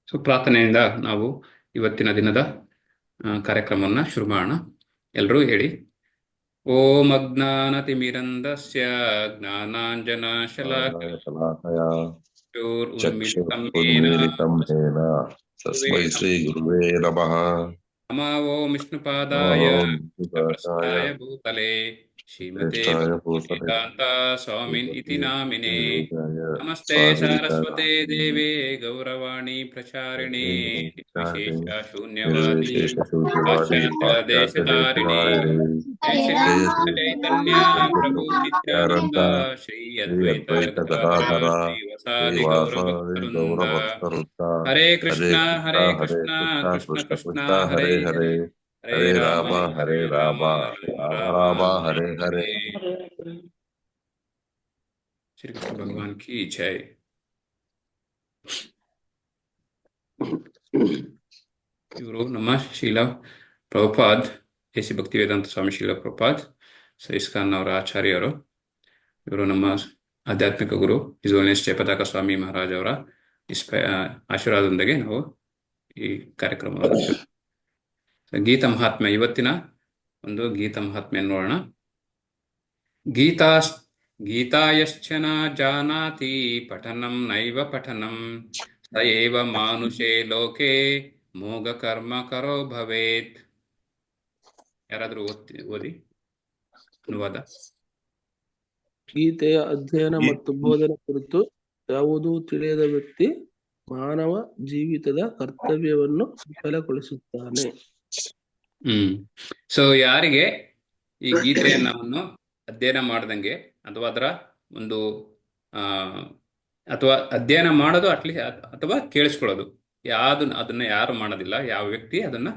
So ಪ್ರಾರ್ಥನೆಯಿಂದ ನಾವು ಇವತ್ತಿನ ದಿನದ ಕಾರ್ಯಕ್ರಮವನ್ನು ಶುರು ಮಾಡೋಣ. ಎಲ್ಲರೂ ಹೇಳಿ. ಓಂ ಅಜ್ಞಾನತಿಮಿರಂಧಸ್ಯ ಜ್ಞಾನಾಂಜನಶಲಾಕಯ ಶಲಾಕಯ ಚಕ್ಷುರುನ್ಮಿಲಿತಂ ಯೇನ ಚಕ್ಷುರುನ್ಮೀಲಿತಂ ಯೇನ ತಸ್ಮೈ ಶ್ರೀ ಗುರುವೇ ನಮಃ. ನಮೋ ಓಂ ವಿಷ್ಣುಪಾದಾಯ ಪ್ರಸ್ಥಾಯ ಭೂತಲೆ ಶ್ರೀಮತೆ ಶ್ರೇಷ್ಠಾಯ ಭೂತಲೆ ವೇದಾಂತ ಸ್ವಾಮಿನ್ ಇತಿ ನಾಮಿನೇ. ನಮಸ್ತೆ ಸ್ವಾಮಿನಿಕಾಯ ಸರಸ್ವತೆ ದೇವೇ ಗೌರವಾಣಿ ಪ್ರಚಾರಿಣೇ ನಿರ್ವಿಶೇಷ ಶೂನ್ಯವಾದಿ ನಿರ್ವಿಶೇಷ ಶೂನ್ಯವಾದಿ ಪಾಶ್ಚಾತ್ಯ ಪಾಶ್ಚಾತ್ಯ ದೇಶಧಾರಿಣೇ ದೇಶಧಾರಿಣೇ ಜಯ ಶ್ರೀ ಕೃಷ್ಣ ಚೈತನ್ಯ ಪ್ರಭು ನಿತ್ಯಾನಂದ ಶ್ರೀ ಅದ್ವೈತ ಗದಾಧರ ಶ್ರೀವಾಸಾದಿ ಗೌರಭಕ್ತವೃಂದ. ಹರೇ ಕೃಷ್ಣ ಕೃಷ್ಣ ಕೃಷ್ಣ ಹರೇ ಹರೇ ಹರೇ ರಾಮ ಹರೇ ರಾಮ ರಾಮ ಹರೇ ಹರೇ. श्री कृष्ण भगवान की जय. ಇವರು ನಮ್ಮ ಶೀಲ ಪ್ರಭುಪಾದ್ ಎಸಿ ಭಕ್ತಿ ವೇದಾಂತ ಸ್ವಾಮಿ ಶೀಲ ಪ್ರಭುಪಾದ್ ಇಸ್ಕಾನ್ ಅವರ ಆಚಾರ್ಯರು. ಇವರು ನಮ್ಮ ಆಧ್ಯಾತ್ಮಿಕ ಗುರು ಇಸ್ವಾಲ್ನೆಸ್ ಜಯಪತಾಕ ಸ್ವಾಮಿ ಮಹಾರಾಜ್ ಅವರ ಆಶೀರ್ವಾದದೊಂದಿಗೆ ನಾವು ಈ ಕಾರ್ಯಕ್ರಮವನ್ನು ಗೀತ ಮಹಾತ್ಮೆ, ಇವತ್ತಿನ ಒಂದು ಗೀತ ಮಹಾತ್ಮೆ ನೋಡೋಣ. ಗೀತಾಯಶ್ಚ ನ ಜಾನಾತಿ ಪಠನಂ ನೈವ ಪಠನಂ ಸ ಏವ ಮಾನುಷೇ ಲೋಕೆ ಮೋಘ ಕರ್ಮ ಕರೋ ಭವೇತ್. ಯಾರಾದ್ರೂ ಓದಿ ಅನುವಾದ. ಗೀತೆಯ ಅಧ್ಯಯನ ಮತ್ತು ಬೋಧನೆ ಕುರಿತು ಯಾವುದೂ ತಿಳಿಯದ ವ್ಯಕ್ತಿ ಮಾನವ ಜೀವಿತದ ಕರ್ತವ್ಯವನ್ನು ವಿಫಲಗೊಳಿಸುತ್ತಾನೆ. ಸೊ ಯಾರಿಗೆ ಈ ಗೀತೆಯನ್ನು ಅಧ್ಯಯನ ಮಾಡದಂಗೆ ಅಥವಾ ಅದರ ಒಂದು ಅಥವಾ ಅಧ್ಯಯನ ಮಾಡೋದು ಅಥವಾ ಕೇಳಿಸ್ಕೊಳ್ಳೋದು ಅದನ್ನ ಯಾರು ಮಾಡೋದಿಲ್ಲ, ಯಾವ ವ್ಯಕ್ತಿ ಅದನ್ನ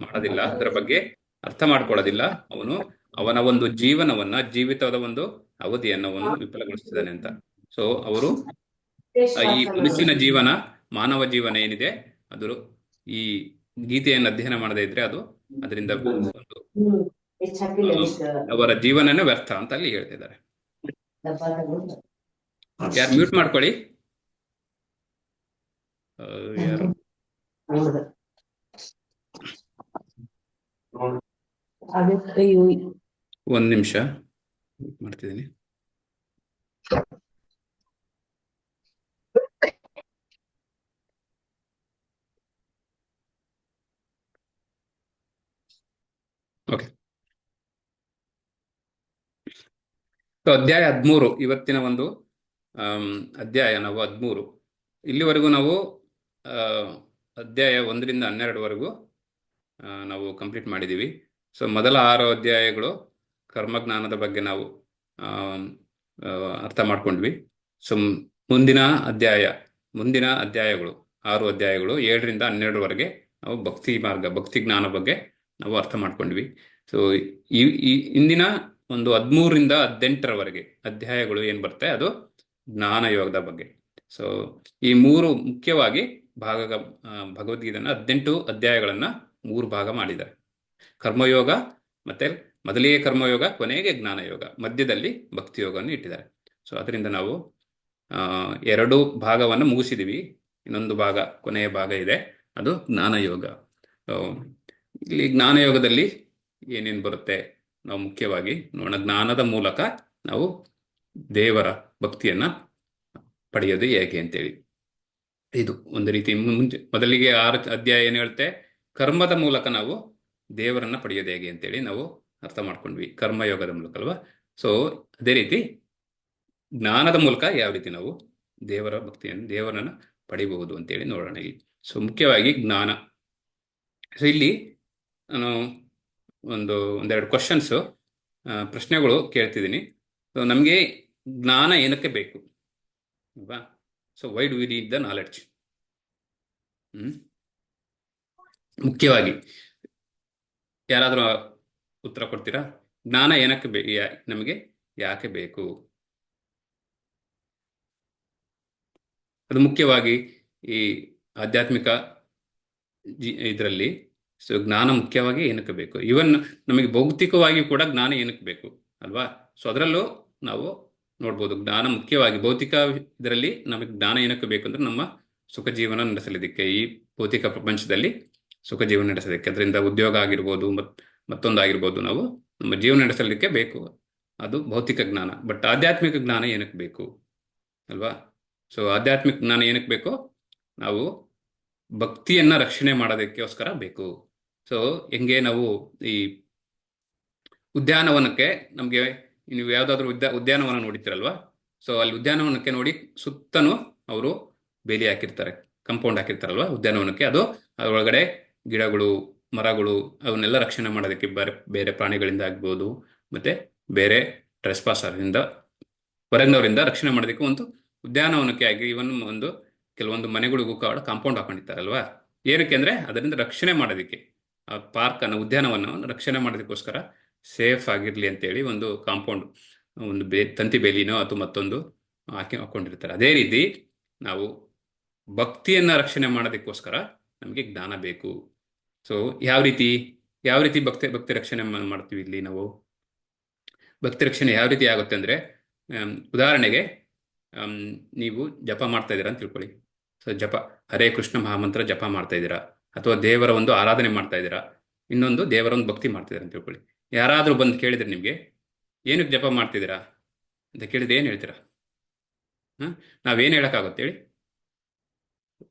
ಮಾಡೋದಿಲ್ಲ, ಅದರ ಬಗ್ಗೆ ಅರ್ಥ ಮಾಡ್ಕೊಳ್ಳೋದಿಲ್ಲ, ಅವನ ಒಂದು ಜೀವಿತದ ಒಂದು ಅವಧಿಯನ್ನು ಅವನು ವಿಫಲಗೊಳಿಸ್ತಿದ್ದಾನೆ ಅಂತ. ಸೊ ಅವರು ಈ ಮನುಷ್ಯನ ಜೀವನ, ಮಾನವ ಜೀವನ ಏನಿದೆ ಅದು ಈ ಗೀತೆಯನ್ನು ಅಧ್ಯಯನ ಮಾಡದೇ ಇದ್ರೆ ಅದರಿಂದ ಅವರ ಜೀವನನೇ ವ್ಯರ್ಥ ಅಂತ ಅಲ್ಲಿ ಹೇಳ್ತಿದ್ದಾರೆ. ಯಾರು ಮ್ಯೂಟ್ ಮಾಡ್ಕೊಳ್ಳಿ. ಯಾರು ಒಂದ್ ನಿಮಿಷ ಮಾಡ್ತಿದ್ದೀನಿ. ಓಕೆ. ಅಧ್ಯಾಯ 13, ಇವತ್ತಿನ ಒಂದು ಅಧ್ಯಾಯ ನಾವು 13. ಇಲ್ಲಿವರೆಗೂ ನಾವು ಅಧ್ಯಾಯ 1ರಿಂದ 12ವರೆಗೂ ನಾವು ಕಂಪ್ಲೀಟ್ ಮಾಡಿದ್ದೀವಿ. ಸೊ ಮೊದಲ 6 ಅಧ್ಯಾಯಗಳು ಕರ್ಮಜ್ಞಾನದ ಬಗ್ಗೆ ನಾವು ಅರ್ಥ ಮಾಡ್ಕೊಂಡ್ವಿ. ಸೊ ಮುಂದಿನ ಅಧ್ಯಾಯಗಳು 6 ಅಧ್ಯಾಯಗಳು 7ರಿಂದ 12ವರೆಗೆ ನಾವು ಭಕ್ತಿ ಜ್ಞಾನ ಬಗ್ಗೆ ನಾವು ಅರ್ಥ ಮಾಡ್ಕೊಂಡ್ವಿ. ಸೊ ಈ ಇಂದಿನ ಒಂದು 13ರಿಂದ 18ರವರೆಗೆ ಅಧ್ಯಾಯಗಳು ಏನ್ ಬರುತ್ತೆ ಅದು ಜ್ಞಾನ ಯೋಗದ ಬಗ್ಗೆ. ಸೊ ಈ 3 ಮುಖ್ಯವಾಗಿ ಭಗವದ್ಗೀತೆನ 18 ಅಧ್ಯಾಯಗಳನ್ನ 3 ಭಾಗ ಮಾಡಿದ್ದಾರೆ. ಕರ್ಮಯೋಗ, ಮತ್ತೆ ಮೊದಲಿಗೆ ಕರ್ಮಯೋಗ, ಕೊನೆಗೆ ಜ್ಞಾನ ಯೋಗ, ಮಧ್ಯದಲ್ಲಿ ಭಕ್ತಿ ಯೋಗವನ್ನು ಇಟ್ಟಿದ್ದಾರೆ. ಸೊ ಅದರಿಂದ ನಾವು 2 ಭಾಗವನ್ನು ಮುಗಿಸಿದೀವಿ. ಇನ್ನೊಂದು ಭಾಗ, ಕೊನೆಯ ಭಾಗ ಇದೆ, ಅದು ಜ್ಞಾನ ಯೋಗ. ಇಲ್ಲಿ ಜ್ಞಾನ ಯೋಗದಲ್ಲಿ ಏನೇನು ಬರುತ್ತೆ ನಾವು ಮುಖ್ಯವಾಗಿ ನೋಡೋಣ. ಜ್ಞಾನದ ಮೂಲಕ ನಾವು ದೇವರ ಭಕ್ತಿಯನ್ನ ಪಡೆಯೋದು ಹೇಗೆ ಅಂತೇಳಿ, ಇದು ಒಂದು ರೀತಿ ಮೊದಲಿಗೆ 6 ಅಧ್ಯಾಯ ಏನು ಹೇಳುತ್ತೆ, ಕರ್ಮದ ಮೂಲಕ ನಾವು ದೇವರನ್ನ ಪಡೆಯೋದು ಹೇಗೆ ಅಂತೇಳಿ ನಾವು ಅರ್ಥ ಮಾಡ್ಕೊಂಡ್ವಿ, ಕರ್ಮಯೋಗದ ಮೂಲಕ ಅಲ್ವಾ. ಸೊ ಅದೇ ರೀತಿ ಜ್ಞಾನದ ಮೂಲಕ ಯಾವ ರೀತಿ ನಾವು ದೇವರನ್ನ ಪಡಿಬಹುದು ಅಂತೇಳಿ ನೋಡೋಣ ಇಲ್ಲಿ. ಸೊ ಮುಖ್ಯವಾಗಿ ಜ್ಞಾನ. ಸೊ ಇಲ್ಲಿ ನಾನು ಒಂದೆರಡು ಪ್ರಶ್ನೆಗಳು ಕೇಳ್ತಿದ್ದೀನಿ. ಸೊ ನಮಗೆ ಜ್ಞಾನ ಏನಕ್ಕೆ ಬೇಕು ಅಲ್ವಾ? So why do we need the knowledge? ಮುಖ್ಯವಾಗಿ ಯಾರಾದರೂ ಉತ್ತರ ಕೊಡ್ತೀರಾ? ಜ್ಞಾನ ಏನಕ್ಕೆ ನಮಗೆ ಯಾಕೆ ಬೇಕು? ಅದು ಮುಖ್ಯವಾಗಿ ಈ ಆಧ್ಯಾತ್ಮಿಕ ಇದರಲ್ಲಿ ಸೊ ಜ್ಞಾನ ಮುಖ್ಯವಾಗಿ ಏನಕ್ಕೆ ಬೇಕು? ಇವನ್ ನಮಗೆ ಭೌತಿಕವಾಗಿ ಕೂಡ ಜ್ಞಾನ ಏನಕ್ಕೆ ಬೇಕು ಅಲ್ವಾ? ಸೊ ಅದರಲ್ಲೂ ನಾವು ನೋಡ್ಬೋದು, ಜ್ಞಾನ ಮುಖ್ಯವಾಗಿ ಭೌತಿಕ ಇದರಲ್ಲಿ ನಮಗೆ ಜ್ಞಾನ ಏನಕ್ಕೆ ಬೇಕು ಅಂದ್ರೆ ನಮ್ಮ ಸುಖ ಜೀವನ ನಡೆಸಲಿದ್ದಕ್ಕೆ, ಈ ಭೌತಿಕ ಪ್ರಪಂಚದಲ್ಲಿ ಸುಖ ಜೀವನ ನಡೆಸಲಿಕ್ಕೆ, ಅದರಿಂದ ಉದ್ಯೋಗ ಆಗಿರ್ಬೋದು, ಮತ್ತೊಂದಾಗಿರ್ಬೋದು, ನಾವು ನಮ್ಮ ಜೀವನ ನಡೆಸಲಿಕ್ಕೆ ಬೇಕು, ಅದು ಭೌತಿಕ ಜ್ಞಾನ. ಬಟ್ ಆಧ್ಯಾತ್ಮಿಕ ಜ್ಞಾನ ಏನಕ್ಕೆ ಬೇಕು ಅಲ್ವಾ? ಸೊ ಆಧ್ಯಾತ್ಮಿಕ ಜ್ಞಾನ ಏನಕ್ಕೆ ಬೇಕು? ನಾವು ಭಕ್ತಿಯನ್ನ ರಕ್ಷಣೆ ಮಾಡೋದಕ್ಕೋಸ್ಕರ ಬೇಕು. ಸೊ ಹೆಂಗೆ ನಾವು ಈ ಉದ್ಯಾನವನಕ್ಕೆ, ನಮಗೆ ನೀವು ಯಾವುದಾದ್ರೂ ಉದ್ಯಾನವನ ನೋಡಿರ್ತೀರಲ್ವಾ? ಸೊ ಅಲ್ಲಿ ಉದ್ಯಾನವನಕ್ಕೆ ನೋಡಿ ಸುತ್ತನೂ ಅವರು ಬೇಲಿ ಹಾಕಿರ್ತಾರೆ, ಕಂಪೌಂಡ್ ಹಾಕಿರ್ತಾರಲ್ವಾ ಉದ್ಯಾನವನಕ್ಕೆ. ಅದು ಅದರೊಳಗಡೆ ಗಿಡಗಳು, ಮರಗಳು, ಅವನ್ನೆಲ್ಲ ರಕ್ಷಣೆ ಮಾಡೋದಕ್ಕೆ, ಬೇರೆ ಪ್ರಾಣಿಗಳಿಂದ ಆಗ್ಬೋದು, ಮತ್ತೆ ಬೇರೆ ಟ್ರೆಸ್ಪಾಸರಿಂದ, ಹೊರಗಿನವರಿಂದ ರಕ್ಷಣೆ ಮಾಡೋದಕ್ಕೆ ಒಂದು ಉದ್ಯಾನವನಕ್ಕೆ ಆಗಿ, ಇವನ್ ಕೆಲವೊಂದು ಮನೆಗಳಿಗೂ ಕೂಡ ಕಾಂಪೌಂಡ್ ಹಾಕೊಂಡಿರ್ತಾರಲ್ವಾ? ಏನಕ್ಕೆ ಅಂದ್ರೆ ಅದರಿಂದ ರಕ್ಷಣೆ ಮಾಡೋದಕ್ಕೆ, ಆ ಪಾರ್ಕ್ ಅನ್ನು, ಉದ್ಯಾನವನವನ್ನು ರಕ್ಷಣೆ ಮಾಡೋದಕ್ಕೋಸ್ಕರ ಸೇಫ್ ಆಗಿರ್ಲಿ ಅಂತೇಳಿ ಒಂದು ಕಾಂಪೌಂಡ್, ಒಂದು ತಂತಿ ಬೇಲಿನೋ ಅಥವಾ ಮತ್ತೊಂದು ಹಾಕೊಂಡಿರ್ತಾರೆ. ಅದೇ ರೀತಿ ನಾವು ಭಕ್ತಿಯನ್ನ ರಕ್ಷಣೆ ಮಾಡೋದಕ್ಕೋಸ್ಕರ ನಮಗೆ ಜ್ಞಾನ ಬೇಕು. ಸೊ ಯಾವ ರೀತಿ ಭಕ್ತಿ ರಕ್ಷಣೆ ಮಾಡ್ತೀವಿ ಇಲ್ಲಿ ನಾವು? ಭಕ್ತಿ ರಕ್ಷಣೆ ಯಾವ ರೀತಿ ಆಗುತ್ತೆ ಅಂದ್ರೆ, ಉದಾಹರಣೆಗೆ ನೀವು ಜಪ ಮಾಡ್ತಾ ಇದ್ದೀರಾ ಅಂತ ತಿಳ್ಕೊಳ್ಳಿ. ಸೊ ಜಪ, ಹರೇ ಕೃಷ್ಣ ಮಹಾಮಂತ್ರ ಜಪ ಮಾಡ್ತಾ ಇದ್ದೀರಾ, ಅಥವಾ ದೇವರ ಒಂದು ಆರಾಧನೆ ಮಾಡ್ತಾ ಇದ್ದೀರಾ, ಇನ್ನೊಂದು ದೇವರ ಒಂದು ಭಕ್ತಿ ಮಾಡ್ತಿದ್ದೀರಾ ಅಂತ ತಿಳ್ಕೊಳ್ಳಿ. ಯಾರಾದ್ರೂ ಬಂದು ಕೇಳಿದ್ರೆ ನಿಮ್ಗೆ ಏನಕ್ಕೆ ಜಪ ಮಾಡ್ತಿದ್ದೀರಾ ಅಂತ ಕೇಳಿದ್ರೆ ಏನ್ ಹೇಳ್ತೀರಾ? ನಾವೇನ್ ಹೇಳಕ್ಕಾಗುತ್ತೆ ಹೇಳಿ?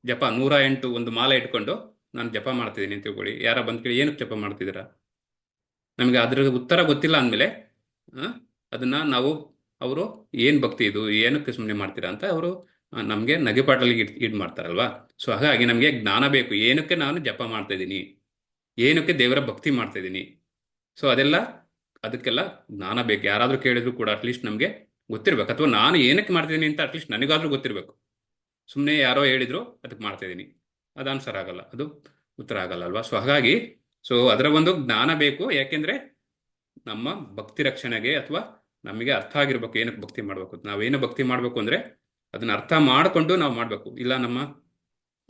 ಜಪ 108 ಒಂದು ಮಾಲೆ ಇಟ್ಕೊಂಡು ನಾನು ಜಪ ಮಾಡ್ತಿದ್ದೀನಿ ಅಂತ ತಿಳ್ಕೊಳ್ಳಿ. ಯಾರ ಬಂದು ಕೇಳಿ ಏನಕ್ಕೆ ಜಪ ಮಾಡ್ತಿದ್ದೀರಾ, ನಮಗೆ ಅದ್ರ ಉತ್ತರ ಗೊತ್ತಿಲ್ಲ ಅಂದಮೇಲೆ ಅದನ್ನ ಅವರು ಏನ್ ಭಕ್ತಿ ಇದು, ಏನಕ್ಕೆ ಸುಮ್ಮನೆ ಮಾಡ್ತೀರಾ ಅಂತ ಅವರು ನಮಗೆ ನಗೆಪಾಟಲ್ಲಿ ಇಡ್ ಮಾಡ್ತಾರಲ್ವಾ? ಸೊ ಹಾಗಾಗಿ ನಮಗೆ ಜ್ಞಾನ ಬೇಕು. ಏನಕ್ಕೆ ನಾನು ಜಪ ಮಾಡ್ತಾ ಇದ್ದೀನಿ, ಏನಕ್ಕೆ ದೇವರ ಭಕ್ತಿ ಮಾಡ್ತಾ ಇದ್ದೀನಿ, ಸೊ ಅದಕ್ಕೆಲ್ಲ ಜ್ಞಾನ ಬೇಕು. ಯಾರಾದ್ರೂ ಕೇಳಿದ್ರು ಕೂಡ ಅಟ್ಲೀಸ್ಟ್ ನಮಗೆ ಗೊತ್ತಿರ್ಬೇಕು, ಅಥವಾ ನಾನು ಏನಕ್ಕೆ ಮಾಡ್ತಿದ್ದೀನಿ ಅಂತ ಅಟ್ಲೀಸ್ಟ್ ನನಗಾದ್ರೂ ಗೊತ್ತಿರ್ಬೇಕು. ಸುಮ್ಮನೆ ಯಾರೋ ಹೇಳಿದ್ರು ಅದಕ್ಕೆ ಮಾಡ್ತಾ ಇದ್ದೀನಿ, ಅದು ಆನ್ಸರ್ ಆಗಲ್ಲ, ಅದು ಉತ್ತರ ಆಗಲ್ಲ ಅಲ್ವಾ? ಸೊ ಹಾಗಾಗಿ ಅದರ ಒಂದು ಜ್ಞಾನ ಬೇಕು. ಯಾಕೆಂದ್ರೆ ನಮ್ಮ ಭಕ್ತಿ ರಕ್ಷಣೆಗೆ, ಅಥವಾ ನಮಗೆ ಅರ್ಥ ಆಗಿರ್ಬೇಕು ಏನಕ್ಕೆ ಭಕ್ತಿ ಮಾಡ್ಬೇಕು. ನಾವೇನು ಭಕ್ತಿ ಮಾಡ್ಬೇಕು ಅಂದ್ರೆ ಅದನ್ನ ಅರ್ಥ ಮಾಡಿಕೊಂಡು ನಾವು ಮಾಡ್ಬೇಕು. ಇಲ್ಲ ನಮ್ಮ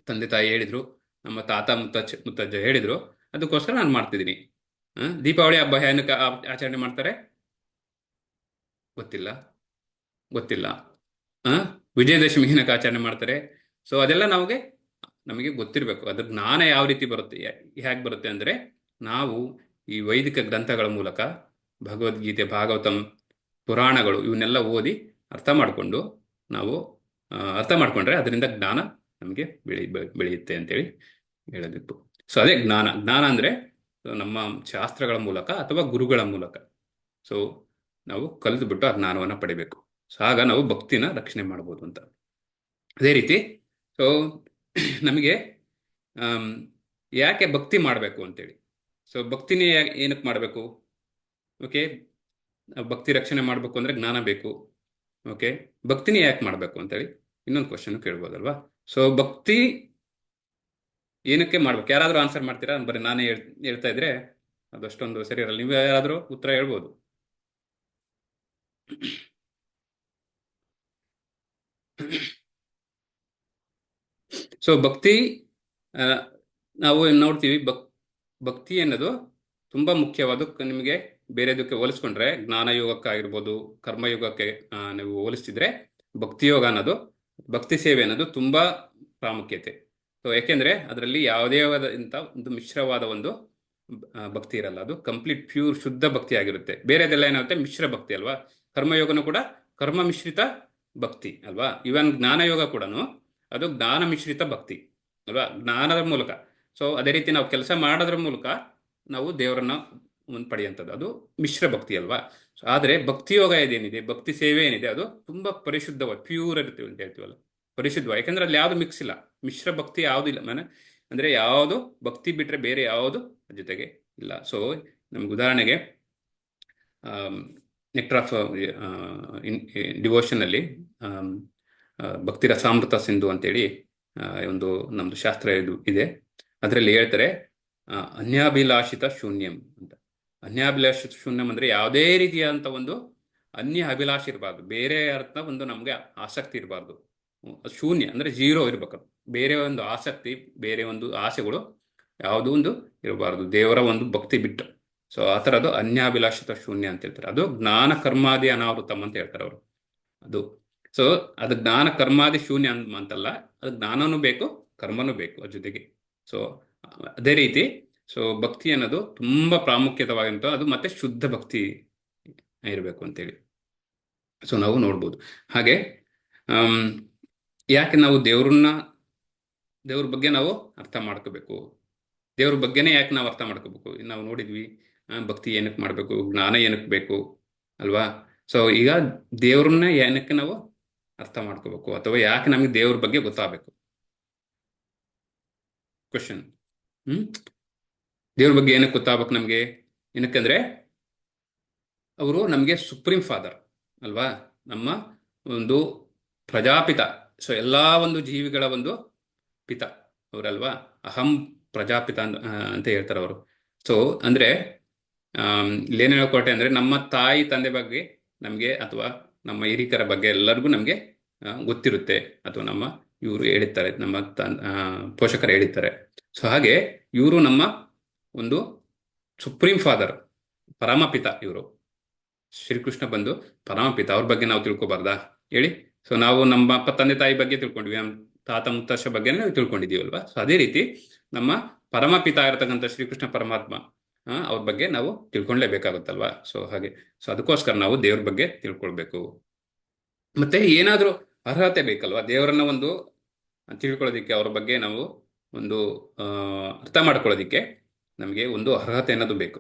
ತಂದೆ ತಾಯಿ ಹೇಳಿದ್ರು, ನಮ್ಮ ತಾತ ಮುತ್ತಜ್ಜ ಹೇಳಿದ್ರು, ಅದಕ್ಕೋಸ್ಕರ ನಾನು ಮಾಡ್ತಿದ್ದೀನಿ. ದೀಪಾವಳಿ ಹಬ್ಬ ಏನಕ್ಕೆ ಆಚರಣೆ ಮಾಡ್ತಾರೆ ಗೊತ್ತಿಲ್ಲ. ವಿಜಯದಶಮಿ ಏನಕ್ಕೆ ಆಚರಣೆ ಮಾಡ್ತಾರೆ? ಸೊ ಅದೆಲ್ಲ ನಮಗೆ ಗೊತ್ತಿರಬೇಕು. ಅದ್ರ ಜ್ಞಾನ ಯಾವ ರೀತಿ ಬರುತ್ತೆ, ಹೇಗೆ ಬರುತ್ತೆ ಅಂದ್ರೆ, ನಾವು ಈ ವೈದಿಕ ಗ್ರಂಥಗಳ ಮೂಲಕ, ಭಗವದ್ಗೀತೆ, ಭಾಗವತಂ, ಪುರಾಣಗಳು, ಇವನ್ನೆಲ್ಲ ಓದಿ ಅರ್ಥ ಮಾಡ್ಕೊಂಡ್ರೆ ಅದರಿಂದ ಜ್ಞಾನ ನಮಗೆ ಬೆಳೆಯುತ್ತೆ ಅಂತೇಳಿ ಹೇಳಬೇಕು. ಸೊ ಅದೇ ಜ್ಞಾನ ಅಂದ್ರೆ ನಮ್ಮ ಶಾಸ್ತ್ರಗಳ ಮೂಲಕ ಅಥವಾ ಗುರುಗಳ ಮೂಲಕ ನಾವು ಕಲಿತುಬಿಟ್ಟು ಆ ಜ್ಞಾನವನ್ನ ಪಡಿಬೇಕು. ಸೊ ಆಗ ನಾವು ಭಕ್ತಿನ ರಕ್ಷಣೆ ಮಾಡ್ಬೋದು ಅಂತ. ಅದೇ ರೀತಿ ನಮಗೆ ಯಾಕೆ ಭಕ್ತಿ ಮಾಡಬೇಕು ಅಂತೇಳಿ, ಭಕ್ತಿನೇ ಏನಕ್ಕೆ ಮಾಡಬೇಕು? ಓಕೆ, ಭಕ್ತಿ ರಕ್ಷಣೆ ಮಾಡಬೇಕು ಅಂದ್ರೆ ಜ್ಞಾನ ಬೇಕು. ಓಕೆ, ಭಕ್ತಿನೇ ಯಾಕೆ ಮಾಡಬೇಕು ಅಂತೇಳಿ ಇನ್ನೊಂದು ಕ್ವಶನ್ ಕೇಳ್ಬೋದಲ್ವಾ? ಸೊ ಭಕ್ತಿ ಏನಕ್ಕೆ ಮಾಡ್ಬೇಕು? ಯಾರಾದ್ರೂ ಆನ್ಸರ್ ಮಾಡ್ತೀರಾ? ಬರೀ ನಾನೇ ಹೇಳ್ತಾ ಇದ್ರೆ ಅದಷ್ಟೊಂದು ಸರಿ ಇರಲ್ಲ. ನೀವು ಯಾರಾದ್ರೂ ಉತ್ತರ ಹೇಳ್ಬೋದು. ಸೊ ಭಕ್ತಿ ನಾವು ನೋಡ್ತೀವಿ, ಭಕ್ತಿ ಅನ್ನೋದು ತುಂಬಾ ಮುಖ್ಯವಾದ. ನಿಮಗೆ ಬೇರೆದಕ್ಕೆ ಹೋಲಿಸ್ಕೊಂಡ್ರೆ, ಜ್ಞಾನ ಯೋಗಕ್ಕಾಗಿರ್ಬೋದು, ಕರ್ಮಯೋಗಕ್ಕೆ ನೀವು ಹೋಲಿಸ್ತಿದ್ರೆ ಭಕ್ತಿಯೋಗ ಅನ್ನೋದು, ಭಕ್ತಿ ಸೇವೆ ಅನ್ನೋದು ತುಂಬಾ ಪ್ರಾಮುಖ್ಯತೆ. ಸೊ ಯಾಕೆಂದ್ರೆ ಅದರಲ್ಲಿ ಯಾವುದೇ ಒಂದು ಮಿಶ್ರವಾದ ಒಂದು ಭಕ್ತಿ ಇರಲ್ಲ. ಅದು ಕಂಪ್ಲೀಟ್ ಪ್ಯೂರ್ ಶುದ್ಧ ಭಕ್ತಿ ಆಗಿರುತ್ತೆ. ಬೇರೆದೆಲ್ಲ ಏನಾಗುತ್ತೆ, ಮಿಶ್ರ ಭಕ್ತಿ ಅಲ್ವಾ? ಕರ್ಮಯೋಗನೂ ಕೂಡ ಕರ್ಮ ಮಿಶ್ರಿತ ಭಕ್ತಿ ಅಲ್ವಾ? ಇವನ್ ಜ್ಞಾನಯೋಗ ಕೂಡ ಅದು ಜ್ಞಾನ ಮಿಶ್ರಿತ ಭಕ್ತಿ ಅಲ್ವಾ? ಜ್ಞಾನದ ಮೂಲಕ. ಸೊ ಅದೇ ರೀತಿ ನಾವು ಕೆಲಸ ಮಾಡೋದ್ರ ಮೂಲಕ ನಾವು ದೇವರನ್ನ ಪಡೆಯುವಂಥದ್ದು, ಅದು ಮಿಶ್ರ ಭಕ್ತಿ ಅಲ್ವಾ? ಆದ್ರೆ ಭಕ್ತಿಯೋಗ ಇದೇನಿದೆ, ಭಕ್ತಿ ಸೇವೆ ಏನಿದೆ, ಅದು ತುಂಬಾ ಪರಿಶುದ್ಧವಾಗಿ ಪ್ಯೂರ್ ಇರ್ತೀವಿ ಅಂತ ಹೇಳ್ತೀವಲ್ಲ, ಪರಿಶುದ್ಧವಾಗಿ. ಯಾಕಂದ್ರೆ ಅಲ್ಲಿ ಯಾವ್ದು ಮಿಕ್ಸ್ ಇಲ್ಲ, ಮಿಶ್ರ ಭಕ್ತಿ ಯಾವ್ದು ಇಲ್ಲ. ಅಂದ್ರೆ ಯಾವುದು ಭಕ್ತಿ ಬಿಟ್ರೆ ಬೇರೆ ಯಾವುದು ಜೊತೆಗೆ ಇಲ್ಲ. ಸೊ ನಮ್ಗೆ ಉದಾಹರಣೆಗೆ ನೆಕ್ಟರ್ ಆಫ್ ಡಿವೋಷನ್ ಅಲ್ಲಿ ಭಕ್ತಿ ರಸಾಮೃತ ಸಿಂಧು ಅಂತೇಳಿ ಒಂದು ನಮ್ದು ಶಾಸ್ತ್ರ ಇದೆ. ಅದರಲ್ಲಿ ಹೇಳ್ತಾರೆ ಅನ್ಯಾಭಿಲಾಷಿತ ಶೂನ್ಯಂ ಅಂತ. ಅನ್ಯಾಭಿಲಾಷಿತ ಶೂನ್ಯಂ ಅಂದ್ರೆ ಯಾವುದೇ ರೀತಿಯಾದಂಥ ಒಂದು ಅನ್ಯ ಅಭಿಲಾಷೆ ಇರಬಾರ್ದು, ಬೇರೆ ಅರ್ಥ ಒಂದು ನಮ್ಗೆ ಆಸಕ್ತಿ ಇರಬಾರ್ದು. ಶೂನ್ಯ ಅಂದ್ರೆ ಜೀರೋ ಇರ್ಬೇಕು. ಬೇರೆ ಒಂದು ಆಸಕ್ತಿ, ಬೇರೆ ಒಂದು ಆಸೆಗಳು ಯಾವುದೋ ಒಂದು ಇರಬಾರ್ದು, ದೇವರ ಒಂದು ಭಕ್ತಿ ಬಿಟ್ಟು. ಸೊ ಆ ಥರದ್ದು ಅನ್ಯಾಭಿಲಾಷಿತ ಶೂನ್ಯ ಅಂತ ಹೇಳ್ತಾರೆ. ಅದು ಜ್ಞಾನ ಕರ್ಮಾದಿ ಅನಾವೃತಮ್ ಅಂತ ಹೇಳ್ತಾರೆ ಅವರು. ಅದು ಜ್ಞಾನ ಕರ್ಮಾದಿ ಶೂನ್ಯ ಅಂತಲ್ಲ, ಅದು ಜ್ಞಾನನೂ ಬೇಕು, ಕರ್ಮನೂ ಬೇಕು ಅದ್ರ ಜೊತೆಗೆ. ಸೊ ಅದೇ ರೀತಿ ಸೊ ಭಕ್ತಿ ಅನ್ನೋದು ತುಂಬಾ ಪ್ರಾಮುಖ್ಯತವಾದಂಥ ಅದು ಮತ್ತೆ ಶುದ್ಧ ಭಕ್ತಿ ಇರಬೇಕು ಅಂತೇಳಿ ಸೊ ನಾವು ನೋಡ್ಬೋದು. ಹಾಗೆ ಯಾಕೆ ನಾವು ದೇವ್ರ ಬಗ್ಗೆ ನಾವು ಅರ್ಥ ಮಾಡ್ಕೋಬೇಕು, ದೇವ್ರ ಬಗ್ಗೆನೇ ಯಾಕೆ ನಾವು ಅರ್ಥ ಮಾಡ್ಕೋಬೇಕು? ನಾವು ನೋಡಿದ್ವಿ ಭಕ್ತಿ ಏನಕ್ಕೆ ಮಾಡಬೇಕು, ಜ್ಞಾನ ಏನಕ್ಕೆ ಬೇಕು ಅಲ್ವಾ? ಸೊ ಈಗ ದೇವ್ರನ್ನ ಏನಕ್ಕೆ ನಾವು ಅರ್ಥ ಮಾಡ್ಕೋಬೇಕು, ಅಥವಾ ಯಾಕೆ ನಮಗೆ ದೇವ್ರ ಬಗ್ಗೆ ಗೊತ್ತಾಗಬೇಕು? ಕ್ವಶನ್. ದೇವ್ರ ಬಗ್ಗೆ ಏನಕ್ಕೆ ಗೊತ್ತಾಗಬೇಕು ನಮಗೆ? ಏನಕ್ಕಂದ್ರೆ ಅವರು ನಮಗೆ ಸುಪ್ರೀಂ ಫಾದರ್ ಅಲ್ವಾ, ನಮ್ಮ ಒಂದು ಪ್ರಜಾಪಿತ. ಸೊ ಎಲ್ಲಾ ಒಂದು ಜೀವಿಗಳ ಒಂದು ಪಿತ ಅವರಲ್ವಾ, ಅಹಂ ಪ್ರಜಾಪಿತ ಅಂತ ಹೇಳ್ತಾರೆ ಅವರು. ಸೊ ಅಂದ್ರೆ ಇಲ್ಲೇನು ಹೇಳ್ಕೊಟ್ಟೆ ಅಂದ್ರೆ ನಮ್ಮ ತಾಯಿ ತಂದೆ ಬಗ್ಗೆ ನಮಗೆ, ಅಥವಾ ನಮ್ಮ ಹಿರಿಕರ ಬಗ್ಗೆ ಎಲ್ಲರಿಗೂ ನಮಗೆ ಗೊತ್ತಿರುತ್ತೆ, ಅಥವಾ ನಮ್ಮ ಇವರು ಹೇಳಿರ್ತಾರೆ, ನಮ್ಮ ಪೋಷಕರು ಹೇಳಿರ್ತಾರೆ. ಸೊ ಹಾಗೆ ಇವರು ನಮ್ಮ ಒಂದು ಸುಪ್ರೀಂ ಫಾದರ್, ಪರಮಪಿತ. ಇವರು ಶ್ರೀಕೃಷ್ಣ ಬಂದು ಪರಮಪಿತ, ಅವ್ರ ಬಗ್ಗೆ ನಾವು ತಿಳ್ಕೊಬಾರ್ದಾ ಹೇಳಿ? ಸೊ ನಾವು ನಮ್ಮ ತಂದೆ ತಾಯಿ ಬಗ್ಗೆ ತಿಳ್ಕೊಂಡ್ವಿ, ನಮ್ಮ ತಾತ ಮುತ್ತಾಶ ಬಗ್ಗೆ ನಾವು ತಿಳ್ಕೊಂಡಿದೀವಲ್ವಾ? ಸೊ ಅದೇ ರೀತಿ ನಮ್ಮ ಪರಮಪಿತ ಇರತಕ್ಕಂಥ ಶ್ರೀಕೃಷ್ಣ ಪರಮಾತ್ಮ ಅವ್ರ ಬಗ್ಗೆ ನಾವು ತಿಳ್ಕೊಂಡ್ಲೇಬೇಕಾಗುತ್ತಲ್ವಾ? ಸೊ ಹಾಗೆ ಸೊ ಅದಕ್ಕೋಸ್ಕರ ನಾವು ದೇವ್ರ ಬಗ್ಗೆ ತಿಳ್ಕೊಳ್ಬೇಕು. ಮತ್ತೆ ಏನಾದ್ರೂ ಅರ್ಹತೆ ಬೇಕಲ್ವಾ ದೇವರನ್ನ ಒಂದು ತಿಳ್ಕೊಳ್ಳೋದಿಕ್ಕೆ, ಅವ್ರ ಬಗ್ಗೆ ನಾವು ಒಂದು ಅರ್ಥ ಮಾಡ್ಕೊಳ್ಳೋದಿಕ್ಕೆ ನಮಗೆ ಒಂದು ಅರ್ಹತೆ ಅನ್ನೋದು ಬೇಕು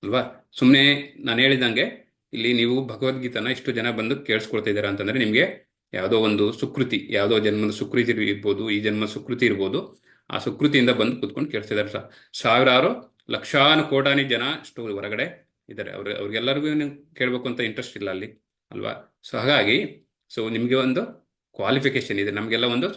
ಅಲ್ವಾ? ಸುಮ್ಮನೆ ನಾನು ಹೇಳಿದಂಗೆ ಇಲ್ಲಿ ನೀವು ಭಗವದ್ಗೀತನ ಇಷ್ಟು ಜನ ಬಂದು ಕೇಳಿಸ್ಕೊಳ್ತಾ ಇದ್ದೀರಾ ಅಂತಂದ್ರೆ ನಿಮಗೆ ಯಾವುದೋ ಒಂದು ಸುಕೃತಿ, ಯಾವುದೋ ಜನ್ಮದ ಸುಕೃತಿ ಇರ್ಬೋದು, ಈ ಜನ್ಮದ ಸುಕೃತಿ ಇರ್ಬೋದು, ಆ ಸುಕೃತಿಯಿಂದ ಬಂದು ಕೂತ್ಕೊಂಡು ಕೇಳಿಸ್ತಿದ್ದಾರೆ. ಸಾವಿರಾರು ಲಕ್ಷಾನು ಕೋಟಾನಿ ಜನ ಅಷ್ಟು ಹೊರಗಡೆ ಇದ್ದಾರೆ. ಅವ್ರಿಗೆಲ್ಲರಿಗೂ ಕೇಳಬೇಕು ಅಂತ ಇಂಟ್ರೆಸ್ಟ್ ಇಲ್ಲ ಅಲ್ಲಿ ಅಲ್ವಾ? ಸೊ ಹಾಗಾಗಿ ಸೊ ನಿಮಗೆ ಒಂದು ಕ್ವಾಲಿಫಿಕೇಶನ್ ಇದೆ, ನಮಗೆಲ್ಲ ಒಂದು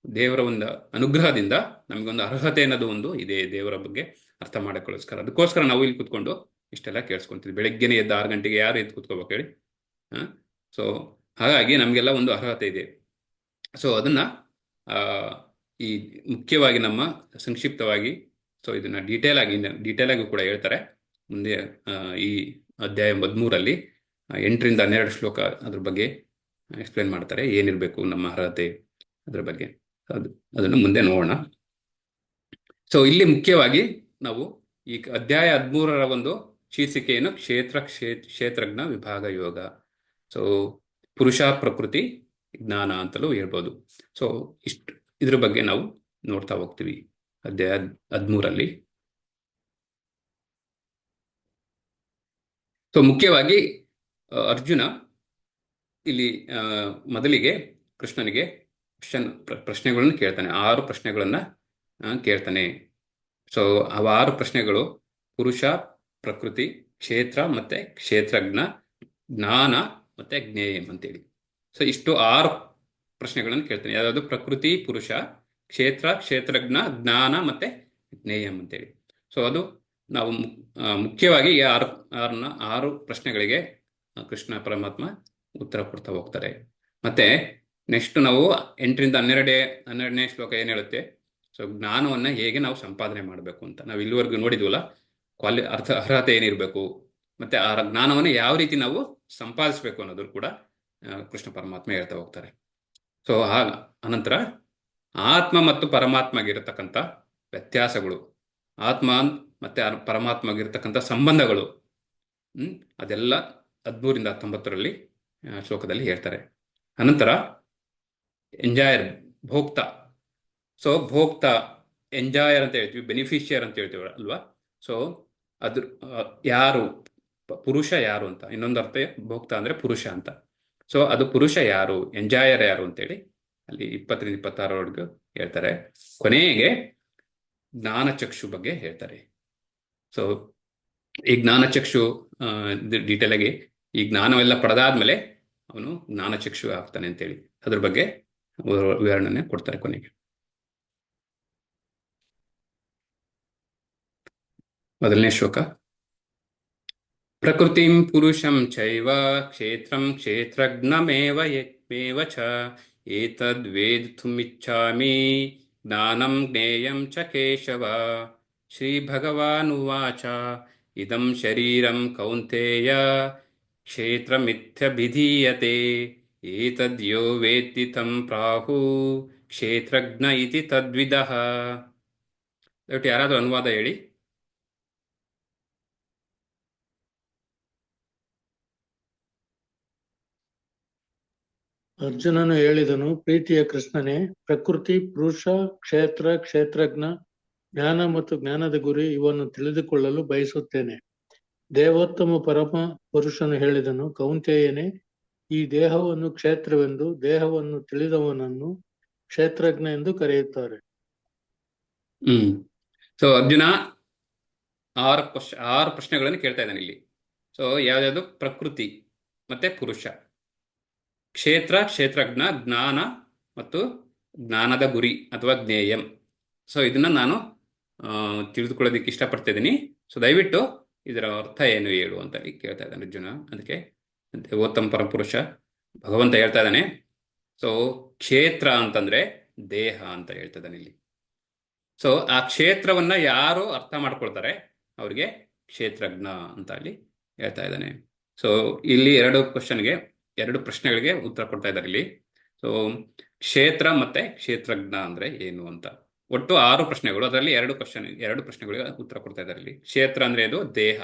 ದೇವರ ಒಂದು ಅನುಗ್ರಹದಿಂದ ನಮಗೊಂದು ಅರ್ಹತೆ ಅನ್ನೋದು ಒಂದು ಇದೆ ದೇವರ ಬಗ್ಗೆ ಅರ್ಥ ಮಾಡೋಕ್ಕೋಸ್ಕರ. ಅದಕ್ಕೋಸ್ಕರ ನಾವು ಇಲ್ಲಿ ಕೂತ್ಕೊಂಡು ಇಷ್ಟೆಲ್ಲ ಕೇಳಿಸ್ಕೊಂತೀವಿ. ಬೆಳಗ್ಗೆನೇ ಎದ್ದು 6 ಗಂಟೆಗೆ ಯಾರು ಎದ್ದು ಕೂತ್ಕೋಬೇಕು ಹೇಳಿ? ಸೊ ಹಾಗಾಗಿ ನಮಗೆಲ್ಲ ಒಂದು ಅರ್ಹತೆ ಇದೆ. ಸೊ ಅದನ್ನ ಈ ಮುಖ್ಯವಾಗಿ ನಮ್ಮ ಸಂಕ್ಷಿಪ್ತವಾಗಿ ಸೊ ಇದನ್ನ ಡೀಟೇಲ್ ಆಗಿ ಕೂಡ ಹೇಳ್ತಾರೆ ಮುಂದೆ. ಈ ಅಧ್ಯಾಯ 13 8ರಿಂದ 12 ಶ್ಲೋಕ ಅದ್ರ ಬಗ್ಗೆ ಎಕ್ಸ್ಪ್ಲೇನ್ ಮಾಡ್ತಾರೆ, ಏನಿರಬೇಕು ನಮ್ಮ ಅರ್ಹತೆ ಅದ್ರ ಬಗ್ಗೆ. ಅದನ್ನು ಮುಂದೆ ನೋಡೋಣ. ಸೊ ಇಲ್ಲಿ ಮುಖ್ಯವಾಗಿ ನಾವು ಈ ಅಧ್ಯಾಯ 13ರ ಒಂದು ಶೀರ್ಷಿಕೆಯನ್ನು ಕ್ಷೇತ್ರಜ್ಞ ವಿಭಾಗ ಯೋಗ, ಸೊ ಪುರುಷ ಪ್ರಕೃತಿ ಜ್ಞಾನ ಅಂತಲೂ ಹೇಳ್ಬೋದು. ಸೊ ಇದ್ರ ಬಗ್ಗೆ ನಾವು ನೋಡ್ತಾ ಹೋಗ್ತೀವಿ ಅಧ್ಯಾಯ 13. ಸೊ ಮುಖ್ಯವಾಗಿ ಅರ್ಜುನ ಇಲ್ಲಿ ಮೊದಲಿಗೆ ಕೃಷ್ಣನಿಗೆ ಪ್ರಶ್ನೆಗಳನ್ನು ಕೇಳ್ತಾನೆ. 6 ಪ್ರಶ್ನೆಗಳನ್ನ ಕೇಳ್ತಾನೆ. ಸೊ ಆ 6 ಪ್ರಶ್ನೆಗಳು ಪುರುಷ, ಪ್ರಕೃತಿ, ಕ್ಷೇತ್ರ ಮತ್ತೆ ಕ್ಷೇತ್ರಜ್ಞ, ಜ್ಞಾನ ಮತ್ತೆ ಜ್ಞೇಯಂ ಅಂತೇಳಿ. ಸೊ ಇಷ್ಟು 6 ಪ್ರಶ್ನೆಗಳನ್ನು ಕೇಳ್ತಾನೆ. ಯಾವ್ದಾದ್ರು ಪ್ರಕೃತಿ, ಪುರುಷ, ಕ್ಷೇತ್ರ, ಕ್ಷೇತ್ರಜ್ಞ, ಜ್ಞಾನ ಮತ್ತೆ ಜ್ಞೇಯಂ ಅಂತೇಳಿ. ಸೊ ಅದು ನಾವು ಮುಖ್ಯವಾಗಿ ಈ 6 ಪ್ರಶ್ನೆಗಳಿಗೆ ಕೃಷ್ಣ ಪರಮಾತ್ಮ ಉತ್ತರ ಕೊಡ್ತಾ ಹೋಗ್ತಾರೆ. ಮತ್ತೆ ನೆಕ್ಸ್ಟ್ ನಾವು 8ರಿಂದ 12ನೇ ಶ್ಲೋಕ ಏನ್ ಹೇಳುತ್ತೆ? ಸೊ ಜ್ಞಾನವನ್ನ ಹೇಗೆ ನಾವು ಸಂಪಾದನೆ ಮಾಡಬೇಕು ಅಂತ ನಾವು ಇಲ್ಲಿವರೆಗೂ ನೋಡಿದ್ವಲ್ಲ. ಅರ್ಹತೆ ಏನಿರಬೇಕು, ಮತ್ತೆ ಆ ಜ್ಞಾನವನ್ನು ಯಾವ ರೀತಿ ನಾವು ಸಂಪಾದಿಸಬೇಕು ಅನ್ನೋದು ಕೂಡ ಕೃಷ್ಣ ಪರಮಾತ್ಮ ಹೇಳ್ತಾ ಹೋಗ್ತಾರೆ. ಸೊ ಅನಂತರ ಆತ್ಮ ಮತ್ತು ಪರಮಾತ್ಮಗಿರತಕ್ಕಂಥ ವ್ಯತ್ಯಾಸಗಳು, ಆತ್ಮ ಮತ್ತೆ ಪರಮಾತ್ಮಗಿರತಕ್ಕಂಥ ಸಂಬಂಧಗಳು, ಅದೆಲ್ಲ 13ರಿಂದ 19ರಲ್ಲಿ ಶ್ಲೋಕದಲ್ಲಿ ಹೇಳ್ತಾರೆ. ಅನಂತರ ಎಂಜಾಯರ್, ಭೋಕ್ತ. ಸೊ ಭೋಕ್ತ, ಎಂಜಾಯರ್ ಅಂತ ಹೇಳ್ತೀವಿ, ಬೆನಿಫಿಷಿಯರ್ ಅಂತ ಹೇಳ್ತೀವಿ ಅಲ್ವಾ? ಸೊ ಅದ್ರ ಯಾರು ಪುರುಷ ಯಾರು ಅಂತ, ಇನ್ನೊಂದು ಅರ್ಥ ಭೋಕ್ತ ಅಂದ್ರೆ ಪುರುಷ ಅಂತ. ಸೊ ಅದು ಪುರುಷ ಯಾರು, ಎಂಜಾಯರ್ ಯಾರು ಅಂತೇಳಿ ಅಲ್ಲಿ 20ರಿಂದ 26ರವರೆಗೂ ಹೇಳ್ತಾರೆ. ಕೊನೆಗೆ ಜ್ಞಾನಚಕ್ಷು ಬಗ್ಗೆ ಹೇಳ್ತಾರೆ. ಸೊ ಈ ಜ್ಞಾನಚಕ್ಷು ಡೀಟೇಲ್ ಆಗಿ ಈ ಜ್ಞಾನವೆಲ್ಲ ಪಡೆದಾದ್ಮೇಲೆ ಅವನು ಜ್ಞಾನಚಕ್ಷು ಆಗ್ತಾನೆ ಅಂತೇಳಿ ಅದ್ರ ಬಗ್ಗೆ ವಿವರಣೆ ಕೊಡ್ತಾರೆ ಕೊನೆಗೆ. ಮೊದಲನೇ ಶ್ಲೋಕ. ಪ್ರಕೃತಿಂ ಪುರುಷಂ ಚೈವ ಕ್ಷೇತ್ರಂ ಕ್ಷೇತ್ರಜ್ಞಮೇವ ಚ ಏತದ್ ವೇದಿತುಮಿಚ್ಛಾಮಿ ಜ್ಞಾನಂ ಜ್ಞೇಯಂ ಚ ಕೇಶವ. ಶ್ರೀ ಭಗವಾನುವಾಚ ಇದಂ ಶರೀರಂ ಕೌಂತೇಯ ಕ್ಷೇತ್ರಮಿತ್ಯಭಿಧೀಯತೆ ಏತದ್ಯೋ ವೇತ್ತಿ ತಂ ಪ್ರಾಹು ಕ್ಷೇತ್ರಜ್ಞ ಇತಿ ತದ್ವಿದಃ. ದಯವಿಟ್ಟು ಯಾರಾದರೂ ಅನುವಾದ ಹೇಳಿ. ಅರ್ಜುನನು ಹೇಳಿದನು, ಪ್ರೀತಿಯ ಕೃಷ್ಣನೇ, ಪ್ರಕೃತಿ, ಪುರುಷ, ಕ್ಷೇತ್ರ, ಕ್ಷೇತ್ರಜ್ಞ, ಜ್ಞಾನ ಮತ್ತು ಜ್ಞಾನದ ಗುರಿ ಇವನ್ನು ತಿಳಿದುಕೊಳ್ಳಲು ಬಯಸುತ್ತೇನೆ. ದೇವೋತ್ತಮ ಪರಮ ಪುರುಷನು ಹೇಳಿದನು, ಕೌಂತೆಯನೇ, ಈ ದೇಹವನ್ನು ಕ್ಷೇತ್ರವೆಂದು, ದೇಹವನ್ನು ತಿಳಿದವನನ್ನು ಕ್ಷೇತ್ರಜ್ಞ ಎಂದು ಕರೆಯುತ್ತಾರೆ. ಸೊ ಅರ್ಜುನ ಆರು ಪ್ರಶ್ನೆಗಳನ್ನು ಕೇಳ್ತಾ ಇದ್ದಾನೆ ಇಲ್ಲಿ. ಸೊ ಯಾವ್ಯಾವುದು? ಪ್ರಕೃತಿ ಮತ್ತೆ ಪುರುಷ, ಕ್ಷೇತ್ರ, ಕ್ಷೇತ್ರಜ್ಞ, ಜ್ಞಾನ ಮತ್ತು ಜ್ಞಾನದ ಗುರಿ ಅಥವಾ ಜ್ಞೇಯಂ. ಸೊ ಇದನ್ನ ನಾನು ತಿಳಿದುಕೊಳ್ಳೋದಕ್ಕೆ ಇಷ್ಟಪಡ್ತಾ ಇದ್ದೀನಿ. ಸೊ ದಯವಿಟ್ಟು ಇದರ ಅರ್ಥ ಏನು ಹೇಳು ಅಂತ ಕೇಳ್ತಾ ಇದ್ದಾನೆ ಅರ್ಜುನ. ಅದಕ್ಕೆ ದೇವೋತ್ತಮ ಪರಪುರುಷ ಭಗವಂತ ಹೇಳ್ತಾ ಇದ್ದಾನೆ. ಸೊ ಕ್ಷೇತ್ರ ಅಂತಂದ್ರೆ ದೇಹ ಅಂತ ಹೇಳ್ತಾ ಇದ್ದಾನೆ ಇಲ್ಲಿ. ಸೊ ಆ ಕ್ಷೇತ್ರವನ್ನ ಯಾರು ಅರ್ಥ ಮಾಡ್ಕೊಳ್ತಾರೆ ಅವ್ರಿಗೆ ಕ್ಷೇತ್ರಜ್ಞ ಅಂತ ಅಲ್ಲಿ ಹೇಳ್ತಾ ಇದ್ದಾನೆ. ಸೊ ಇಲ್ಲಿ ಎರಡು ಪ್ರಶ್ನೆಗಳಿಗೆ ಉತ್ತರ ಕೊಡ್ತಾ ಇದ್ದಾರೆ ಇಲ್ಲಿ. ಸೊ ಕ್ಷೇತ್ರ ಮತ್ತೆ ಕ್ಷೇತ್ರಜ್ಞ ಅಂದ್ರೆ ಏನು ಅಂತ. ಒಟ್ಟು 6 ಪ್ರಶ್ನೆಗಳು, ಅದರಲ್ಲಿ 2 ಪ್ರಶ್ನೆಗಳಿಗೆ ಉತ್ತರ ಕೊಡ್ತಾ ಇದ್ದಾರೆ ಇಲ್ಲಿ. ಕ್ಷೇತ್ರ ಅಂದ್ರೆ ಇದು ದೇಹ,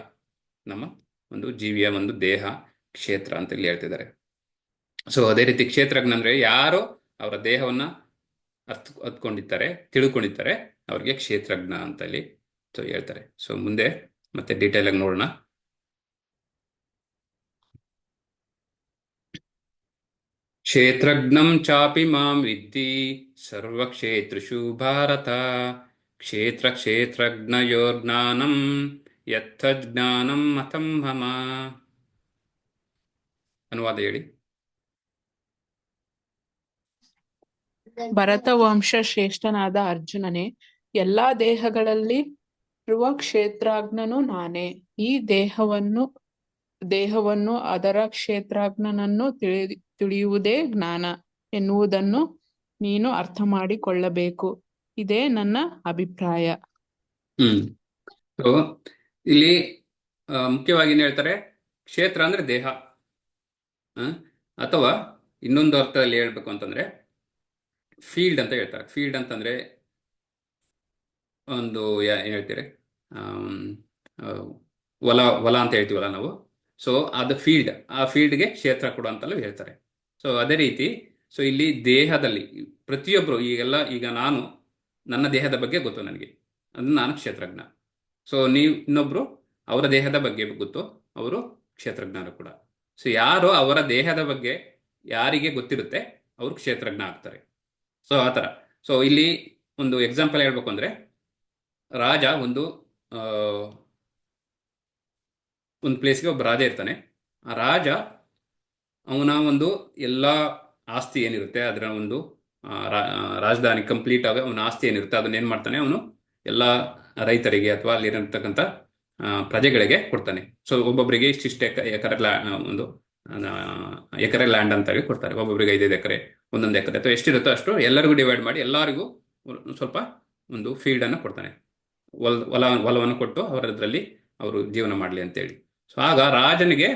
ನಮ್ಮ ಒಂದು ಜೀವಿಯ ಒಂದು ದೇಹ ಕ್ಷೇತ್ರ ಅಂತ ಇಲ್ಲಿ ಹೇಳ್ತಿದ್ದಾರೆ. ಸೊ ಅದೇ ರೀತಿ ಕ್ಷೇತ್ರಜ್ಞ ಅಂದ್ರೆ ಯಾರು ಅವರ ದೇಹವನ್ನ ತಿಳ್ಕೊಂಡಿದ್ದಾರೆ ಅವ್ರಿಗೆ ಕ್ಷೇತ್ರಜ್ಞ ಅಂತ ಇಲ್ಲಿ ಸೊ ಹೇಳ್ತಾರೆ. ಸೊ ಮುಂದೆ ಮತ್ತೆ ಡೀಟೇಲ್ ಆಗಿ ನೋಡೋಣ. ಕ್ಷೇತ್ರಜ್ಞಂ ಚಾಪಿ ಮಾಂ ವಿದ್ಧಿ ಸರ್ವಕ್ಷೇತ್ರೇಷು ಭಾರತ, ಕ್ಷೇತ್ರ ಕ್ಷೇತ್ರಜ್ಞಯೋರ್ಜ್ಞಾನಂ ಯತ್ತಜ್ಞಾನಂ ಮತಂ ಮಮ. ಅನುವಾದ ಹೇಳಿ. ಭರತವಂಶ ಶ್ರೇಷ್ಠನಾದ ಅರ್ಜುನನೇ, ಎಲ್ಲಾ ದೇಹಗಳಲ್ಲಿ ಇರುವ ಕ್ಷೇತ್ರಜ್ಞನು ನಾನೇ. ಈ ದೇಹವನ್ನು ಅದರ ಕ್ಷೇತ್ರಜ್ಞನನ್ನು ತಿಳಿಯುವುದೇ ಜ್ಞಾನ ಎನ್ನುವುದನ್ನು ನೀನು ಅರ್ಥ ಮಾಡಿಕೊಳ್ಳಬೇಕು. ಇದೇ ನನ್ನ ಅಭಿಪ್ರಾಯ. ಸೊ ಇಲ್ಲಿ ಮುಖ್ಯವಾಗಿ ಏನ್ ಹೇಳ್ತಾರೆ? ಕ್ಷೇತ್ರ ಅಂದ್ರೆ ದೇಹ, ಅಥವಾ ಇನ್ನೊಂದು ಅರ್ಥದಲ್ಲಿ ಹೇಳ್ಬೇಕು ಅಂತಂದ್ರೆ ಫೀಲ್ಡ್ ಅಂತ ಹೇಳ್ತಾರೆ. ಫೀಲ್ಡ್ ಅಂತಂದ್ರೆ ಒಂದು ಏನ್ ಹೇಳ್ತೀರಿ, ಹೊಲ ಅಂತ ಹೇಳ್ತೀವಲ್ಲ ನಾವು. ಸೊ ಅದು ಫೀಲ್ಡ್, ಆ ಫೀಲ್ಡ್ಗೆ ಕ್ಷೇತ್ರ ಕೂಡ ಅಂತಲೂ ಹೇಳ್ತಾರೆ. ಸೊ ಅದೇ ರೀತಿ ಸೊ ಇಲ್ಲಿ ದೇಹದಲ್ಲಿ ಪ್ರತಿಯೊಬ್ಬರು ಈಗ ನನ್ನ ದೇಹದ ಬಗ್ಗೆ ಗೊತ್ತು ನನಗೆ, ಅದು ನಾನು ಕ್ಷೇತ್ರಜ್ಞ. ಸೊ ಇನ್ನೊಬ್ರು ಅವರ ದೇಹದ ಬಗ್ಗೆ ಗೊತ್ತು, ಅವರು ಕ್ಷೇತ್ರಜ್ಞರು ಕೂಡ. ಸೊ ಯಾರು ಅವರ ದೇಹದ ಬಗ್ಗೆ ಯಾರಿಗೆ ಗೊತ್ತಿರುತ್ತೆ ಅವರು ಕ್ಷೇತ್ರಜ್ಞ ಆಗ್ತಾರೆ. ಸೊ ಆ ಥರ. ಸೊ ಇಲ್ಲಿ ಒಂದು ಎಕ್ಸಾಂಪಲ್ ಹೇಳ್ಬೇಕು ಅಂದ್ರೆ, ರಾಜ ಒಂದು ಪ್ಲೇಸ್ಗೆ ಒಬ್ಬ ರಾಜ ಇರ್ತಾನೆ. ಆ ರಾಜ ಅವನ ಒಂದು ಎಲ್ಲ ಆಸ್ತಿ ಏನಿರುತ್ತೆ ಅದರ ಒಂದು ರಾಜಧಾನಿ ಕಂಪ್ಲೀಟ್ ಆಗಿ ಅವನ ಆಸ್ತಿ ಏನಿರುತ್ತೆ ಅದನ್ನ ಏನ್ ಮಾಡ್ತಾನೆ, ಅವನು ಎಲ್ಲ ರೈತರಿಗೆ ಅಥವಾ ಅಲ್ಲಿರತಕ್ಕಂಥ ಪ್ರಜೆಗಳಿಗೆ ಕೊಡ್ತಾನೆ. ಸೊ ಒಬ್ಬೊಬ್ಬರಿಗೆ ಇಷ್ಟಿಷ್ಟು ಎಕರೆ ಲ್ಯಾಂಡ್ ಅಂತ ಹೇಳಿ ಕೊಡ್ತಾರೆ. ಒಬ್ಬೊಬ್ಬರಿಗೆ 5 ಎಕರೆ, 1 ಎಕರೆ ಅಥವಾ ಎಷ್ಟಿರುತ್ತೋ ಅಷ್ಟು ಎಲ್ಲರಿಗೂ ಡಿವೈಡ್ ಮಾಡಿ ಎಲ್ಲರಿಗೂ ಸ್ವಲ್ಪ ಒಂದು ಫೀಲ್ಡ್ ಅನ್ನು ಕೊಡ್ತಾನೆ. ಹೊಲವನ್ನು ಕೊಟ್ಟು ಅವರದ್ರಲ್ಲಿ ಅವರು ಜೀವನ ಮಾಡಲಿ ಅಂತೇಳಿ. ಸೊ ಆಗ ರಾಜನಿಗೆ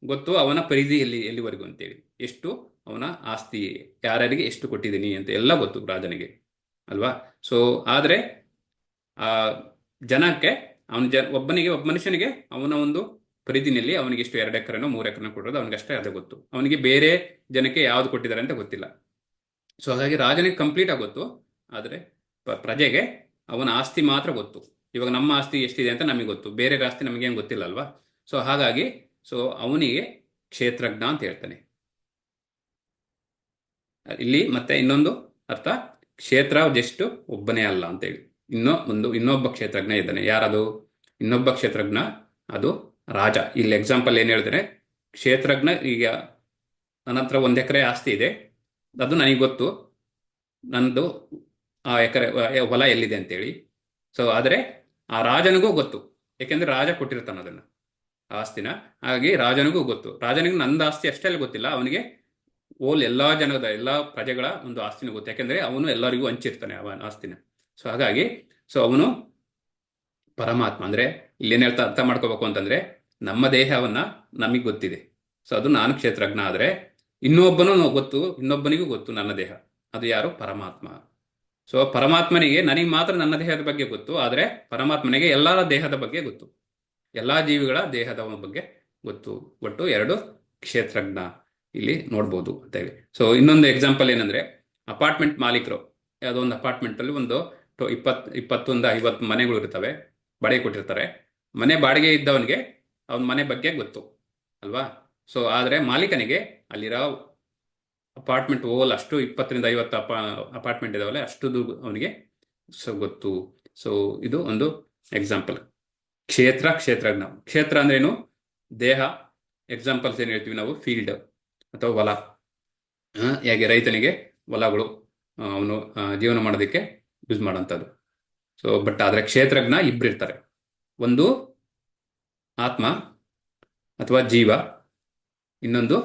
ಗೊತ್ತು ಅವನ ಪರಿಧಿ ಎಲ್ಲಿವರೆಗೂ ಅಂತೇಳಿ, ಎಷ್ಟು ಅವನ ಆಸ್ತಿ ಯಾರ್ಯಾರಿಗೆ ಎಷ್ಟು ಕೊಟ್ಟಿದ್ದೀನಿ ಅಂತ ಎಲ್ಲ ಗೊತ್ತು ರಾಜನಿಗೆ ಅಲ್ವಾ. ಸೊ ಆದ್ರೆ ಆ ಜನಕ್ಕೆ ಒಬ್ಬ ಮನುಷ್ಯನಿಗೆ ಅವನ ಒಂದು ಪರಿಧಿನಲ್ಲಿ ಅವನಿಗೆ ಎಷ್ಟು 2 ಎಕರೆನೋ 3 ಎಕರೆನೋ ಕೊಡೋದು ಅವನಿಗೆ ಅಷ್ಟೇ ಅದೇ ಗೊತ್ತು. ಅವನಿಗೆ ಬೇರೆ ಜನಕ್ಕೆ ಯಾವ್ದು ಕೊಟ್ಟಿದ್ದಾರೆ ಅಂತ ಗೊತ್ತಿಲ್ಲ. ಸೊ ಹಾಗಾಗಿ ರಾಜನಿಗೆ ಕಂಪ್ಲೀಟ್ ಆಗಿ ಗೊತ್ತು, ಆದರೆ ಪ್ರಜೆಗೆ ಅವನ ಆಸ್ತಿ ಮಾತ್ರ ಗೊತ್ತು. ಇವಾಗ ನಮ್ಮ ಆಸ್ತಿ ಎಷ್ಟಿದೆ ಅಂತ ನಮಗೆ ಗೊತ್ತು, ಬೇರೆ ಆಸ್ತಿ ನಮಗೇನು ಗೊತ್ತಿಲ್ಲ ಅಲ್ವಾ. ಸೊ ಹಾಗಾಗಿ ಅವನಿಗೆ ಕ್ಷೇತ್ರಜ್ಞ ಅಂತ ಹೇಳ್ತಾನೆ ಇಲ್ಲಿ. ಮತ್ತೆ ಇನ್ನೊಂದು ಅರ್ಥ, ಕ್ಷೇತ್ರ ಜಸ್ಟ್ ಒಬ್ಬನೇ ಅಲ್ಲ ಅಂತೇಳಿ, ಇನ್ನೊಬ್ಬ ಕ್ಷೇತ್ರಜ್ಞ ಇದ್ದಾನೆ. ಯಾರದು ಇನ್ನೊಬ್ಬ ಕ್ಷೇತ್ರಜ್ಞ? ಅದು ರಾಜ. ಇಲ್ಲಿ ಎಕ್ಸಾಂಪಲ್ ಏನು ಹೇಳ್ತಾರೆ, ಕ್ಷೇತ್ರಜ್ಞ ಈಗ ನನ್ನ ಹತ್ರ 1 ಎಕರೆ ಆಸ್ತಿ ಇದೆ, ಅದು ನನಗೆ ಗೊತ್ತು, ನಂದು ಆ ಎಕರೆ ಹೊಲ ಎಲ್ಲಿದೆ ಅಂತೇಳಿ. ಸೊ ಆದರೆ ಆ ರಾಜನಿಗೂ ಗೊತ್ತು, ಯಾಕೆಂದ್ರೆ ರಾಜ ಕೊಟ್ಟಿರ್ತಾನೆ ಅದನ್ನ ಆಸ್ತಿನ. ಹಾಗಾಗಿ ರಾಜನಿಗೂ ಗೊತ್ತು. ರಾಜನಿಗೆ ನಂದು ಆಸ್ತಿ ಅಷ್ಟೇ ಗೊತ್ತಿಲ್ಲ, ಅವನಿಗೆ ಎಲ್ಲಾ ಪ್ರಜೆಗಳ ಒಂದು ಆಸ್ತಿನೂ ಗೊತ್ತು, ಯಾಕೆಂದ್ರೆ ಅವನು ಎಲ್ಲರಿಗೂ ಹಂಚಿರ್ತಾನೆ ಅವನ ಆಸ್ತಿನ. ಸೊ ಹಾಗಾಗಿ ಅವನು ಪರಮಾತ್ಮ. ಅಂದ್ರೆ ಇಲ್ಲೇನ್ ಹೇಳ್ತಾ ಅರ್ಥ ಮಾಡ್ಕೋಬೇಕು ಅಂತಂದ್ರೆ, ನಮ್ಮ ದೇಹವನ್ನ ನಮಗೆ ಗೊತ್ತಿದೆ, ಸೊ ಅದು ನಾನು ಕ್ಷೇತ್ರಜ್ಞ. ಆದ್ರೆ ಇನ್ನೊಬ್ಬನಿಗೂ ಗೊತ್ತು ನನ್ನ ದೇಹ. ಅದು ಯಾರು? ಪರಮಾತ್ಮ. ಸೊ ಪರಮಾತ್ಮನಿಗೆ ನನಗೆ ಮಾತ್ರ ನನ್ನ ದೇಹದ ಬಗ್ಗೆ ಗೊತ್ತು, ಆದರೆ ಪರಮಾತ್ಮನಿಗೆ ಎಲ್ಲರ ದೇಹದ ಬಗ್ಗೆ ಗೊತ್ತು, ಎಲ್ಲಾ ಜೀವಿಗಳ ದೇಹದ ಬಗ್ಗೆ ಗೊತ್ತು. ಒಟ್ಟು 2 ಕ್ಷೇತ್ರಜ್ಞ ಇಲ್ಲಿ ನೋಡ್ಬೋದು ಅಂತ ಹೇಳಿ. ಸೊ ಇನ್ನೊಂದು ಎಕ್ಸಾಂಪಲ್ ಏನಂದ್ರೆ, ಅಪಾರ್ಟ್ಮೆಂಟ್ ಮಾಲೀಕರು ಯಾವುದೋ ಒಂದು ಅಪಾರ್ಟ್ಮೆಂಟ್ ಅಲ್ಲಿ ಒಂದು 21-50 ಮನೆಗಳು ಇರ್ತವೆ, ಬಾಡಿಗೆ ಕೊಟ್ಟಿರ್ತಾರೆ. ಮನೆ ಬಾಡಿಗೆ ಇದ್ದವನಿಗೆ ಅವನ ಮನೆ ಬಗ್ಗೆ ಗೊತ್ತು ಅಲ್ವಾ? ಸೊ ಆದರೆ ಮಾಲೀಕನಿಗೆ ಅಲ್ಲಿರೋ ಅಪಾರ್ಟ್ಮೆಂಟ್ ಓಲ್ ಅಷ್ಟು 20-50 ಅಪಾರ್ಟ್ಮೆಂಟ್ ಇದಾವಲ್ಲ, ಅಷ್ಟು ಅವನಿಗೆ ಗೊತ್ತು. ಸೊ ಇದು ಒಂದು ಎಕ್ಸಾಂಪಲ್. ಕ್ಷೇತ್ರಜ್ಞ. ಕ್ಷೇತ್ರ ಅಂದ್ರೆ ಏನು? ದೇಹ. ಎಕ್ಸಾಂಪಲ್ಸ್ ಏನು ಹೇಳ್ತೀವಿ ನಾವು? ಫೀಲ್ಡ್ ಅಥವಾ ಹೊಲ. ಹೇಗೆ ರೈತನಿಗೆ ಹೊಲಗಳು ಅವನು ಜೀವನ ಮಾಡೋದಕ್ಕೆ ಯೂಸ್ ಮಾಡೋಂಥದ್ದು. ಸೊ ಬಟ್ ಆದರೆ ಕ್ಷೇತ್ರಜ್ಞ ಇಬ್ರು ಇರ್ತಾರೆ. ಒಂದು ಆತ್ಮ ಅಥವಾ ಜೀವ, ಇನ್ನೊಂದು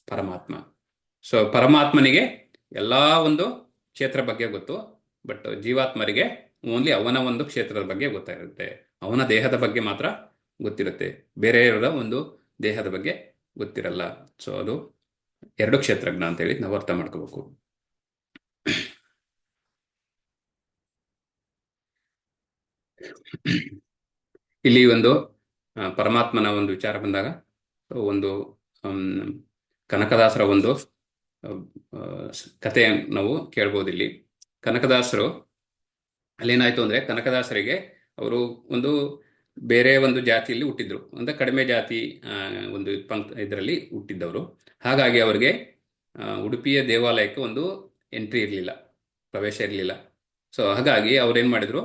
ಪರಮಾತ್ಮ. ಸೊ ಪರಮಾತ್ಮನಿಗೆ ಎಲ್ಲ ಒಂದು ಕ್ಷೇತ್ರ ಬಗ್ಗೆ ಗೊತ್ತು, ಬಟ್ ಜೀವಾತ್ಮರಿಗೆ ಓನ್ಲಿ ಅವನ ಒಂದು ಕ್ಷೇತ್ರದ ಬಗ್ಗೆ ಗೊತ್ತಾಗಿರುತ್ತೆ, ಅವನ ದೇಹದ ಬಗ್ಗೆ ಮಾತ್ರ ಗೊತ್ತಿರುತ್ತೆ, ಬೇರೆಯವರ ಒಂದು ದೇಹದ ಬಗ್ಗೆ ಗೊತ್ತಿರಲ್ಲ. ಸೊ ಅದು 2 ಕ್ಷೇತ್ರಜ್ಞ ಅಂತೇಳಿ ನಾವು ಅರ್ಥ ಮಾಡ್ಕೋಬೇಕು. ಇಲ್ಲಿ ಒಂದು ಪರಮಾತ್ಮನ ಒಂದು ವಿಚಾರ ಬಂದಾಗ ಒಂದು ಕನಕದಾಸರ ಒಂದು ಕಥೆ ನಾವು ಕೇಳ್ಬೋದು. ಇಲ್ಲಿ ಕನಕದಾಸರು ಅಲ್ಲೇನಾಯ್ತು ಅಂದ್ರೆ, ಕನಕದಾಸರಿಗೆ ಅವರು ಒಂದು ಬೇರೆ ಒಂದು ಜಾತಿಯಲ್ಲಿ ಹುಟ್ಟಿದ್ರು, ಅಂದ್ರೆ ಕಡಿಮೆ ಜಾತಿ ಒಂದು ಇದರಲ್ಲಿ ಹುಟ್ಟಿದ್ದವರು. ಹಾಗಾಗಿ ಅವರಿಗೆ ಉಡುಪಿಯ ದೇವಾಲಯಕ್ಕೆ ಒಂದು ಎಂಟ್ರಿ ಇರಲಿಲ್ಲ, ಪ್ರವೇಶ ಇರಲಿಲ್ಲ. ಸೊ ಹಾಗಾಗಿ ಅವ್ರೇನ್ ಮಾಡಿದ್ರು,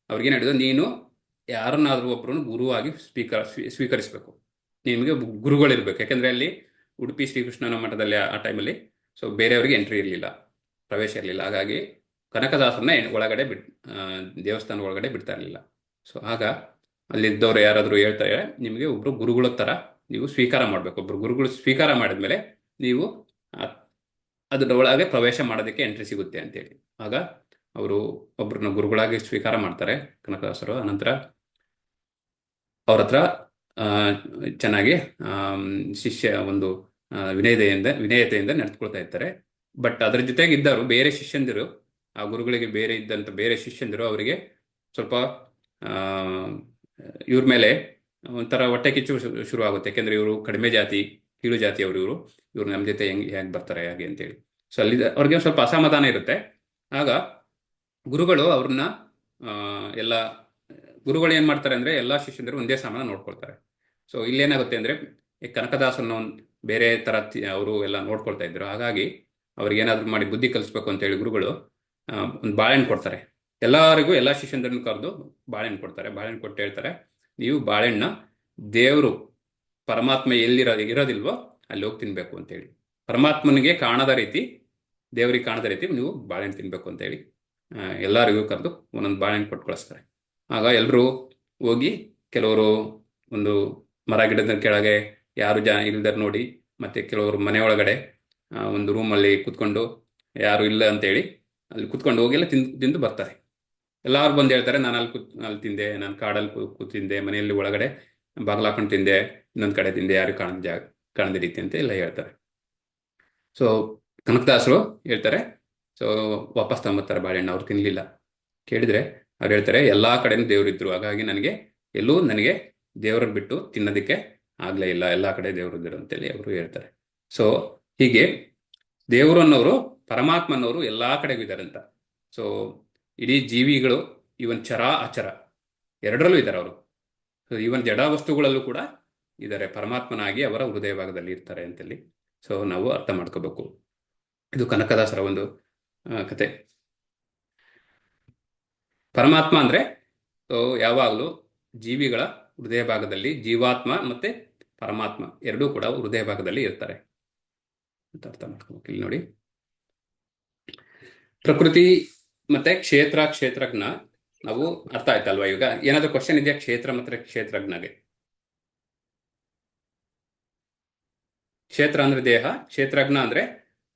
ಅವ್ರಿಗೇನು ಹೇಳಿದ್ರು, ನೀನು ಯಾರನ್ನಾದ್ರೂ ಒಬ್ಬರನ್ನು ಗುರುವಾಗಿ ಸ್ವೀಕರಿಸಬೇಕು, ನಿಮಗೆ ಗುರುಗಳಿರ್ಬೇಕು. ಯಾಕಂದ್ರೆ ಅಲ್ಲಿ ಉಡುಪಿ ಶ್ರೀಕೃಷ್ಣನ ಮಠದಲ್ಲಿ ಆ ಟೈಮಲ್ಲಿ ಸೊ ಬೇರೆಯವರಿಗೆ ಎಂಟ್ರಿ ಇರಲಿಲ್ಲ, ಪ್ರವೇಶ ಇರಲಿಲ್ಲ. ಹಾಗಾಗಿ ಕನಕದಾಸರನ್ನ ಒಳಗಡೆ ದೇವಸ್ಥಾನ ಒಳಗಡೆ ಬಿಡ್ತಾ ಇರಲಿಲ್ಲ. ಸೊ ಆಗ ಅಲ್ಲಿದ್ದವ್ರು ಯಾರಾದರೂ ಹೇಳ್ತಾರೆ, ನಿಮಗೆ ಒಬ್ರು ಗುರುಗಳ ತರ ನೀವು ಸ್ವೀಕಾರ ಮಾಡಬೇಕು, ಒಬ್ರು ಗುರುಗಳು ಸ್ವೀಕಾರ ಮಾಡಿದ್ಮೇಲೆ ನೀವು ಅದ್ರ ಒಳಗೆ ಪ್ರವೇಶ ಮಾಡೋದಕ್ಕೆ ಎಂಟ್ರಿ ಸಿಗುತ್ತೆ ಅಂತೇಳಿ. ಆಗ ಅವರು ಒಬ್ರನ್ನ ಗುರುಗಳಾಗಿ ಸ್ವೀಕಾರ ಮಾಡ್ತಾರೆ ಕನಕದಾಸರು. ಅನಂತರ ಅವ್ರ ಹತ್ರ ಚೆನ್ನಾಗಿ ಶಿಷ್ಯ ಒಂದು ವಿನಯತೆಯಿಂದ ನಡೆದುಕೊಳ್ತಾ ಇರ್ತಾರೆ. ಬಟ್ ಅದ್ರ ಜೊತೆಗೆ ಇದ್ದವರು ಬೇರೆ ಶಿಷ್ಯಂದಿರು, ಆ ಗುರುಗಳಿಗೆ ಬೇರೆ ಇದ್ದಂಥ ಬೇರೆ ಶಿಷ್ಯಂದಿರು ಅವರಿಗೆ ಸ್ವಲ್ಪ ಇವ್ರ ಮೇಲೆ ಒಂಥರ ಹೊಟ್ಟೆ ಕಿಚ್ಚು ಶುರು ಆಗುತ್ತೆ. ಯಾಕೆಂದ್ರೆ ಇವರು ಕಡಿಮೆ ಜಾತಿ, ಕೀಳು ಜಾತಿಯವರು, ಇವ್ರು ನಮ್ಮ ಜೊತೆ ಹೇಗೆ ಬರ್ತಾರೆ ಹಾಗೆ ಅಂತೇಳಿ. ಸೊ ಅಲ್ಲಿ ಅವ್ರಿಗೆ ಸ್ವಲ್ಪ ಅಸಮಾಧಾನ ಇರುತ್ತೆ. ಆಗ ಗುರುಗಳು ಅವ್ರನ್ನ ಗುರುಗಳು ಏನ್ ಮಾಡ್ತಾರೆ ಅಂದ್ರೆ, ಎಲ್ಲಾ ಶಿಷ್ಯಂದರು ಒಂದೇ ಸಮಾನ ನೋಡ್ಕೊಳ್ತಾರೆ. ಸೊ ಇಲ್ಲೇನಾಗುತ್ತೆ ಅಂದ್ರೆ, ಈ ಕನಕದಾಸನ ಬೇರೆ ತರ ಅವರು ಎಲ್ಲ ನೋಡ್ಕೊಳ್ತಾ ಇದ್ರು. ಹಾಗಾಗಿ ಅವ್ರಿಗೆ ಏನಾದ್ರು ಮಾಡಿ ಬುದ್ಧಿ ಕಲಿಸ್ಬೇಕು ಅಂತ ಹೇಳಿ ಗುರುಗಳು ಒಂದು ಬಾಳೆಹಣ್ಣು ಕೊಡ್ತಾರೆ. ಎಲ್ಲರಿಗೂ ಎಲ್ಲ ಶಿಷ್ಯಂದ್ರನ್ನು ಕರೆದು ಬಾಳೆಹಣ್ಣು ಕೊಡ್ತಾರೆ. ಬಾಳೆಹಣ್ಣು ಕೊಟ್ಟು ಹೇಳ್ತಾರೆ, ನೀವು ಬಾಳೆಹಣ್ಣ ದೇವರು ಪರಮಾತ್ಮ ಇರೋದಿಲ್ವೋ ಅಲ್ಲಿ ಹೋಗಿ ತಿನ್ಬೇಕು ಅಂತೇಳಿ, ಪರಮಾತ್ಮನಿಗೆ ಕಾಣದ ರೀತಿ, ದೇವರಿಗೆ ಕಾಣದ ರೀತಿ ನೀವು ಬಾಳೆಹಣ್ಣು ತಿನ್ಬೇಕು ಅಂತೇಳಿ ಎಲ್ಲರಿಗೂ ಕರೆದು ಒಂದೊಂದು ಬಾಳೆಹಣ್ಣು ಕೊಟ್ಟು ಕಳಿಸ್ತಾರೆ. ಆಗ ಎಲ್ಲರೂ ಹೋಗಿ, ಕೆಲವರು ಒಂದು ಮರ ಗಿಡದ ಕೆಳಗೆ ಯಾರು ಇಲ್ದರ್ ನೋಡಿ, ಮತ್ತೆ ಕೆಲವರು ಮನೆ ಒಳಗಡೆ ಒಂದು ರೂಮಲ್ಲಿ ಕುತ್ಕೊಂಡು ಯಾರು ಇಲ್ಲ ಅಂತೇಳಿ ಅಲ್ಲಿ ಕುತ್ಕೊಂಡು ಹೋಗಿ ಎಲ್ಲ ತಿಂದು ಬರ್ತಾರೆ. ಎಲ್ಲಾರು ಬಂದು ಹೇಳ್ತಾರೆ, ನಾನು ಅಲ್ಲಿ ತಿಂದೆ, ನಾನು ಕಾಡಲ್ಲಿ ಕೂತಿಂದೆ, ಮನೆಯಲ್ಲಿ ಒಳಗಡೆ ಬಾಗಿಲು ಹಾಕೊಂಡು ತಿಂದೆ, ಇನ್ನೊಂದು ಕಡೆ ತಿಂದೆ, ಯಾರು ಕಾಣದ ರೀತಿ ಅಂತ ಎಲ್ಲ ಹೇಳ್ತಾರೆ. ಸೊ ಕನಕದಾಸರು ಹೇಳ್ತಾರೆ, ಸೊ ವಾಪಸ್ ತಗೊಂಬರ್ತಾರೆ ಬಾಳೆಹಣ್ಣು. ಅವ್ರು ತಿನ್ಲಿಲ್ಲ. ಕೇಳಿದ್ರೆ ಅವ್ರು ಹೇಳ್ತಾರೆ, ಎಲ್ಲಾ ಕಡೆನೂ ದೇವರಿದ್ರು, ಹಾಗಾಗಿ ನನಗೆ ದೇವರನ್ನು ಬಿಟ್ಟು ತಿನ್ನೋದಕ್ಕೆ ಆಗ್ಲೇ ಇಲ್ಲ, ಎಲ್ಲಾ ಕಡೆ ದೇವರಿದ್ರು ಅಂತೇಳಿ ಅವರು ಹೇಳ್ತಾರೆ. ಸೊ ಹೀಗೆ ದೇವರು ಅನ್ನೋರು, ಪರಮಾತ್ಮ ಅನ್ನೋರು ಎಲ್ಲಾ ಕಡೆಗೂ ಇದ್ದಾರೆ ಅಂತ. ಸೊ ಇಡೀ ಜೀವಿಗಳು, ಇವನ್ ಚರ ಅಚರ ಎರಡರಲ್ಲೂ ಇದ್ದಾರೆ ಅವರು. ಸೊ ಇವನ್ ಜಡ ವಸ್ತುಗಳಲ್ಲೂ ಕೂಡ ಇದ್ದಾರೆ, ಪರಮಾತ್ಮನಾಗಿ ಅವರ ಹೃದಯ ಭಾಗದಲ್ಲಿ ಇರ್ತಾರೆ ಅಂತೇಳಿ ಸೊ ನಾವು ಅರ್ಥ ಮಾಡ್ಕೋಬೇಕು. ಇದು ಕನಕದಾಸರ ಒಂದು ಕತೆ. ಪರಮಾತ್ಮ ಅಂದ್ರೆ ಯಾವಾಗಲೂ ಜೀವಿಗಳ ಹೃದಯ ಭಾಗದಲ್ಲಿ, ಜೀವಾತ್ಮ ಮತ್ತೆ ಪರಮಾತ್ಮ ಎರಡೂ ಕೂಡ ಹೃದಯ ಭಾಗದಲ್ಲಿ ಇರ್ತಾರೆ ಅಂತ ಅರ್ಥ ಮಾಡ್ಕೋಬೇಕು. ಇಲ್ಲಿ ನೋಡಿ, ಪ್ರಕೃತಿ ಮತ್ತೆ ಕ್ಷೇತ್ರಜ್ಞ ನಾವು ಅರ್ಥ ಆಯ್ತಲ್ವಾ? ಈಗ ಏನಾದ್ರು ಕ್ವಶನ್ ಇದೆಯಾ ಕ್ಷೇತ್ರ ಮತ್ತೆ ಕ್ಷೇತ್ರಜ್ಞಗೆ? ಕ್ಷೇತ್ರ ಅಂದ್ರೆ ದೇಹ, ಕ್ಷೇತ್ರಜ್ಞ ಅಂದ್ರೆ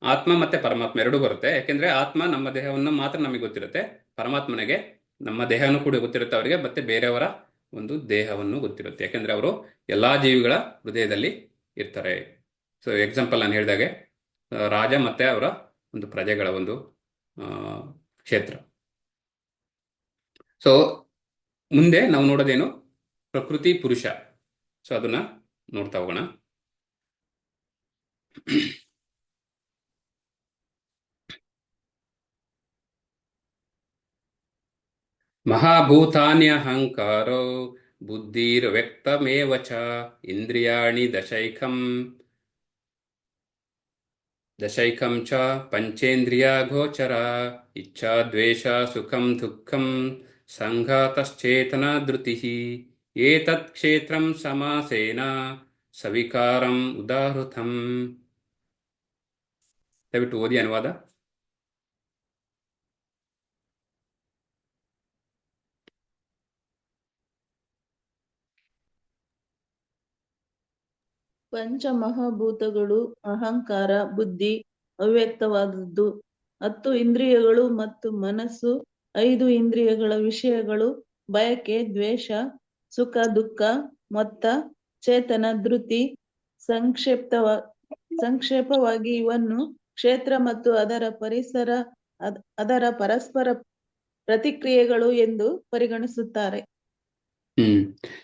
ಆತ್ಮ ಮತ್ತೆ ಪರಮಾತ್ಮ ಎರಡೂ ಬರುತ್ತೆ. ಯಾಕೆಂದ್ರೆ ಆತ್ಮ ನಮ್ಮ ದೇಹವನ್ನು ಮಾತ್ರ ನಮಗೆ ಗೊತ್ತಿರುತ್ತೆ, ಪರಮಾತ್ಮನಿಗೆ ನಮ್ಮ ದೇಹನೂ ಕೂಡ ಗೊತ್ತಿರುತ್ತೆ ಅವರಿಗೆ, ಮತ್ತೆ ಬೇರೆಯವರ ಒಂದು ದೇಹವನ್ನು ಗೊತ್ತಿರುತ್ತೆ. ಯಾಕೆಂದ್ರೆ ಅವರು ಎಲ್ಲಾ ಜೀವಿಗಳ ಹೃದಯದಲ್ಲಿ ಇರ್ತಾರೆ. ಸೊ ಎಕ್ಸಾಂಪಲ್ ನಾನು ಹೇಳಿದಾಗೆ, ರಾಜ ಮತ್ತೆ ಅವರ ಒಂದು ಪ್ರಜೆಗಳ ಒಂದು ಕ್ಷೇತ್ರ. ಸೊ ಮುಂದೆ ನಾವು ನೋಡೋದೇನು, ಪ್ರಕೃತಿ ಪುರುಷ. ಸೊ ಅದನ್ನ ನೋಡ್ತಾ ಹೋಗೋಣ. ಮಹಾಭೂತಾನ್ಯಹಂಕಾರೋ ಬುದ್ಧಿರ್ವ್ಯಕ್ತಮೇವ ಚ ಇಂದ್ರಿಯಾಣಿ ದಶೈಕಂ ಚ ಪಂಚೇಂದ್ರಿಯ ಗೋಚರ ಇಚ್ಛಾ ದ್ವೇಷ ಸುಖಂ ದುಃಖಂ ಸಂಘಾತಶ್ಚೇತನ ಧೃತಿಃ ಏತತ್ ಕ್ಷೇತ್ರಂ ಸಮಾಸೇನ ಸವಿಕಾರಂ ಉದಾಹೃತಂ. ದಯವಿಟ್ಟು ಓದಿ ಅನುವಾದ. ಪಂಚಮಹಾಭೂತಗಳು ಅಹಂಕಾರ, ಬುದ್ಧಿ, ಅವ್ಯಕ್ತವಾದದ್ದು. 10 ಇಂದ್ರಿಯಗಳು ಮತ್ತು ಮನಸ್ಸು. 5 ಇಂದ್ರಿಯಗಳ ವಿಷಯಗಳು ಬಯಕೆ, ದ್ವೇಷ, ಸುಖ, ದುಃಖ, ಮೊತ್ತ, ಚೇತನ, ಧೃತಿ. ಸಂಕ್ಷೇಪವಾಗಿ ಇವನ್ನು ಕ್ಷೇತ್ರ ಮತ್ತು ಅದರ ಪರಸ್ಪರ ಪ್ರತಿಕ್ರಿಯೆಗಳು ಎಂದು ಪರಿಗಣಿಸುತ್ತಾರೆ.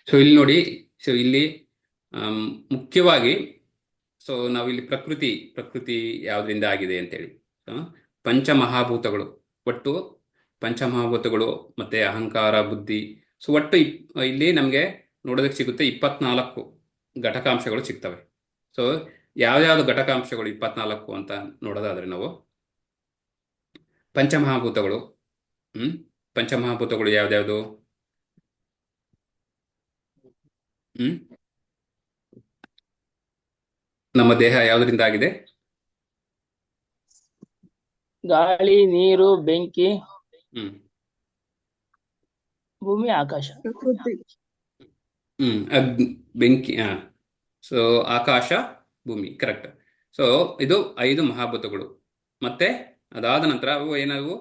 ಸೊ ಇಲ್ಲಿ ನೋಡಿ, ಸೊ ಇಲ್ಲಿ ಮುಖ್ಯವಾಗಿ ನಾವಿಲ್ಲಿ ಪ್ರಕೃತಿ ಯಾವುದರಿಂದ ಆಗಿದೆ ಅಂತೇಳಿ, ಪಂಚಮಹಾಭೂತಗಳು, ಒಟ್ಟು ಪಂಚಮಹಾಭೂತಗಳು ಮತ್ತೆ ಅಹಂಕಾರ, ಬುದ್ಧಿ. ಸೊ ಒಟ್ಟು ಇಲ್ಲಿ ನಮಗೆ ನೋಡೋದಕ್ಕೆ ಸಿಗುತ್ತೆ 24 ಘಟಕಾಂಶಗಳು ಸಿಗ್ತವೆ. ಸೊ ಯಾವ್ಯಾವ್ದು ಘಟಕಾಂಶಗಳು 24 ಅಂತ ನೋಡೋದಾದ್ರೆ ನಾವು ಪಂಚಮಹಾಭೂತಗಳು ಪಂಚಮಹಾಭೂತಗಳು ಯಾವ್ದ್ಯಾವ್ದು? ನಮ್ಮ ದೇಹ ಯಾವುದರಿಂದ ಆಗಿದೆ? ಗಾಳಿ, ನೀರು, ಬೆಂಕಿ, ಹ್ಮ್ ಭೂಮಿ, ಆಕಾಶ. ಪ್ರಕೃತಿ. ಬೆಂಕಿ. ಸೊ ಆಕಾಶ, ಭೂಮಿ, ಕರೆಕ್ಟ್. ಸೊ ಇದು 5 ಮಹಾಭೂತಗಳು. ಮತ್ತೆ ಅದಾದ ನಂತರ ಅವು ಏನವು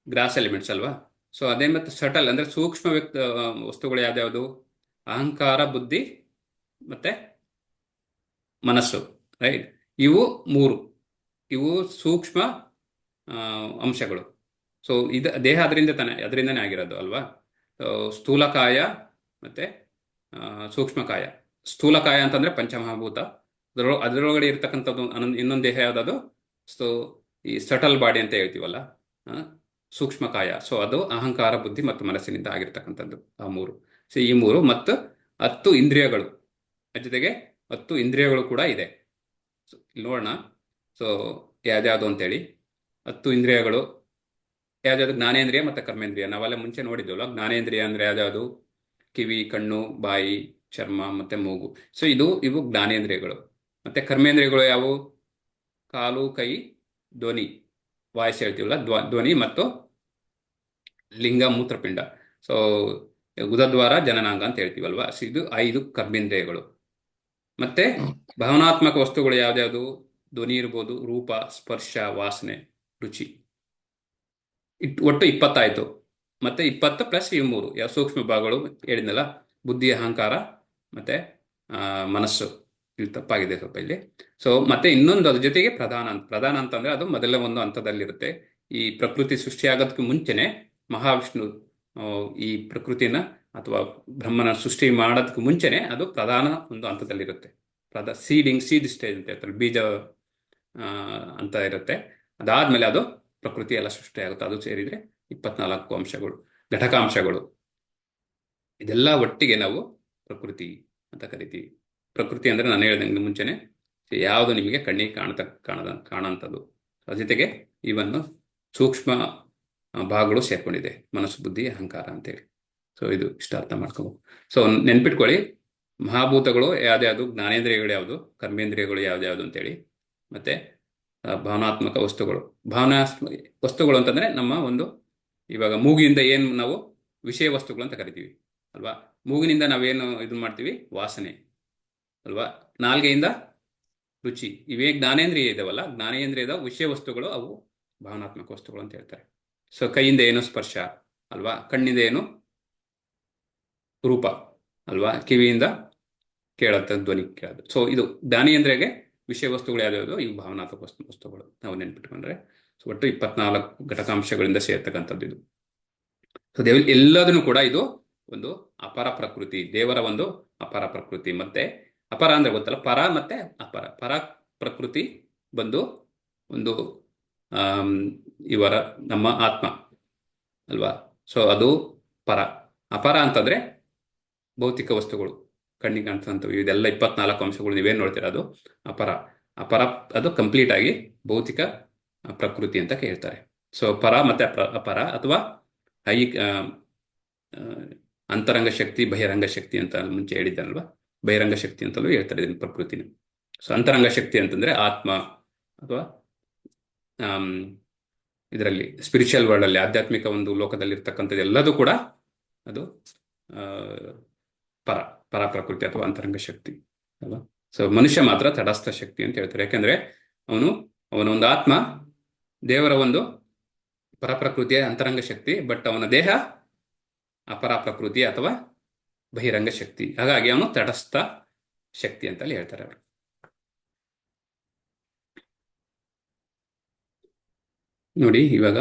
ಗ್ರಾಸ್ ಎಲಿಮೆಂಟ್ಸ್ ಅಲ್ವಾ? ಸೊ ಅದೇ ಮತ್ತೆ ಸಟಲ್ ಅಂದ್ರೆ ಸೂಕ್ಷ್ಮ ವಸ್ತುಗಳು ಯಾವ್ದ್ಯಾವುದು? ಅಹಂಕಾರ, ಬುದ್ಧಿ ಮತ್ತೆ ಮನಸ್ಸು, ರೈಟ್? ಇವು 3 ಇವು ಸೂಕ್ಷ್ಮ ಅಂಶಗಳು. ಸೊ ಇದು ದೇಹ ಅದರಿಂದನೇ ಆಗಿರೋದು ಅಲ್ವಾ? ಸ್ಥೂಲಕಾಯ ಮತ್ತೆ ಸೂಕ್ಷ್ಮಕಾಯ. ಸ್ಥೂಲಕಾಯ ಅಂತಂದ್ರೆ ಪಂಚಮಹಾಭೂತ, ಅದರೊಳಗಡೆ ಇರ್ತಕ್ಕಂಥದ್ದು ಇನ್ನೊಂದು ದೇಹ ಯಾವ್ದದು? ಸೊ ಈ ಸಟಲ್ ಬಾಡಿ ಅಂತ ಹೇಳ್ತೀವಲ್ಲ, ಸೂಕ್ಷ್ಮಕಾಯ. ಸೊ ಅದು ಅಹಂಕಾರ, ಬುದ್ಧಿ ಮತ್ತು ಮನಸ್ಸಿನಿಂದ ಆಗಿರ್ತಕ್ಕಂಥದ್ದು ಆ 3. ಸೊ ಈ 3 ಮತ್ತು 10 ಇಂದ್ರಿಯಗಳು, ಜೊತೆಗೆ 10 ಇಂದ್ರಿಯಗಳು ಕೂಡ ಇದೆ. ಸೊ ಇಲ್ಲಿ ನೋಡೋಣ. ಸೊ ಯಾವ್ದ್ಯಾವುದು ಅಂತೇಳಿ 10 ಇಂದ್ರಿಯಗಳು ಯಾವ್ದಾದ್ರು? ಜ್ಞಾನೇಂದ್ರಿಯ ಮತ್ತು ಕರ್ಮೇಂದ್ರಿಯ. ನಾವೆಲ್ಲ ಮುಂಚೆ ನೋಡಿದ್ವಲ್ಲ. ಜ್ಞಾನೇಂದ್ರಿಯ ಅಂದ್ರೆ ಯಾವ್ದಾವುದು? ಕಿವಿ, ಕಣ್ಣು, ಬಾಯಿ, ಚರ್ಮ ಮತ್ತೆ ಮೂಗು. ಸೊ ಇವು ಜ್ಞಾನೇಂದ್ರಿಯಗಳು. ಮತ್ತೆ ಕರ್ಮೇಂದ್ರಿಯಗಳು ಯಾವುವು? ಕಾಲು, ಕೈ, ಧ್ವನಿ, ವಾಯ್ಸ್ ಹೇಳ್ತೀವಲ್ಲ, ಧ್ವನಿ ಮತ್ತು ಲಿಂಗ, ಮೂತ್ರಪಿಂಡ. ಸೊ ಗುದದ್ವಾರ, ಜನನಾಂಗ ಅಂತ ಹೇಳ್ತೀವಲ್ವಾ? ಸೊ ಇದು 5 ಕರ್ಮೇಂದ್ರಿಯಗಳು. ಮತ್ತೆ ಭಾವನಾತ್ಮಕ ವಸ್ತುಗಳು ಯಾವ್ದ್ಯಾವುದು? ಧ್ವನಿ ಇರ್ಬೋದು, ರೂಪ, ಸ್ಪರ್ಶ, ವಾಸನೆ, ರುಚಿ. ಒಟ್ಟು 20 ಆಯ್ತು. ಮತ್ತೆ 20 ಪ್ಲಸ್ ಇವು 3 ಯಾವ ಸೂಕ್ಷ್ಮ ಭಾಗಗಳು ಹೇಳಿದ್ನಲ್ಲ, ಬುದ್ಧಿ, ಅಹಂಕಾರ ಮತ್ತೆ ಮನಸ್ಸು. ಇಲ್ಲಿ ತಪ್ಪಾಗಿದೆ ಸ್ವಲ್ಪ ಇಲ್ಲಿ. ಸೊ ಮತ್ತೆ ಇನ್ನೊಂದು ಅದ್ರ ಜೊತೆಗೆ ಪ್ರಧಾನ ಅಂತಂದ್ರೆ ಅದು ಮೊದಲ ಒಂದು ಹಂತದಲ್ಲಿರುತ್ತೆ. ಈ ಪ್ರಕೃತಿ ಸೃಷ್ಟಿಯಾಗೋದಕ್ಕೆ ಮುಂಚೆನೆ ಮಹಾವಿಷ್ಣು ಈ ಪ್ರಕೃತಿನ ಅಥವಾ ಬ್ರಹ್ಮನ ಸೃಷ್ಟಿ ಮಾಡೋದಕ್ಕೆ ಮುಂಚೆನೆ ಅದು ಪ್ರಧಾನ ಒಂದು ಹಂತದಲ್ಲಿರುತ್ತೆ. ಸೀಡ್ ಸ್ಟೇಜ್ ಅಂತ ಹೇಳ್ತಾರೆ, ಬೀಜ ಅಂತ ಇರುತ್ತೆ. ಅದಾದ್ಮೇಲೆ ಅದು ಪ್ರಕೃತಿ ಎಲ್ಲ ಸೃಷ್ಟಿಯಾಗುತ್ತೆ. ಅದು ಸೇರಿದ್ರೆ 24 ಅಂಶಗಳು, ಘಟಕಾಂಶಗಳು. ಇದೆಲ್ಲ ಒಟ್ಟಿಗೆ ನಾವು ಪ್ರಕೃತಿ ಅಂತ ಕರಿತೀವಿ. ಪ್ರಕೃತಿ ಅಂದ್ರೆ ನಾನು ಹೇಳ್ದಂಗೆ ಮುಂಚೆನೆ ಯಾವುದು ನಿಮಗೆ ಕಣ್ಣಿಗೆ ಕಾಣಂಥದ್ದು. ಅದ್ರ ಜೊತೆಗೆ ಇವನ್ನು ಸೂಕ್ಷ್ಮ ಭಾಗಗಳು ಸೇರ್ಕೊಂಡಿದೆ, ಮನಸ್ಸು, ಬುದ್ಧಿ, ಅಹಂಕಾರ ಅಂತೇಳಿ. ಸೊ ಇದು ಇಷ್ಟ ಅರ್ಥ ಮಾಡ್ಕೋಬೇಕು. ಸೊ ನೆನ್ಪಿಟ್ಕೊಳ್ಳಿ, ಮಹಾಭೂತಗಳು ಯಾವ್ದ್ಯಾವುದು, ಜ್ಞಾನೇಂದ್ರಿಯಗಳು ಯಾವುದು, ಕರ್ಮೇಂದ್ರಿಯಗಳು ಯಾವ್ದ್ಯಾವುದು ಅಂತೇಳಿ. ಮತ್ತೆ ಭಾವನಾತ್ಮಕ ವಸ್ತುಗಳು. ವಸ್ತುಗಳು ಅಂತಂದ್ರೆ ನಮ್ಮ ಒಂದು ಇವಾಗ ಮೂಗಿನಿಂದ ಏನು ನಾವು ವಿಷಯ ವಸ್ತುಗಳು ಅಂತ ಕರಿತೀವಿ ಅಲ್ವಾ? ಮೂಗಿನಿಂದ ನಾವೇನು ಇದು ಮಾಡ್ತೀವಿ? ವಾಸನೆ ಅಲ್ವಾ? ನಾಲ್ಗೆಯಿಂದ ರುಚಿ. ಇವೇ ಜ್ಞಾನೇಂದ್ರಿಯ ಇದಾವಲ್ಲ, ಜ್ಞಾನೇಂದ್ರಿಯದ ವಿಷಯ ವಸ್ತುಗಳು ಅವು ಭಾವನಾತ್ಮಕ ವಸ್ತುಗಳು ಅಂತ ಹೇಳ್ತಾರೆ. ಸೊ ಕೈಯಿಂದ ಏನು? ಸ್ಪರ್ಶ ಅಲ್ವಾ? ಕಣ್ಣಿಂದ ಏನು? ರೂಪ ಅಲ್ವಾ? ಕಿವಿಯಿಂದ ಕೇಳತ್ತ ಧ್ವನಿ ಕೇಳೋದು. ಸೊ ಇದು ಜ್ಞಾನೇಂದ್ರಿಯಗೆ ವಿಷಯ ವಸ್ತುಗಳು ಯಾವ್ಯಾವುದು? ಇವು ಭಾವನಾತ್ಮಕ ವಸ್ತುಗಳು ನಾವು ನೆನ್ಪಿಟ್ಕೊಂಡ್ರೆ ಸೊ ಒಟ್ಟು 24 ಘಟಕಾಂಶಗಳಿಂದ ಸೇರ್ತಕ್ಕಂಥದ್ದು ಇದು. ಸೊ ಎಲ್ಲದನ್ನು ಕೂಡ ಇದು ಒಂದು ಅಪರ ಪ್ರಕೃತಿ, ದೇವರ ಒಂದು ಅಪರ ಪ್ರಕೃತಿ. ಮತ್ತೆ ಅಪರ ಅಂದ್ರೆ ಗೊತ್ತಲ್ಲ, ಪರ ಮತ್ತೆ ಅಪರ. ಪರ ಪ್ರಕೃತಿ ಬಂದು ಒಂದು ಇವರ ನಮ್ಮ ಆತ್ಮ ಅಲ್ವಾ. ಸೊ ಅದು ಪರ. ಅಪರ ಅಂತಂದ್ರೆ ಭೌತಿಕ ವಸ್ತುಗಳು, ಕಣ್ಣಿಗೆ ಕಾಣ್ತಂಥವು, ಇದೆಲ್ಲ 24 ಅಂಶಗಳು ನೀವೇನು ನೋಡ್ತೀರ ಅದು ಅಪರ. ಅಪರ ಅದು ಕಂಪ್ಲೀಟ್ ಆಗಿ ಭೌತಿಕ ಪ್ರಕೃತಿ ಅಂತ ಹೇಳ್ತಾರೆ. ಸೊ ಪರ ಮತ್ತೆ ಅಪರ ಅಥವಾ ಅಂತರಂಗ ಶಕ್ತಿ, ಬಹಿರಂಗ ಶಕ್ತಿ ಅಂತ ಮುಂಚೆ ಹೇಳಿದ್ದಾನಲ್ವಾ, ಬಹಿರಂಗ ಶಕ್ತಿ ಅಂತಲೂ ಹೇಳ್ತಾರೆ ಇದನ್ನು ಪ್ರಕೃತಿನ. ಸೊ ಅಂತರಂಗ ಶಕ್ತಿ ಅಂತಂದ್ರೆ ಆತ್ಮ ಅಥವಾ ಇದರಲ್ಲಿ ಸ್ಪಿರಿಚುವಲ್ ವರ್ಲ್ಡ್ ಅಲ್ಲಿ, ಆಧ್ಯಾತ್ಮಿಕ ಒಂದು ಲೋಕದಲ್ಲಿ ಇರ್ತಕ್ಕಂಥದ್ದು ಎಲ್ಲದೂ ಕೂಡ ಅದು ಪರ ಪ್ರಕೃತಿ ಅಥವಾ ಅಂತರಂಗ ಶಕ್ತಿ ಅಲ್ವಾ. ಸೊ ಮನುಷ್ಯ ಮಾತ್ರ ತಟಸ್ಥ ಶಕ್ತಿ ಅಂತ ಹೇಳ್ತಾರೆ. ಯಾಕೆಂದ್ರೆ ಅವನ ಒಂದು ಆತ್ಮ ದೇವರ ಒಂದು ಪರಪ್ರಕೃತಿಯ ಅಂತರಂಗ ಶಕ್ತಿ, ಬಟ್ ಅವನ ದೇಹ ಅಪರ ಪ್ರಕೃತಿ ಅಥವಾ ಬಹಿರಂಗ ಶಕ್ತಿ. ಹಾಗಾಗಿ ಅವನು ತಟಸ್ಥ ಶಕ್ತಿ ಅಂತಲ್ಲಿ ಹೇಳ್ತಾರೆ ಅವರು. ನೋಡಿ ಇವಾಗ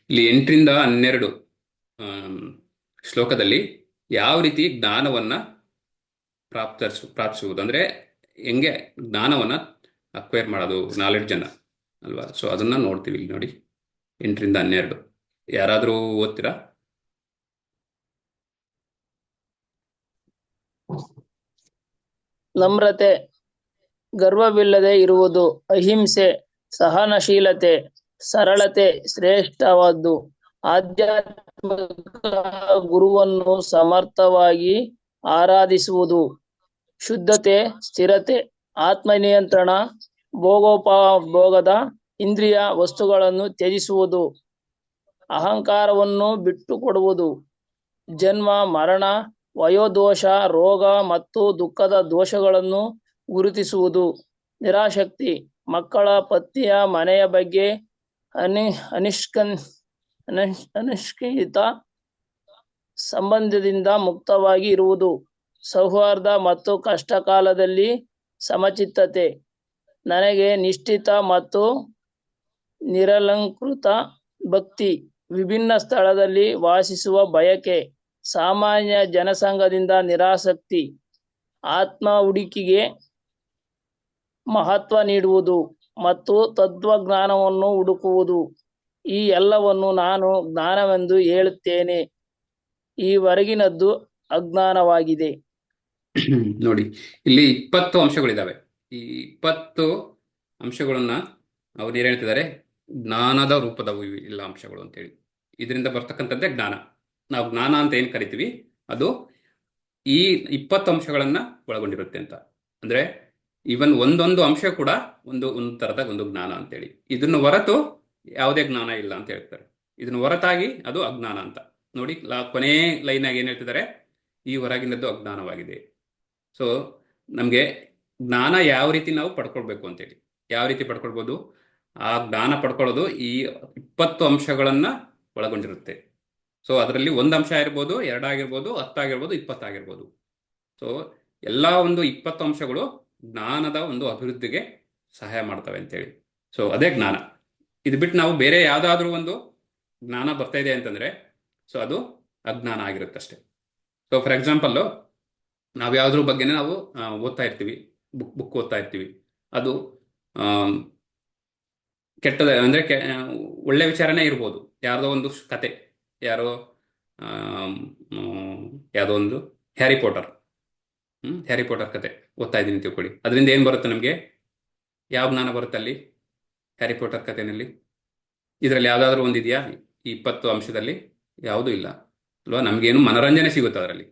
ಇಲ್ಲಿ 8ರಿಂದ 12 ಶ್ಲೋಕದಲ್ಲಿ ಯಾವ ರೀತಿ ಜ್ಞಾನವನ್ನ ಪ್ರಾಪ್ತಿಸುವುದು, ಅಂದ್ರೆ ಹೆಂಗೆ ಜ್ಞಾನವನ್ನ ಅಕ್ವೈರ್ ಮಾಡೋದು, ನಾಲೆಡ್ಜ್ ಅನ್ನ ಅಲ್ವಾ. ಸೊ ಅದನ್ನ ನೋಡ್ತೀವಿ ಇಲ್ಲಿ ನೋಡಿ 8ರಿಂದ 12. ಯಾರಾದ್ರೂ ಓದ್ತೀರಾ? ನಮ್ರತೆ, ಗರ್ವವಿಲ್ಲದೆ ಇರುವುದು, ಅಹಿಂಸೆ, ಸಹನಶೀಲತೆ, ಸರಳತೆ ಶ್ರೇಷ್ಠವಾದ್ದು, ಆಧ್ಯಾತ್ಮಿಕ ಗುರುವನ್ನು ಸಮರ್ಥವಾಗಿ ಆರಾಧಿಸುವುದು, ಶುದ್ಧತೆ, ಸ್ಥಿರತೆ, ಆತ್ಮನಿಯಂತ್ರಣ, ಭೋಗೋಪಭೋಗದ ಇಂದ್ರಿಯ ವಸ್ತುಗಳನ್ನು ತ್ಯಜಿಸುವುದು, ಅಹಂಕಾರವನ್ನು ಬಿಟ್ಟುಕೊಡುವುದು, ಜನ್ಮ ಮರಣ, ವಯೋದೋಷ, ರೋಗ ಮತ್ತು ದುಃಖದ ದೋಷಗಳನ್ನು ಗುರುತಿಸುವುದು, ನಿರಾಸಕ್ತಿ, ಮಕ್ಕಳ, ಪತ್ನಿಯ, ಮನೆಯ ಬಗ್ಗೆ ಅನಿಷ್ಕಿತ ಸಂಬಂಧದಿಂದ ಮುಕ್ತವಾಗಿ ಇರುವುದು, ಸೌಹಾರ್ದ ಮತ್ತು ಕಷ್ಟಕಾಲದಲ್ಲಿ ಸಮಚಿತ್ತತೆ, ನನಗೆ ನಿಷ್ಠಿತ ಮತ್ತು ನಿರಲಂಕೃತ ಭಕ್ತಿ, ವಿಭಿನ್ನ ಸ್ಥಳದಲ್ಲಿ ವಾಸಿಸುವ ಬಯಕೆ, ಸಾಮಾನ್ಯ ಜನಸಂಘದಿಂದ ನಿರಾಸಕ್ತಿ, ಆತ್ಮ ಹುಡುಕಿಗೆ ಮಹತ್ವ ನೀಡುವುದು ಮತ್ತು ತತ್ವಜ್ಞಾನವನ್ನು ಹುಡುಕುವುದು. ಈ ಎಲ್ಲವನ್ನು ನಾನು ಜ್ಞಾನವೆಂದು ಹೇಳುತ್ತೇನೆ, ಈ ಹೊರಗಿನದ್ದು ಅಜ್ಞಾನವಾಗಿದೆ. ನೋಡಿ ಇಲ್ಲಿ 20 ಅಂಶಗಳಿದಾವೆ. ಈ 20 ಅಂಶಗಳನ್ನ ಅವ್ರು ಏನ್ ಹೇಳ್ತಿದ್ದಾರೆ, ಜ್ಞಾನದ ರೂಪದವು ಇಲ್ಲ ಅಂಶಗಳು ಅಂತೇಳಿ. ಇದರಿಂದ ಬರ್ತಕ್ಕಂಥದ್ದೇ ಜ್ಞಾನ. ನಾವು ಜ್ಞಾನ ಅಂತ ಏನ್ ಕರಿತೀವಿ ಅದು ಈ 20 ಅಂಶಗಳನ್ನ ಒಳಗೊಂಡಿರುತ್ತೆ ಅಂತ. ಅಂದ್ರೆ ಈವನ್ ಒಂದೊಂದು ಅಂಶ ಕೂಡ ಒಂದು ತರದ ಒಂದು ಜ್ಞಾನ ಅಂತೇಳಿ. ಇದನ್ನು ಹೊರತು ಯಾವುದೇ ಜ್ಞಾನ ಇಲ್ಲ ಅಂತ ಹೇಳ್ತಾರೆ. ಇದನ್ನು ಹೊರತಾಗಿ ಅದು ಅಜ್ಞಾನ ಅಂತ. ನೋಡಿ ಕೊನೆ ಲೈನ್ ಆಗಿ ಏನ್ ಹೇಳ್ತಿದ್ದಾರೆ, ಈ ಹೊರಗಿನದ್ದು ಅಜ್ಞಾನವಾಗಿದೆ. ಸೊ ನಮ್ಗೆ ಜ್ಞಾನ ಯಾವ ರೀತಿ ನಾವು ಪಡ್ಕೊಳ್ಬೇಕು ಅಂತೇಳಿ, ಯಾವ ರೀತಿ ಪಡ್ಕೊಳ್ಬೋದು, ಆ ಜ್ಞಾನ ಪಡ್ಕೊಳ್ಳೋದು ಈ 20 ಅಂಶಗಳನ್ನ ಒಳಗೊಂಡಿರುತ್ತೆ. ಸೊ ಅದರಲ್ಲಿ 1 ಅಂಶ ಇರ್ಬೋದು, 2 ಆಗಿರ್ಬೋದು, 10 ಆಗಿರ್ಬೋದು, 20 ಆಗಿರ್ಬೋದು. ಸೊ ಎಲ್ಲ ಒಂದು 20 ಅಂಶಗಳು ಜ್ಞಾನದ ಒಂದು ಅಭಿವೃದ್ಧಿಗೆ ಸಹಾಯ ಮಾಡ್ತವೆ ಅಂತೇಳಿ. ಸೊ ಅದೇ ಜ್ಞಾನ. ಇದು ಬಿಟ್ಟು ನಾವು ಬೇರೆ ಯಾವ್ದಾದ್ರೂ ಒಂದು ಜ್ಞಾನ ಬರ್ತಾ ಇದೆ ಅಂತಂದ್ರೆ ಸೊ ಅದು ಅಜ್ಞಾನ ಆಗಿರುತ್ತಷ್ಟೇ. ಸೊ ಫಾರ್ ಎಕ್ಸಾಂಪಲ್ ನಾವು ಯಾವ್ದ್ರ ಬಗ್ಗೆನೇ ನಾವು ಓದ್ತಾ ಇರ್ತೀವಿ, ಬುಕ್ ಓದ್ತಾ ಇರ್ತೀವಿ. ಅದು ಕೆಟ್ಟದ ಅಂದ್ರೆ ಒಳ್ಳೆ ವಿಚಾರನೇ ಇರ್ಬೋದು. ಯಾರ್ದೋ ಒಂದು ಕತೆ, ಯಾವುದೋ ಒಂದು ಹ್ಯಾರಿ ಪಾಟರ್ ಕತೆ ಓದ್ತಾ ಇದ್ದೀನಿ ತಿಳ್ಕೊಳ್ಳಿ. ಅದರಿಂದ ಏನು ಬರುತ್ತೆ ನಮಗೆ? ಯಾವ ಜ್ಞಾನ ಬರುತ್ತೆ ಅಲ್ಲಿ ಹ್ಯಾರಿ ಪಾಟರ್ ಕಥೆನಲ್ಲಿ? ಇದರಲ್ಲಿ ಯಾವ್ದಾದ್ರು ಒಂದಿದೆಯಾ? ಈ 20 ಅಂಶದಲ್ಲಿ ಯಾವುದೂ ಇಲ್ಲ ಅಲ್ವಾ. ನಮಗೇನು ಮನೋರಂಜನೆ ಸಿಗುತ್ತೆ ಅದರಲ್ಲಿ,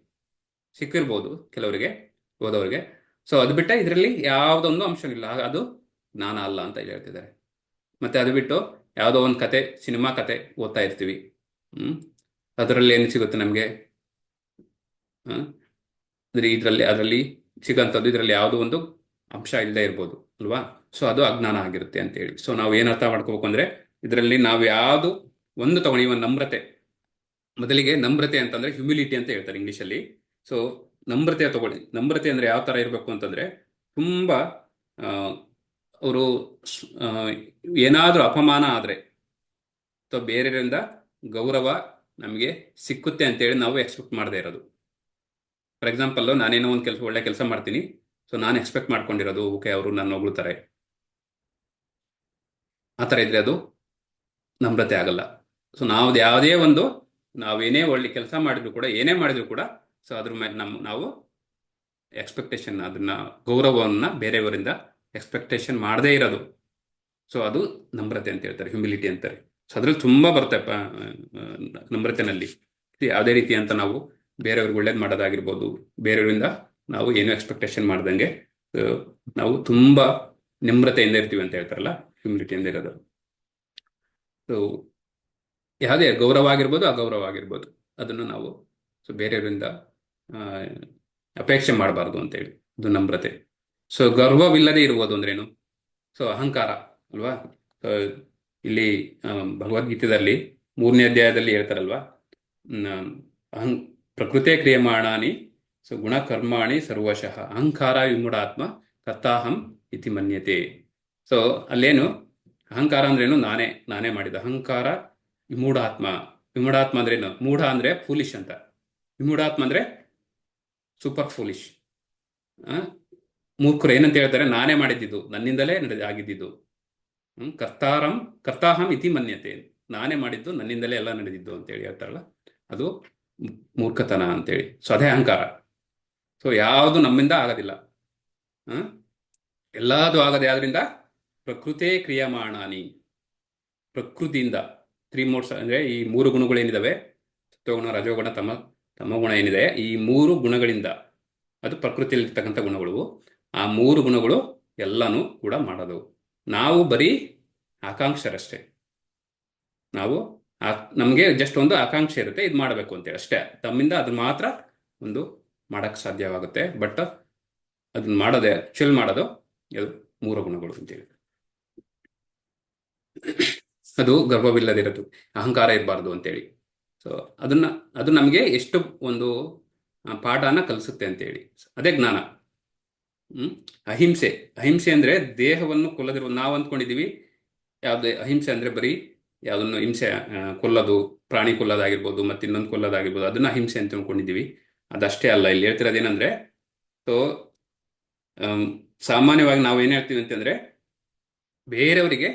ಸಿಕ್ಕಿರ್ಬೋದು ಕೆಲವರಿಗೆ, ಓದೋರಿಗೆ. ಸೊ ಅದು ಬಿಟ್ಟ ಇದರಲ್ಲಿ ಯಾವುದೊಂದು ಅಂಶ ಇಲ್ಲ, ಅದು ಜ್ಞಾನ ಅಲ್ಲ ಅಂತ ಹೇಳ್ತಿದ್ದಾರೆ. ಮತ್ತೆ ಅದು ಬಿಟ್ಟು ಯಾವುದೋ ಒಂದು ಕತೆ, ಸಿನಿಮಾ ಕತೆ ಓದ್ತಾ ಇರ್ತೀವಿ. ಅದರಲ್ಲಿ ಏನು ಸಿಗುತ್ತೆ ನಮಗೆ? ಅದರಲ್ಲಿ ಸಿಗೋಂಥದ್ದು ಇದರಲ್ಲಿ ಯಾವುದೋ ಒಂದು ಅಂಶ ಇಲ್ಲದೆ ಇರ್ಬೋದು ಅಲ್ವಾ. ಸೊ ಅದು ಅಜ್ಞಾನ ಆಗಿರುತ್ತೆ ಅಂತೇಳಿ. ಸೊ ನಾವು ಏನು ಅರ್ಥ ಮಾಡ್ಕೋಬೇಕು ಅಂದ್ರೆ, ಇದರಲ್ಲಿ ನಾವು ಯಾವುದು ಒಂದು ತಗೊಂಡು, ಇವನ್ ನಮ್ರತೆ, ಮೊದಲಿಗೆ ನಮ್ರತೆ ಅಂತಂದ್ರೆ ಹ್ಯುಮಿಲಿಟಿ ಅಂತ ಹೇಳ್ತಾರೆ ಇಂಗ್ಲೀಷಲ್ಲಿ. ಸೊ ನಮ್ರತೆ ತಗೊಳ್ಳಿ. ನಮ್ರತೆ ಅಂದ್ರೆ ಯಾವ ತರ ಇರಬೇಕು ಅಂತಂದ್ರೆ, ತುಂಬಾ ಅವರು ಏನಾದ್ರೂ ಅಪಮಾನ ಆದ್ರೆ, ಅಥವಾ ಬೇರೆಯವರಿಂದ ಗೌರವ ನಮಗೆ ಸಿಕ್ಕುತ್ತೆ ಅಂತೇಳಿ ನಾವು ಎಕ್ಸ್ಪೆಕ್ಟ್ ಮಾಡದೇ ಇರೋದು. ಫಾರ್ ಎಕ್ಸಾಂಪಲ್, ನಾನೇನೋ ಒಂದು ಒಳ್ಳೆ ಕೆಲಸ ಮಾಡ್ತೀನಿ, ಸೊ ನಾನು ಎಕ್ಸ್ಪೆಕ್ಟ್ ಮಾಡ್ಕೊಂಡಿರೋದು ಓಕೆ ಅವರು ನನ್ನ ಹೊಗಳ್ತಾರೆ, ಆ ಥರ ಇದ್ರೆ ಅದು ನಮ್ರತೆ ಆಗಲ್ಲ. ಸೊ ನಾವೇನೇ ಒಳ್ಳೆ ಕೆಲಸ ಮಾಡಿದ್ರು ಕೂಡ, ಏನೇ ಮಾಡಿದ್ರು ಕೂಡ, ಸೊ ಅದ್ರ ಮೇಲೆ ನಾವು ಎಕ್ಸ್ಪೆಕ್ಟೇಷನ್, ಅದನ್ನ ಗೌರವವನ್ನು ಬೇರೆಯವರಿಂದ ಎಕ್ಸ್ಪೆಕ್ಟೇಷನ್ ಮಾಡದೇ ಇರೋದು, ಸೊ ಅದು ನಮ್ರತೆ ಅಂತ ಹೇಳ್ತಾರೆ, ಹ್ಯುಮಿಲಿಟಿ ಅಂತಾರೆ. ಸೊ ಅದ್ರಲ್ಲಿ ತುಂಬ ಬರುತ್ತೆ ನಮ್ರತೆನಲ್ಲಿ. ಯಾವುದೇ ರೀತಿ ಅಂತ ನಾವು ಬೇರೆಯವ್ರಿಗೆ ಒಳ್ಳೇದು ಮಾಡೋದಾಗಿರ್ಬೋದು, ಬೇರೆಯವರಿಂದ ನಾವು ಏನು ಎಕ್ಸ್ಪೆಕ್ಟೇಷನ್ ಮಾಡ್ದಂಗೆ ನಾವು ತುಂಬ ನಮ್ರತೆಯಿಂದ ಇರ್ತೀವಿ ಅಂತ ಹೇಳ್ತಾರಲ್ಲ, ಹ್ಯುಮಿಲಿಟಿಯಿಂದ ಇರೋದು. ಸೊ ಯಾವುದೇ ಗೌರವ ಆಗಿರ್ಬೋದು, ಅಗೌರವ ಆಗಿರ್ಬೋದು, ಅದನ್ನು ನಾವು ಸೊ ಬೇರೆಯವರಿಂದ ಅಪೇಕ್ಷೆ ಮಾಡಬಾರ್ದು ಅಂತೇಳಿ, ಅದು ನಮ್ರತೆ. ಸೊ ಗರ್ವವಿಲ್ಲದೆ ಇರುವುದು ಅಂದ್ರೇನು? ಸೊ ಅಹಂಕಾರ ಅಲ್ವಾ? ಇಲ್ಲಿ ಭಗವದ್ಗೀತೆಯಲ್ಲಿ 3ನೇ ಅಧ್ಯಾಯದಲ್ಲಿ ಹೇಳ್ತಾರಲ್ವಾ, ಪ್ರಕೃತೆ ಕ್ರಿಯಮಾಣಾನಿ ಸೊ ಗುಣಕರ್ಮಾಣಿ ಸರ್ವಶಃ ಅಹಂಕಾರ ವಿಮೂಢಾತ್ಮ ಕರ್ತಾಹಂ ಇತಿ ಮನ್ಯತೆ. ಸೊ ಅಲ್ಲೇನು ಅಹಂಕಾರ ಅಂದ್ರೇನು? ನಾನೇ ಮಾಡಿದ ಅಹಂಕಾರ. ವಿಮೂಢಾತ್ಮ ಅಂದ್ರೇನು? ಮೂಢ ಅಂದ್ರೆ ಫೂಲಿಶ್ ಅಂತ, ವಿಮೂಢಾತ್ಮ ಅಂದ್ರೆ ಸೂಪರ್ ಫೂಲಿಶ್. ಮೂರ್ಖರು ಏನಂತ ಹೇಳ್ತಾರೆ? ನಾನೇ ಮಾಡಿದ್ದು, ನನ್ನಿಂದಲೇ ಆಗಿದ್ದು. ಕರ್ತಾಹಂ ಇತಿ ಮನ್ಯತೆ, ನಾನೇ ಮಾಡಿದ್ದು, ನನ್ನಿಂದಲೇ ಎಲ್ಲ ನಡೆದಿದ್ದು ಅಂತೇಳಿ ಹೇಳ್ತಾರಲ್ಲ, ಅದು ಮೂರ್ಖತನ ಅಂತೇಳಿ. ಸೊ ಅದೇ ಅಹಂಕಾರ. ಸೊ ಯಾವುದು ನಮ್ಮಿಂದ ಆಗೋದಿಲ್ಲ, ಎಲ್ಲದು ಆಗದೆ. ಆದ್ರಿಂದ ಪ್ರಕೃತೆ ಕ್ರಿಯಮಾಣಾನಿ, ಪ್ರಕೃತಿಯಿಂದ 3 ಮೋಡ್ಸ್ ಅಂದ್ರೆ ಈ 3 ಗುಣಗಳೇನಿದಾವೆ, ಸತ್ವಗುಣ, ರಜೋಗುಣ, ತಮಗುಣ ಏನಿದೆ, ಈ 3 ಗುಣಗಳಿಂದ, ಅದು ಪ್ರಕೃತಿಯಲ್ಲಿರ್ತಕ್ಕಂಥ ಗುಣಗಳು. ಆ 3 ಗುಣಗಳು ಎಲ್ಲನೂ ಕೂಡ ಮಾಡೋದು. ನಾವು ಬರೀ ಆಕಾಂಕ್ಷರಷ್ಟೇ. ನಮಗೆ ಜಸ್ಟ್ ಒಂದು ಆಕಾಂಕ್ಷೆ ಇರುತ್ತೆ, ಇದು ಮಾಡಬೇಕು ಅಂತೇಳಿ ಅಷ್ಟೇ. ತಮ್ಮಿಂದ ಅದು ಮಾತ್ರ ಒಂದು ಮಾಡಕ್ಕೆ ಸಾಧ್ಯವಾಗುತ್ತೆ. ಬಟ್ ಅದನ್ನ ಮಾಡೋದು ಮಾಡೋದು ಅದು 3 ಗುಣಗಳು ಅಂತೇಳಿ. ಅದು ಗರ್ವವಿಲ್ಲದಿರೋದು, ಅಹಂಕಾರ ಇರಬಾರ್ದು ಅಂತೇಳಿ. ಸೊ ಅದು ನಮಗೆ ಎಷ್ಟು ಒಂದು ಪಾಠನ ಕಲಿಸುತ್ತೆ ಅಂತೇಳಿ, ಅದೇ ಜ್ಞಾನ. ಅಹಿಂಸೆ ಅಂದ್ರೆ ದೇಹವನ್ನು ಕೊಲ್ಲದಿರುವ. ನಾವು ಅಂದ್ಕೊಂಡಿದೀವಿ ಯಾವ್ದು ಅಹಿಂಸೆ ಅಂದ್ರೆ ಬರೀ ಯಾವುದನ್ನು ಹಿಂಸೆ, ಕೊಲ್ಲೋದು, ಪ್ರಾಣಿ ಕೊಲ್ಲೋದಾಗಿರ್ಬೋದು, ಮತ್ತೆ ಇನ್ನೊಂದು ಕೊಲ್ಲೋದಾಗಿರ್ಬೋದು, ಅದನ್ನ ಅಹಿಂಸೆ ಅಂತ ತಿಳ್ಕೊಂಡಿದೀವಿ. ಅದಷ್ಟೇ ಅಲ್ಲ. ಇಲ್ಲಿ ಹೇಳ್ತಿರೋದೇನಂದ್ರೆ, ಸೊ ಸಾಮಾನ್ಯವಾಗಿ ನಾವು ಏನ್ ಹೇಳ್ತೀವಿ ಅಂತಂದ್ರೆ, ಬೇರೆಯವರಿಗೆ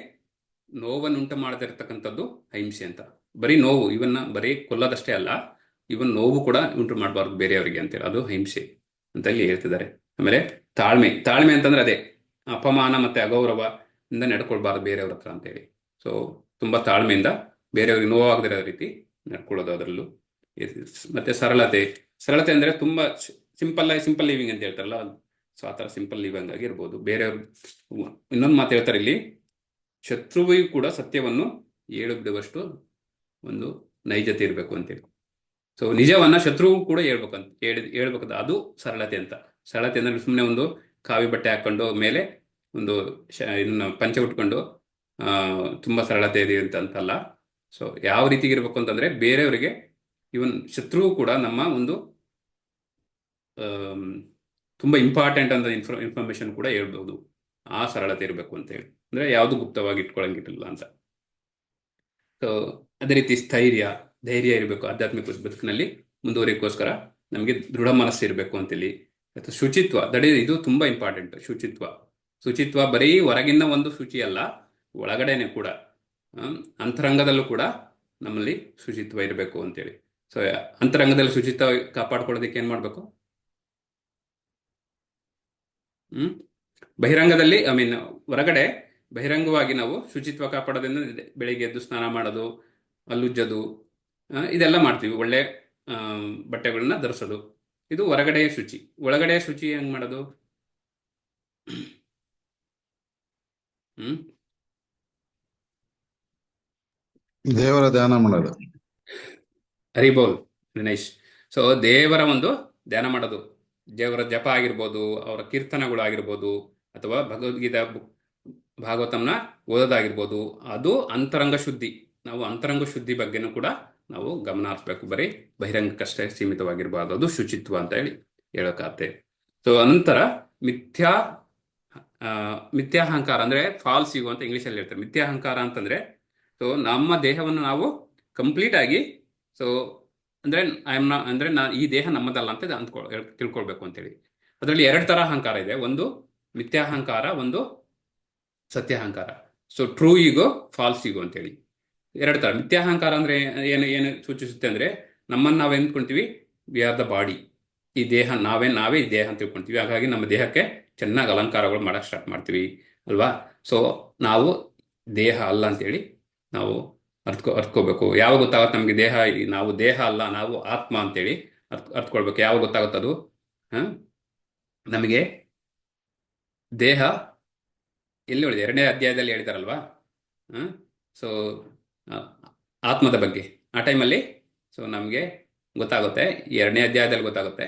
ನೋವನ್ನು ಉಂಟು ಮಾಡದಿರ್ತಕ್ಕಂಥದ್ದು ಅಹಿಂಸೆ ಅಂತ. ಬರೀ ನೋವು, ಬರೀ ಕೊಲ್ಲೋದಷ್ಟೇ ಅಲ್ಲ, ಇವನ್ ನೋವು ಕೂಡ ಉಂಟು ಮಾಡಬಾರ್ದು ಬೇರೆಯವರಿಗೆ ಅಂತೇಳಿ, ಅದು ಅಹಿಂಸೆ ಅಂತ ಇಲ್ಲಿ ಹೇಳ್ತಿದ್ದಾರೆ. ಆಮೇಲೆ ತಾಳ್ಮೆ ಅಂತಂದ್ರೆ ಅದೇ ಅಪಮಾನ ಮತ್ತೆ ಅಗೌರವ ಇಂದ ನಡ್ಕೊಳ್ಬಾರ್ದು ಬೇರೆಯವ್ರ ಹತ್ರ ಅಂತೇಳಿ. ಸೊ ತುಂಬಾ ತಾಳ್ಮೆಯಿಂದ ಬೇರೆಯವ್ರಿಗೆ ನೋವಾಗದಿರೋ ರೀತಿ ನಡ್ಕೊಳ್ಳೋದು. ಅದರಲ್ಲೂ ಮತ್ತೆ ಸರಳತೆ ಅಂದ್ರೆ ತುಂಬಾ ಸಿಂಪಲ್ ಲಿವಿಂಗ್ ಅಂತ ಹೇಳ್ತಾರಲ್ಲ, ಸೊ ಆ ಥರ ಸಿಂಪಲ್ ಲಿವಿಂಗ್ ಆಗಿರ್ಬೋದು. ಬೇರೆಯವ್ರು ಇನ್ನೊಂದು ಮಾತು ಹೇಳ್ತಾರೆ ಇಲ್ಲಿ, ಶತ್ರುವಿಗೂ ಕೂಡ ಸತ್ಯವನ್ನು ಬಿಡುವಷ್ಟು ಒಂದು ನೈಜತೆ ಇರಬೇಕು ಅಂತೇಳಿ. ಸೊ ನಿಜವನ್ನ ಶತ್ರುವು ಕೂಡ ಹೇಳ್ಬೇಕಂತ ಅದು ಸರಳತೆ ಅಂತ. ಸರಳತೆ ಅಂದ್ರೆ ಸುಮ್ಮನೆ ಒಂದು ಕಾವಿ ಬಟ್ಟೆ ಹಾಕೊಂಡು ಮೇಲೆ ಒಂದು ಪಂಚೆ ಉಟ್ಕೊಂಡು ತುಂಬಾ ಸರಳತೆ ಇದೆ ಅಂತಲ್ಲ. ಸೊ ಯಾವ ರೀತಿಗೆ ಇರ್ಬೇಕು ಅಂತಂದ್ರೆ, ಬೇರೆಯವರಿಗೆ ಇವನ್ ಶತ್ರುವು ಕೂಡ ನಮ್ಮ ಒಂದು ತುಂಬಾ ಇಂಪಾರ್ಟೆಂಟ್ ಅಂತ ಇನ್ಫಾರ್ಮೇಶನ್ ಕೂಡ ಹೇಳ್ಬೋದು. ಆ ಸರಳತೆ ಇರಬೇಕು ಅಂತ ಹೇಳಿ, ಅಂದ್ರೆ ಯಾವುದು ಗುಪ್ತವಾಗಿ ಇಟ್ಕೊಳಂಗಿರಲಿಲ್ಲ ಅಂತ. ಸೊ ಅದೇ ರೀತಿ ಧೈರ್ಯ ಇರಬೇಕು. ಆಧ್ಯಾತ್ಮಿಕ ಬದುಕಿನಲ್ಲಿ ಮುಂದುವರಿಕೋಸ್ಕರ ನಮಗೆ ದೃಢ ಮನಸ್ಸು ಇರಬೇಕು ಅಂತೇಳಿ. ಮತ್ತು ಶುಚಿತ್ವ, ಇದು ತುಂಬಾ ಇಂಪಾರ್ಟೆಂಟ್. ಶುಚಿತ್ವ ಬರೀ ಹೊರಗಿನ ಒಂದು ಶುಚಿ ಅಲ್ಲ, ಒಳಗಡೆನೆ ಕೂಡ, ಅಂತರಂಗದಲ್ಲೂ ಕೂಡ ನಮ್ಮಲ್ಲಿ ಶುಚಿತ್ವ ಇರಬೇಕು ಅಂತೇಳಿ. ಸೊ ಅಂತರಂಗದಲ್ಲಿ ಶುಚಿತ್ವ ಕಾಪಾಡ್ಕೊಳ್ಳೋದಕ್ಕೆ ಏನ್ ಮಾಡ್ಬೇಕು? ಬಹಿರಂಗದಲ್ಲಿ ಹೊರಗಡೆ ಬಹಿರಂಗವಾಗಿ ನಾವು ಶುಚಿತ್ವ ಕಾಪಾಡೋದ್ರಿಂದ ಬೆಳಿಗ್ಗೆ ಎದ್ದು ಸ್ನಾನ ಮಾಡೋದು, ಹಲ್ಲುಜ್ಜೋದು, ಇದೆಲ್ಲ ಮಾಡ್ತೀವಿ. ಒಳ್ಳೆ ಬಟ್ಟೆಗಳನ್ನ ಧರಿಸೋದು, ಇದು ಹೊರಗಡೆಯ ಶುಚಿ. ಒಳಗಡೆಯ ಶುಚಿ ಹೆಂಗ್ ಮಾಡೋದು? ದೇವರ ಧ್ಯಾನ ಮಾಡೋದು. ಹರಿಬೋಲ್ ದಿನೇಶ್. ಸೊ ದೇವರ ಒಂದು ಧ್ಯಾನ ಮಾಡೋದು, ದೇವರ ಜಪ ಆಗಿರ್ಬೋದು, ಅವರ ಕೀರ್ತನಗಳು ಆಗಿರ್ಬೋದು, ಅಥವಾ ಭಗವದ್ಗೀತಾ ಭಾಗವತಂನ ಓದೋದಾಗಿರ್ಬೋದು, ಅದು ಅಂತರಂಗ ಶುದ್ಧಿ. ನಾವು ಅಂತರಂಗ ಶುದ್ಧಿ ಬಗ್ಗೆನೂ ಕೂಡ ನಾವು ಗಮನ ಹರಿಸ್ಬೇಕು. ಬರೀ ಬಹಿರಂಗಕ್ಕಷ್ಟೇ ಸೀಮಿತವಾಗಿರ್ಬಾರ್ದು, ಅದು ಶುಚಿತ್ವ ಅಂತ ಹೇಳೋಕಾತೆ. ಸೊ ಅನಂತರ ಮಿಥ್ಯಾಹಂಕಾರ ಅಂದ್ರೆ ಫಾಲ್ಸ್ ಈಗೋ ಅಂತ ಇಂಗ್ಲಿಷಲ್ಲಿ ಹೇಳ್ತಾರೆ. ಮಿಥ್ಯಾಹಂಕಾರ ಅಂತಂದ್ರೆ ಸೊ ನಮ್ಮ ದೇಹವನ್ನು ನಾವು ಕಂಪ್ಲೀಟ್ ಆಗಿ ಸೊ ಅಂದ್ರೆ ಅಂದ್ರೆ ಈ ದೇಹ ನಮ್ಮದಲ್ಲ ಅಂತ ತಿಳ್ಕೊಳ್ಬೇಕು ಅಂತೇಳಿ. ಅದರಲ್ಲಿ ಎರಡು ತರ ಅಹಂಕಾರ ಇದೆ, ಒಂದು ಮಿಥ್ಯಾಹಂಕಾರ, ಒಂದು ಸತ್ಯಾಹಂಕಾರ. ಸೊ ಟ್ರೂ ಈಗೋ, ಫಾಲ್ಸ್ ಈಗೋ ಅಂತೇಳಿ ಎರಡು ತರ. ಮಿಥ್ಯಾಹಂಕಾರ ಅಂದ್ರೆ ಏನು ಸೂಚಿಸುತ್ತೆ ಅಂದ್ರೆ ನಮ್ಮನ್ನು ನಾವ್ ಎಂದ್ಕೊಂತೀವಿ ವಿ ಆರ್ ದ ಬಾಡಿ, ಈ ದೇಹ ನಾವೇ ಈ ದೇಹ ಅಂತ ತಿಳ್ಕೊಂತೀವಿ. ಹಾಗಾಗಿ ನಮ್ಮ ದೇಹಕ್ಕೆ ಚೆನ್ನಾಗಿ ಅಲಂಕಾರಗಳು ಮಾಡಕ್ ಸ್ಟಾರ್ಟ್ ಮಾಡ್ತೀವಿ ಅಲ್ವಾ. ಸೊ ನಾವು ದೇಹ ಅಲ್ಲ ಅಂತೇಳಿ ನಾವು ಅರ್ತ್ಕೋಬೇಕು. ಯಾವಾಗ ಗೊತ್ತಾಗುತ್ತೆ ನಮ್ಗೆ ನಾವು ದೇಹ ಅಲ್ಲ, ನಾವು ಆತ್ಮ ಅಂತೇಳಿ ಅರ್ತ್ಕೊಳ್ಬೇಕು. ಯಾವಾಗ ಗೊತ್ತಾಗುತ್ತದು? ನಮಗೆ ದೇಹ ಎಲ್ಲಿ ಹೇಳಿದೆ? 2ನೇ ಅಧ್ಯಾಯದಲ್ಲಿ ಹೇಳಿದಾರಲ್ವಾ. ಸೊ ಆತ್ಮದ ಬಗ್ಗೆ ಆ ಟೈಮಲ್ಲಿ ಸೊ ನಮಗೆ ಗೊತ್ತಾಗುತ್ತೆ, 2ನೇ ಅಧ್ಯಾಯದಲ್ಲಿ ಗೊತ್ತಾಗುತ್ತೆ.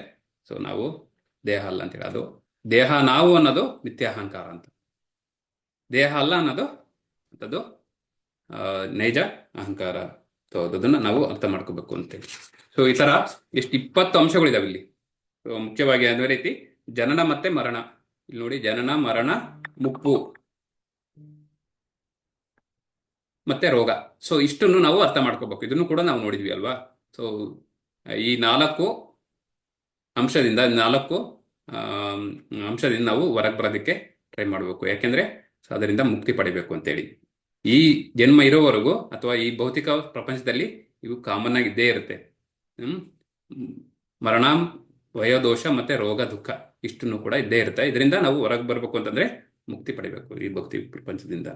ಸೊ ನಾವು ದೇಹ ಅಲ್ಲ ಅಂತೇಳಿ, ಅದು ದೇಹ ನಾವು ಅನ್ನೋದು ಮಿಥ್ಯಾಹಂಕಾರ ಅಂತ, ದೇಹ ಅಲ್ಲ ಅನ್ನೋದು ಅದು ನೈಜ ಅಹಂಕಾರ. ಸೊ ಅದನ್ನ ನಾವು ಅರ್ಥ ಮಾಡ್ಕೋಬೇಕು ಅಂತೇಳಿ. ಸೊ ಈ ತರ 20 ಅಂಶಗಳಿದಾವೆ ಇಲ್ಲಿ. ಸೊ ಮುಖ್ಯವಾಗಿ ಅದೇ ರೀತಿ ಜನನ ಮತ್ತೆ ಮರಣ. ಇಲ್ಲಿ ನೋಡಿ, ಜನನ, ಮರಣ, ಮುಪ್ಪು ಮತ್ತೆ ರೋಗ. ಸೊ ಇಷ್ಟನ್ನು ನಾವು ಅರ್ಥ ಮಾಡ್ಕೋಬೇಕು. ಇದನ್ನು ಕೂಡ ನಾವು ನೋಡಿದ್ವಿ ಅಲ್ವಾ. ಸೊ ಈ 4 ಅಂಶದಿಂದ ನಾವು ಹೊರಗೆ ಬರೋದಕ್ಕೆ ಟ್ರೈ ಮಾಡಬೇಕು. ಯಾಕೆಂದ್ರೆ ಅದರಿಂದ ಮುಕ್ತಿ ಪಡಿಬೇಕು ಅಂತೇಳಿ. ಈ ಜನ್ಮ ಇರೋವರೆಗೂ ಅಥವಾ ಈ ಭೌತಿಕ ಪ್ರಪಂಚದಲ್ಲಿ ಇವು ಕಾಮನ್ ಆಗಿ ಇದ್ದೇ ಇರುತ್ತೆ. ಮರಣ, ವಯೋದೋಷ ಮತ್ತೆ ರೋಗ, ದುಃಖ ಇಷ್ಟನ್ನು ಕೂಡ ಇದ್ದೇ ಇರುತ್ತೆ. ಇದರಿಂದ ನಾವು ಹೊರಗೆ ಬರಬೇಕು ಅಂತಂದ್ರೆ ಮುಕ್ತಿ ಪಡಿಬೇಕು ಈ ಭೌತಿಕ ಪ್ರಪಂಚದಿಂದ.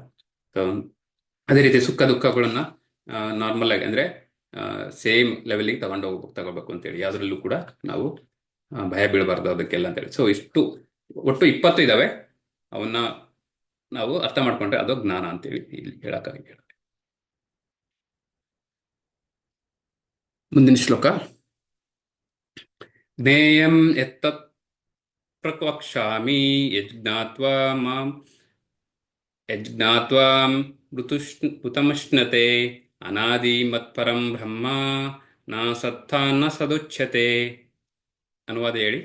ಅದೇ ರೀತಿ ಸುಖ ದುಃಖಗಳನ್ನ ನಾರ್ಮಲ್ ಆಗಿ ಅಂದ್ರೆ ಸೇಮ್ ಲೆವೆಲ್ಗೆ ತಗೋಬೇಕು ಅಂತೇಳಿ. ಯಾವ್ದ್ರಲ್ಲೂ ಕೂಡ ನಾವು ಭಯ ಬೀಳಬಾರ್ದು ಅದಕ್ಕೆಲ್ಲ ಅಂತೇಳಿ. ಸೊ ಒಟ್ಟು 20 ಇದಾವೆ. ಅವನ್ನ ನಾವು ಅರ್ಥ ಮಾಡ್ಕೊಂಡ್ರೆ ಅದು ಜ್ಞಾನ ಅಂತೇಳಿ ಇಲ್ಲಿ ಹೇಳಕ್ಕಾಗಿ. ಮುಂದಿನ ಶ್ಲೋಕ. ಜ್ಞೇಯಂ ಎತ್ತತ್ ಪ್ರವಕ್ಷ್ಯಾಮಿ ಯಜ್ಞಾತ್ವಾ ಮೃತಮಶ್ನತೆ ಅನಾದಿ ಮತ್ಪರಂ ಬ್ರಹ್ಮ ನ ಸತ್ಥ ನ ಸದುಚ್ಯತೆ. ಅನುವಾದ ಹೇಳಿ.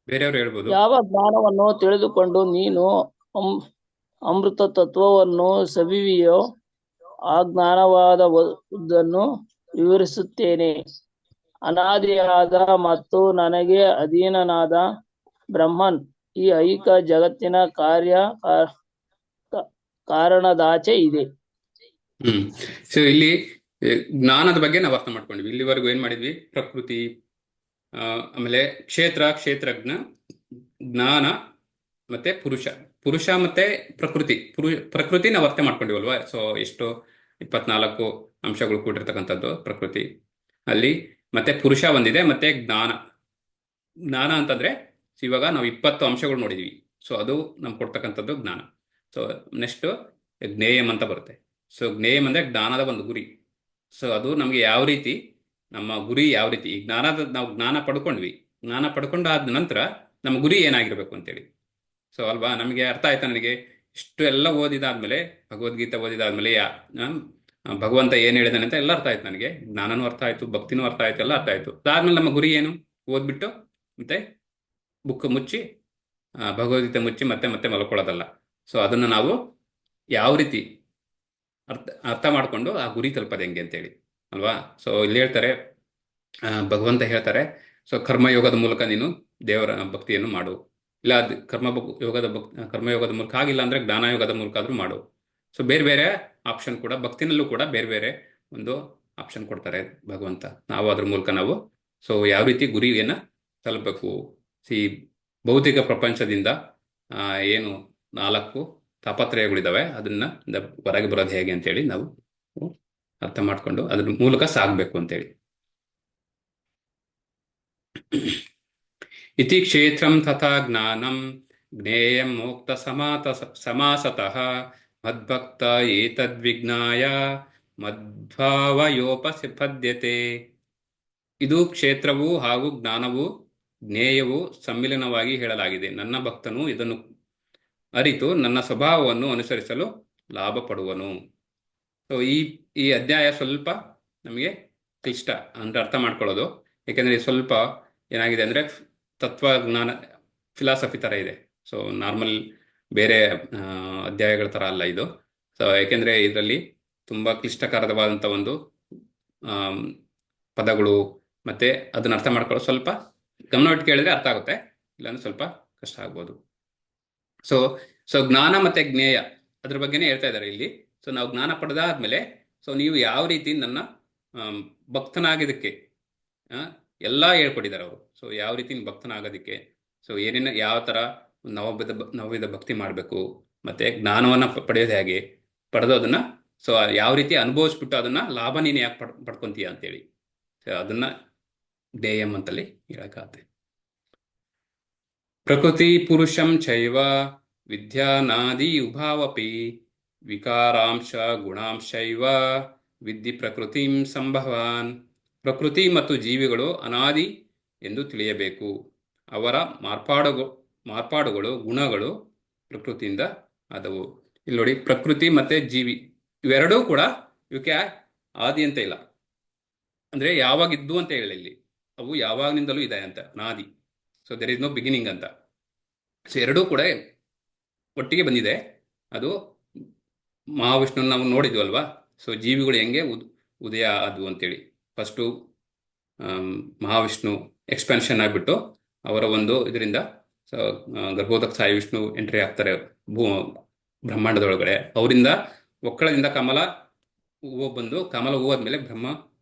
ಬೇರೆಯವರು ಹೇಳ್ಬೋದು. ಯಾವ ಜ್ಞಾನವನ್ನು ತಿಳಿದುಕೊಂಡು ನೀನು ಅಮೃತ ತತ್ವವನ್ನು ಸವಿವಿಯೋ ಆ ಜ್ಞಾನವಾದವನ್ನು ವಿವರಿಸುತ್ತೇನೆ. ಅನಾದಿಯಾದ ಮತ್ತು ನನಗೆ ಅಧೀನನಾದ ಬ್ರಹ್ಮನ್ ಈ ಐಕ ಜಗತ್ತಿನ ಕಾರಣದಾಚೆ ಇದೆ. ಸೊ ಇಲ್ಲಿ ಜ್ಞಾನದ ಬಗ್ಗೆ ನಾವು ಅರ್ಥ ಮಾಡ್ಕೊಂಡ್ವಿ. ಇಲ್ಲಿವರೆಗೂ ಏನ್ ಮಾಡಿದ್ವಿ? ಪ್ರಕೃತಿ, ಆಮೇಲೆ ಕ್ಷೇತ್ರಜ್ಞ, ಜ್ಞಾನ ಮತ್ತೆ ಪುರುಷ ಮತ್ತೆ ಪ್ರಕೃತಿ ನಾವು ಅರ್ಥ ಮಾಡ್ಕೊಂಡಿವಲ್ವಾ. ಸೊ ಎಷ್ಟು 24 ಅಂಶಗಳು ಕೂಡಿರ್ತಕ್ಕಂಥದ್ದು ಪ್ರಕೃತಿ ಅಲ್ಲಿ. ಮತ್ತೆ ಪುರುಷ ಒಂದಿದೆ, ಮತ್ತೆ ಜ್ಞಾನ ಅಂತಂದ್ರೆ ಇವಾಗ ನಾವು 20 ಅಂಶಗಳು ನೋಡಿದ್ವಿ. ಸೊ ಅದು ನಮ್ಗೆ ಕೊಡ್ತಕ್ಕಂಥದ್ದು ಜ್ಞಾನ. ಸೊ ನೆಕ್ಸ್ಟ್ ಜ್ಞೇಯಂ ಅಂತ ಬರುತ್ತೆ. ಸೊ ಜ್ಞೇಯಂ ಅಂದ್ರೆ ಜ್ಞಾನದ ಒಂದು ಗುರಿ. ಸೊ ಅದು ನಮ್ಗೆ ಯಾವ ರೀತಿ, ನಮ್ಮ ಗುರಿ ಯಾವ ರೀತಿ, ಈ ನಾವು ಜ್ಞಾನ ಪಡ್ಕೊಂಡ್ವಿ. ಜ್ಞಾನ ಪಡ್ಕೊಂಡಾದ ನಂತರ ನಮ್ಮ ಗುರಿ ಏನಾಗಿರ್ಬೇಕು ಅಂತೇಳಿ. ಸೊ ಅಲ್ವಾ, ನಮಗೆ ಅರ್ಥ ಆಯ್ತಾ? ನನಗೆ ಇಷ್ಟು ಎಲ್ಲ ಓದಿದಾದ್ಮೇಲೆ, ಭಗವದ್ಗೀತೆ ಓದಿದಾದ್ಮೇಲೆ ಭಗವಂತ ಏನ್ ಹೇಳಿದಾನೆ ಅಂತ ಎಲ್ಲ ಅರ್ಥ ಆಯ್ತು ನನಗೆ. ಜ್ಞಾನನೂ ಅರ್ಥ ಆಯ್ತು, ಭಕ್ತಿನೂ ಅರ್ಥ ಆಯ್ತು, ಎಲ್ಲ ಅರ್ಥ ಆಯ್ತು. ಅದಾದ್ಮೇಲೆ ನಮ್ಮ ಗುರಿ ಏನು? ಓದ್ಬಿಟ್ಟು ಮತ್ತೆ ಬುಕ್ ಮುಚ್ಚಿ ಭಗವದ್ಗೀತೆ ಮುಚ್ಚಿ ಮತ್ತೆ ಮತ್ತೆ ಮಲ್ಕೊಳ್ಳೋದಲ್ಲ. ಸೊ ಅದನ್ನು ನಾವು ಯಾವ ರೀತಿ ಅರ್ಥ ಮಾಡ್ಕೊಂಡು ಆ ಗುರಿ ತಲುಪೋದು ಹೆಂಗೆ ಅಂತೇಳಿ ಅಲ್ವಾ. ಸೊ ಇಲ್ಲಿ ಹೇಳ್ತಾರೆ, ಭಗವಂತ ಹೇಳ್ತಾರೆ, ಸೊ ಕರ್ಮಯೋಗದ ಮೂಲಕ ನೀನು ದೇವರ ಭಕ್ತಿಯನ್ನು ಮಾಡು. ಇಲ್ಲ ಕರ್ಮಯೋಗದ ಮೂಲಕ ಆಗಿಲ್ಲ ಅಂದ್ರೆ ಜ್ಞಾನಯೋಗದ ಮೂಲಕ ಆದ್ರೂ ಮಾಡು. ಸೊ ಬೇರೆ ಬೇರೆ ಆಪ್ಷನ್ ಕೂಡ, ಭಕ್ತಿನಲ್ಲೂ ಕೂಡ ಬೇರೆ ಬೇರೆ ಒಂದು ಆಪ್ಷನ್ ಕೊಡ್ತಾರೆ ಭಗವಂತ. ನಾವು ಅದ್ರ ಮೂಲಕ ನಾವು ಸೊ ಯಾವ ರೀತಿ ಗುರಿಯನ್ನ ತಲುಪಬೇಕು. ಭೌತಿಕ ಪ್ರಪಂಚದಿಂದ ಏನು 4 ತಾಪತ್ರಯಗಳಿದಾವೆ, ಅದನ್ನ ಹೊರಗೆ ಬರೋದು ಹೇಗೆ ಅಂತೇಳಿ ನಾವು ಅರ್ಥ ಮಾಡ್ಕೊಂಡು ಅದ್ರ ಮೂಲಕ ಸಾಗಬೇಕು ಅಂತೇಳಿ. ಇತಿ ಕ್ಷೇತ್ರಂ ತಥಾ ಜ್ಞಾನಂ ಜ್ಞೇಯಂ ಮೋಕ್ತ ಸಮಾಸತಃ ಮದ್ಭಕ್ತ ಏತದ್ವಿಜ್ಞಾಯ ಮದ್ಭಾವಯೋಪಪದ್ಯತೆ. ಇದು ಕ್ಷೇತ್ರವು ಹಾಗೂ ಜ್ಞಾನವು ಜ್ಞೇಯವು ಸಮ್ಮಿಲನವಾಗಿ ಹೇಳಲಾಗಿದೆ. ನನ್ನ ಭಕ್ತನು ಇದನ್ನು ಅರಿತು ನನ್ನ ಸ್ವಭಾವವನ್ನು ಅನುಸರಿಸಲು ಲಾಭ ಪಡುವನು. ಸೊ ಈ ಅಧ್ಯಾಯ ಸ್ವಲ್ಪ ನಮಗೆ ಕ್ಲಿಷ್ಟ ಅಂದ್ರೆ ಅರ್ಥ ಮಾಡ್ಕೊಳ್ಳೋದು. ಯಾಕೆಂದ್ರೆ ಸ್ವಲ್ಪ ಏನಾಗಿದೆ ಅಂದ್ರೆ ತತ್ವಜ್ಞಾನ ಫಿಲಾಸಫಿ ಥರ ಇದೆ. ಸೊ ನಾರ್ಮಲ್ ಬೇರೆ ಅಧ್ಯಾಯಗಳ ಥರ ಅಲ್ಲ ಇದು. ಸೊ ಯಾಕೆಂದರೆ ಇದರಲ್ಲಿ ತುಂಬ ಕ್ಲಿಷ್ಟಕರವಾದಂಥ ಒಂದು ಪದಗಳು ಮತ್ತು ಅದನ್ನ ಅರ್ಥ ಮಾಡ್ಕೊಳ್ಳೋದು ಸ್ವಲ್ಪ ಗಮನವಿಟ್ಟು ಕೇಳಿದ್ರೆ ಅರ್ಥ ಆಗುತ್ತೆ, ಇಲ್ಲಾಂದ್ರೆ ಸ್ವಲ್ಪ ಕಷ್ಟ ಆಗ್ಬೋದು. ಸೊ ಸೊ ಜ್ಞಾನ ಮತ್ತು ಜ್ಞೇಯ ಅದ್ರ ಬಗ್ಗೆನೇ ಹೇಳ್ತಾ ಇದ್ದಾರೆ ಇಲ್ಲಿ. ಸೊ ನಾವು ಜ್ಞಾನ ಪಡೆದಾದ್ಮೇಲೆ ಸೊ ನೀವು ಯಾವ ರೀತಿ ನನ್ನ ಭಕ್ತನಾಗೋದಕ್ಕೆ ಎಲ್ಲ ಹೇಳ್ಕೊಟ್ಟಿದ್ದಾರೆ ಅವರು. ಸೊ ಯಾವ ರೀತಿ ಭಕ್ತನಾಗೋದಕ್ಕೆ, ಸೊ ಏನೇನು ಯಾವ ಥರ ನವವಿಧ ಭಕ್ತಿ ಮಾಡಬೇಕು, ಮತ್ತು ಜ್ಞಾನವನ್ನು ಪಡೆಯೋದು ಹೇಗೆ, ಪಡೆದೋದನ್ನು ಸೊ ಯಾವ ರೀತಿ ಅನುಭವಿಸ್ಬಿಟ್ಟು ಅದನ್ನು ಲಾಭ ನೀನು ಯಾಕೆ ಪಡ್ಕೊತೀಯ ಅಂತೇಳಿ, ಸೊ ಅದನ್ನು ಧ್ಯೇಯಂ ಅಂತಲ್ಲಿ ಹೇಳಕ್ಕಾಗತ್ತೆ. ಪ್ರಕೃತಿ ಪುರುಷಂ ಚೈವ ವಿದ್ಯಾನಾದಿ ಉಭಾವಪಿ ವಿಕಾರಾಂಶ ಗುಣಾಂಶೈವ ವಿದ್ಧಿ ಪ್ರಕೃತಿಂ ಸಂಭವಾನ್. ಪ್ರಕೃತಿ ಮತ್ತು ಜೀವಿಗಳು ಅನಾದಿ ಎಂದು ತಿಳಿಯಬೇಕು. ಅವರ ಮಾರ್ಪಾಡುಗಳು ಗುಣಗಳು ಪ್ರಕೃತಿಯಿಂದ ಆದವು. ಇಲ್ಲಿ ನೋಡಿ, ಪ್ರಕೃತಿ ಮತ್ತು ಜೀವಿ ಇವೆರಡೂ ಕೂಡ ಇವಕ್ಕೆ ಆದಿ ಅಂತ ಇಲ್ಲ, ಅಂದರೆ ಯಾವಾಗಿದ್ದು ಅಂತ ಹೇಳಿ ಇಲ್ಲಿ, ಅವು ಯಾವಾಗನಿಂದಲೂ ಇದೆ ಅಂತ, ಅನಾದಿ. So there is no beginning ಅಂತ. ಸೊ ಎರಡೂ ಕೂಡ ಒಟ್ಟಿಗೆ ಬಂದಿದೆ. ಅದು ಮಹಾವಿಷ್ಣು ನಾವು ನೋಡಿದ್ವಲ್ವಾ. ಸೊ ಜೀವಿಗಳು ಹೆಂಗೆ ಉದಯ ಆದವು ಅಂತೇಳಿ, ಫಸ್ಟು ಮಹಾವಿಷ್ಣು ಎಕ್ಸ್ಪೆನ್ಷನ್ ಆಗಿಬಿಟ್ಟು ಅವರ ಒಂದು ಇದರಿಂದ ಸೊ ಗರ್ಭೋದಕ ಸಾಯಿ ವಿಷ್ಣು ಎಂಟ್ರಿ ಆಗ್ತಾರೆ ಬ್ರಹ್ಮಾಂಡದೊಳಗಡೆ. ಅವರಿಂದ ಒಕ್ಕಳದಿಂದ ಕಮಲ ಹೂವು ಬಂದು, ಕಮಲ ಹೂವಾದ್ಮೇಲೆ ಬ್ರಹ್ಮ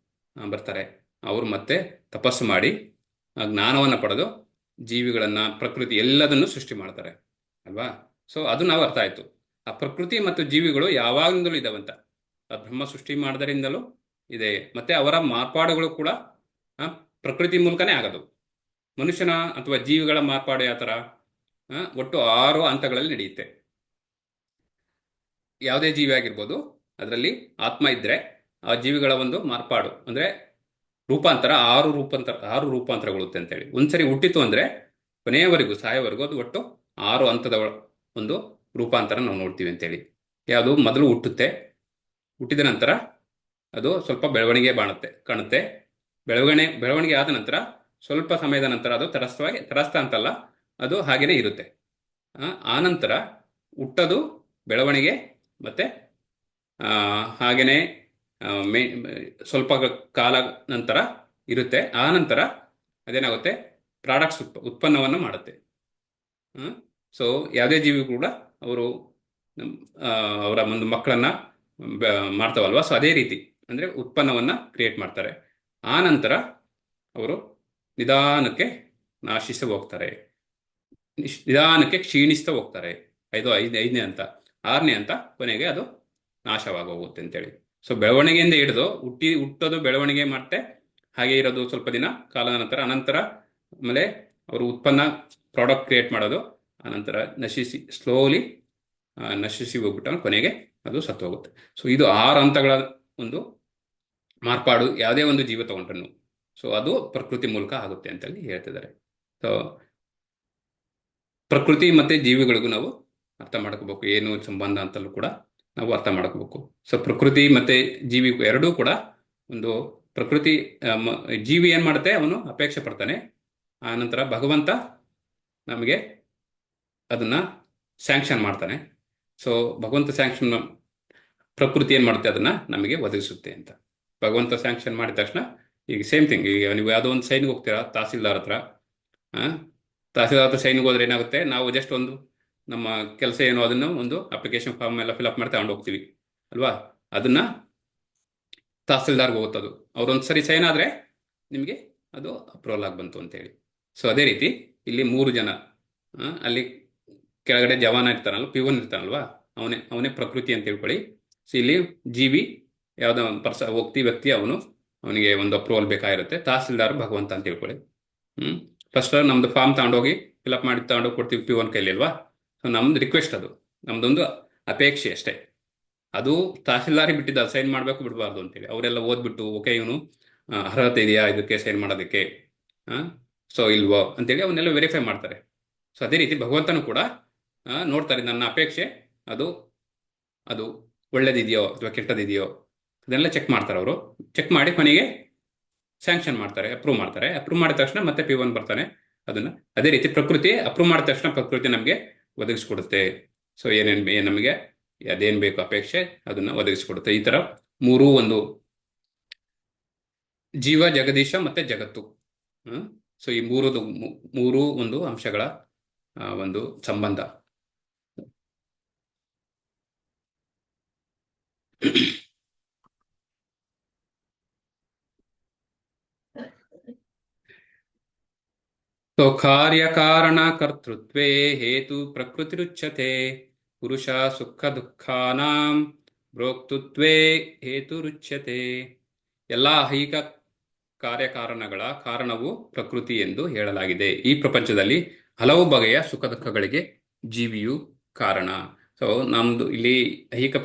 ಬರ್ತಾರೆ. ಅವರು ಮತ್ತೆ ತಪಸ್ಸು ಮಾಡಿ ಜ್ಞಾನವನ್ನು ಪಡೆದು ಜೀವಿಗಳನ್ನು, ಪ್ರಕೃತಿ ಎಲ್ಲದನ್ನು ಸೃಷ್ಟಿ ಮಾಡ್ತಾರೆ ಅಲ್ವಾ. ಸೊ ಅದು ನಾವು ಅರ್ಥ ಆಯಿತು. ಆ ಪ್ರಕೃತಿ ಮತ್ತು ಜೀವಿಗಳು ಯಾವಾಗಿಂದಲೂ ಇದಾವಂತ, ಆ ಬ್ರಹ್ಮ ಸೃಷ್ಟಿ ಮಾಡೋದರಿಂದಲೂ ಇದೆ. ಮತ್ತು ಅವರ ಮಾರ್ಪಾಡುಗಳು ಕೂಡ ಪ್ರಕೃತಿ ಮೂಲಕನೇ ಆಗೋದು. ಮನುಷ್ಯನ ಅಥವಾ ಜೀವಿಗಳ ಮಾರ್ಪಾಡು ಯಾವ ಥರ, ಒಟ್ಟು 6 ಹಂತಗಳಲ್ಲಿ ನಡೆಯುತ್ತೆ. ಯಾವುದೇ ಜೀವಿ ಆಗಿರ್ಬೋದು, ಅದರಲ್ಲಿ ಆತ್ಮ ಇದ್ದರೆ ಆ ಜೀವಿಗಳ ಒಂದು ಮಾರ್ಪಾಡು ಅಂದರೆ ರೂಪಾಂತರ 6 ರೂಪಾಂತರಗೊಳ್ಳುತ್ತೆ ಅಂತೇಳಿ. ಒಂದ್ಸರಿ ಹುಟ್ಟಿತು ಅಂದರೆ ಕೊನೆಯವರೆಗೂ ಸಾಯೋವರೆಗೂ ಅದು ಒಟ್ಟು 6 ಹಂತದ ಒಂದು ರೂಪಾಂತರ ನಾವು ನೋಡ್ತೀವಿ ಅಂತೇಳಿ. ಯಾವುದು ಮೊದಲು ಹುಟ್ಟಿದ ನಂತರ ಅದು ಸ್ವಲ್ಪ ಬೆಳವಣಿಗೆ ಕಾಣುತ್ತೆ. ಬೆಳವಣಿಗೆ ಆದ ನಂತರ ಸ್ವಲ್ಪ ಸಮಯದ ನಂತರ ಅದು ತರಸ್ತ ಅಂತಲ್ಲ, ಅದು ಹಾಗೇನೆ ಇರುತ್ತೆ. ಆ ನಂತರ ಹುಟ್ಟೋದು, ಬೆಳವಣಿಗೆ, ಮತ್ತು ಹಾಗೆಯೇ ಸ್ವಲ್ಪ ಕಾಲ ನಂತರ ಇರುತ್ತೆ. ಆ ನಂತರ ಅದೇನಾಗುತ್ತೆ, ಪ್ರಾಡಕ್ಟ್ಸ್ ಉತ್ಪನ್ನವನ್ನು ಮಾಡುತ್ತೆ. ಸೊ ಯಾವುದೇ ಜೀವಿ ಕೂಡ ಅವರು ಅವರ ಒಂದು ಮಕ್ಕಳನ್ನು ಮಾಡ್ತಾವಲ್ವ. ಸೊ ಅದೇ ರೀತಿ ಅಂದರೆ ಉತ್ಪನ್ನವನ್ನು ಕ್ರಿಯೇಟ್ ಮಾಡ್ತಾರೆ. ಆ ನಂತರ ಅವರು ನಿಧಾನಕ್ಕೆ ನಾಶಿಸಿ ಹೋಗ್ತಾರೆ, ನಿಧಾನಕ್ಕೆ ಕ್ಷೀಣಿಸ್ತಾ ಹೋಗ್ತಾರೆ. 5ನೇ ಹಂತ, 6ನೇ ಹಂತ, ಕೊನೆಗೆ ಅದು ನಾಶವಾಗಿ ಹೋಗುತ್ತೆ ಅಂತೇಳಿ. ಸೊ ಬೆಳವಣಿಗೆಯಿಂದ ಹಿಡಿದು ಹುಟ್ಟೋದು, ಬೆಳವಣಿಗೆ ಮತ್ತೆ ಹಾಗೆ ಇರೋದು ಸ್ವಲ್ಪ ದಿನ ಕಾಲದ ನಂತರ, ಅನಂತರ ಆಮೇಲೆ ಅವರು ಉತ್ಪನ್ನ ಪ್ರಾಡಕ್ಟ್ ಕ್ರಿಯೇಟ್ ಮಾಡೋದು, ಆನಂತರ ಸ್ಲೋಲಿ ನಶಿಸಿ ಹೋಗ್ಬಿಟ್ಟು ಕೊನೆಗೆ ಅದು ಸತ್ತು ಹೋಗುತ್ತೆ. ಸೊ ಇದು 6 ಹಂತಗಳ ಒಂದು ಮಾರ್ಪಾಡು ಯಾವುದೇ ಒಂದು ಜೀವ ತಗೊಂಡ್ರು. ಸೊ ಅದು ಪ್ರಕೃತಿ ಮೂಲಕ ಆಗುತ್ತೆ ಅಂತೇಳಿ ಹೇಳ್ತಿದ್ದಾರೆ. ಸೊ ಪ್ರಕೃತಿ ಮತ್ತು ಜೀವಿಗಳಿಗೂ ನಾವು ಅರ್ಥ ಮಾಡ್ಕೋಬೇಕು, ಏನು ಸಂಬಂಧ ಅಂತಲೂ ಕೂಡ ನಾವು ಅರ್ಥ ಮಾಡ್ಕೋಬೇಕು. ಸೊ ಪ್ರಕೃತಿ ಮತ್ತು ಜೀವಿ ಎರಡೂ ಕೂಡ ಒಂದು, ಪ್ರಕೃತಿ ಜೀವಿ ಏನು ಮಾಡುತ್ತೆ, ಅವನು ಅಪೇಕ್ಷೆ ಪಡ್ತಾನೆ. ಆ ನಂತರ ಭಗವಂತ ನಮಗೆ ಅದನ್ನು ಸ್ಯಾಂಕ್ಷನ್ ಮಾಡ್ತಾನೆ. ಸೊ ಭಗವಂತ ಸ್ಯಾಂಕ್ಷನ್, ಪ್ರಕೃತಿ ಏನು ಮಾಡುತ್ತೆ, ಅದನ್ನು ನಮಗೆ ಒದಗಿಸುತ್ತೆ ಅಂತ. ಭಗವಂತ ಸ್ಯಾಂಕ್ಷನ್ ಮಾಡಿದ ತಕ್ಷಣ ಈಗ ಸೇಮ್ ಥಿಂಗ್, ಈಗ ನೀವು ಯಾವುದೋ ಒಂದು ಸೈನ್ಗೆ ಹೋಗ್ತೀರಾ ತಹಸೀಲ್ದಾರ್ ಹತ್ರ, ತಹಸೀಲ್ದಾರ್ ಹತ್ರ ಸೈನ್ಗೆ ಹೋದ್ರೆ ಏನಾಗುತ್ತೆ, ನಾವು ಜಸ್ಟ್ ಒಂದು ನಮ್ಮ ಕೆಲಸ ಏನೋ ಅದನ್ನು ಒಂದು ಅಪ್ಲಿಕೇಶನ್ ಫಾರ್ಮ್ ಎಲ್ಲ ಫಿಲಪ್ ಮಾಡಿ ತಗೊಂಡು ಹೋಗ್ತೀವಿ ಅಲ್ವಾ. ಅದನ್ನು ತಹಸೀಲ್ದಾರ್ಗೆ ಹೋಗುತ್ತದು, ಅವ್ರೊಂದು ಸರಿ ಸೈನ್ ಆದರೆ ನಿಮಗೆ ಅದು ಅಪ್ರೂವಲ್ ಆಗಿ ಬಂತು ಅಂತೇಳಿ. ಸೊ ಅದೇ ರೀತಿ ಇಲ್ಲಿ 3 ಜನ, ಅಲ್ಲಿ ಕೆಳಗಡೆ ಜವಾನ ಇರ್ತಾನಲ್ವ, ಪಿವನ್ ಇರ್ತಾನಲ್ವಾ, ಅವನೇ ಪ್ರಕೃತಿ ಅಂತ ತಿಳ್ಕೊಳ್ಳಿ. ಸೊ ಇಲ್ಲಿ ಜೀವಿ ಯಾವುದೋ ಒಂದು ವ್ಯಕ್ತಿ ಅವನಿಗೆ ಒಂದು ಅಪ್ರೂವಲ್ ಬೇಕಾಗಿರುತ್ತೆ. ತಹಸೀಲ್ದಾರ್ ಭಗವಂತ ಅಂತ ತಿಳ್ಕೊಳ್ಳಿ. ಫಸ್ಟ್ ನಮ್ದು ಫಾರ್ಮ್ ತಗೊಂಡೋಗಿ ಫಿಲಪ್ ಮಾಡಿ ತಗೊಂಡೋಗಿ ಕೊಡ್ತೀವಿ ಪಿವನ್ ಕೈಲಿ ಅಲ್ವಾ. ಸೊ ನಮ್ದು ರಿಕ್ವೆಸ್ಟ್, ಅದು ನಮ್ದೊಂದು ಅಪೇಕ್ಷೆ ಅಷ್ಟೇ. ಅದು ತಹಸೀಲ್ದಾರಿಗೆ ಬಿಟ್ಟಿದ್ದು, ಅದು ಸೈನ್ ಮಾಡಬೇಕು ಬಿಡಬಾರ್ದು ಅಂತೇಳಿ. ಅವರೆಲ್ಲ ಓದ್ಬಿಟ್ಟು ಓಕೆ ಇವನು ಅರ್ಹತೆ ಇದೆಯಾ ಇದಕ್ಕೆ ಸೈನ್ ಮಾಡೋದಕ್ಕೆ, ಸೊ ಇಲ್ವೋ ಅಂತೇಳಿ ಅವನ್ನೆಲ್ಲ ವೆರಿಫೈ ಮಾಡ್ತಾರೆ. ಸೊ ಅದೇ ರೀತಿ ಭಗವಂತನೂ ಕೂಡ ನೋಡ್ತಾರೆ, ನನ್ನ ಅಪೇಕ್ಷೆ ಅದು ಒಳ್ಳೇದಿದೆಯೋ ಅಥವಾ ಕೆಟ್ಟದಿದೆಯೋ ಅದನ್ನೆಲ್ಲ ಚೆಕ್ ಮಾಡ್ತಾರೆ. ಅವರು ಚೆಕ್ ಮಾಡಿ ಕೊನೆಗೆ ಸ್ಯಾಂಕ್ಷನ್ ಮಾಡ್ತಾರೆ, ಅಪ್ರೂವ್ ಮಾಡ್ತಾರೆ. ಅಪ್ರೂವ್ ಮಾಡಿದ ತಕ್ಷಣ ಮತ್ತೆ P1 ಬರ್ತಾನೆ, ಅದನ್ನ ಅದೇ ರೀತಿ ಪ್ರಕೃತಿ ಅಪ್ರೂವ್ ಮಾಡಿದ ತಕ್ಷಣ ಪ್ರಕೃತಿ ನಮಗೆ ಒದಗಿಸ್ಕೊಡುತ್ತೆ. ಸೊ ಏನೇನು ನಮಗೆ ಅದೇನ್ ಬೇಕು ಅಪೇಕ್ಷೆ ಅದನ್ನ ಒದಗಿಸ್ಕೊಡುತ್ತೆ. ಈ ತರ ಮೂರು ಒಂದು ಜೀವ, ಜಗದೀಶ ಮತ್ತೆ ಜಗತ್ತು. ಸೊ ಈ ಮೂರು ಒಂದು ಅಂಶಗಳ ಒಂದು ಸಂಬಂಧ. ಸೊ ಕಾರ್ಯಕಾರಣ ಕರ್ತೃತ್ವೇ ಹೇತು ಪ್ರಕೃತಿರುಚ್ಯತೆ ಪುರುಷ ಸುಖ ದುಃಖಾನಾಂ ಭೋಕ್ತೃತ್ವೇ ಹೇತುರುಚ್ಯತೆ. ಎಲ್ಲ ಐಹಿಕ ಕಾರ್ಯಕಾರಣಗಳ ಕಾರಣವು ಪ್ರಕೃತಿ ಎಂದು ಹೇಳಲಾಗಿದೆ. ಈ ಪ್ರಪಂಚದಲ್ಲಿ ಹಲವು ಬಗೆಯ ಸುಖ ದುಃಖಗಳಿಗೆ ಜೀವಿಯು ಕಾರಣ. ಸೊ ನಮ್ದು ಇಲ್ಲಿ ಐಹಿಕ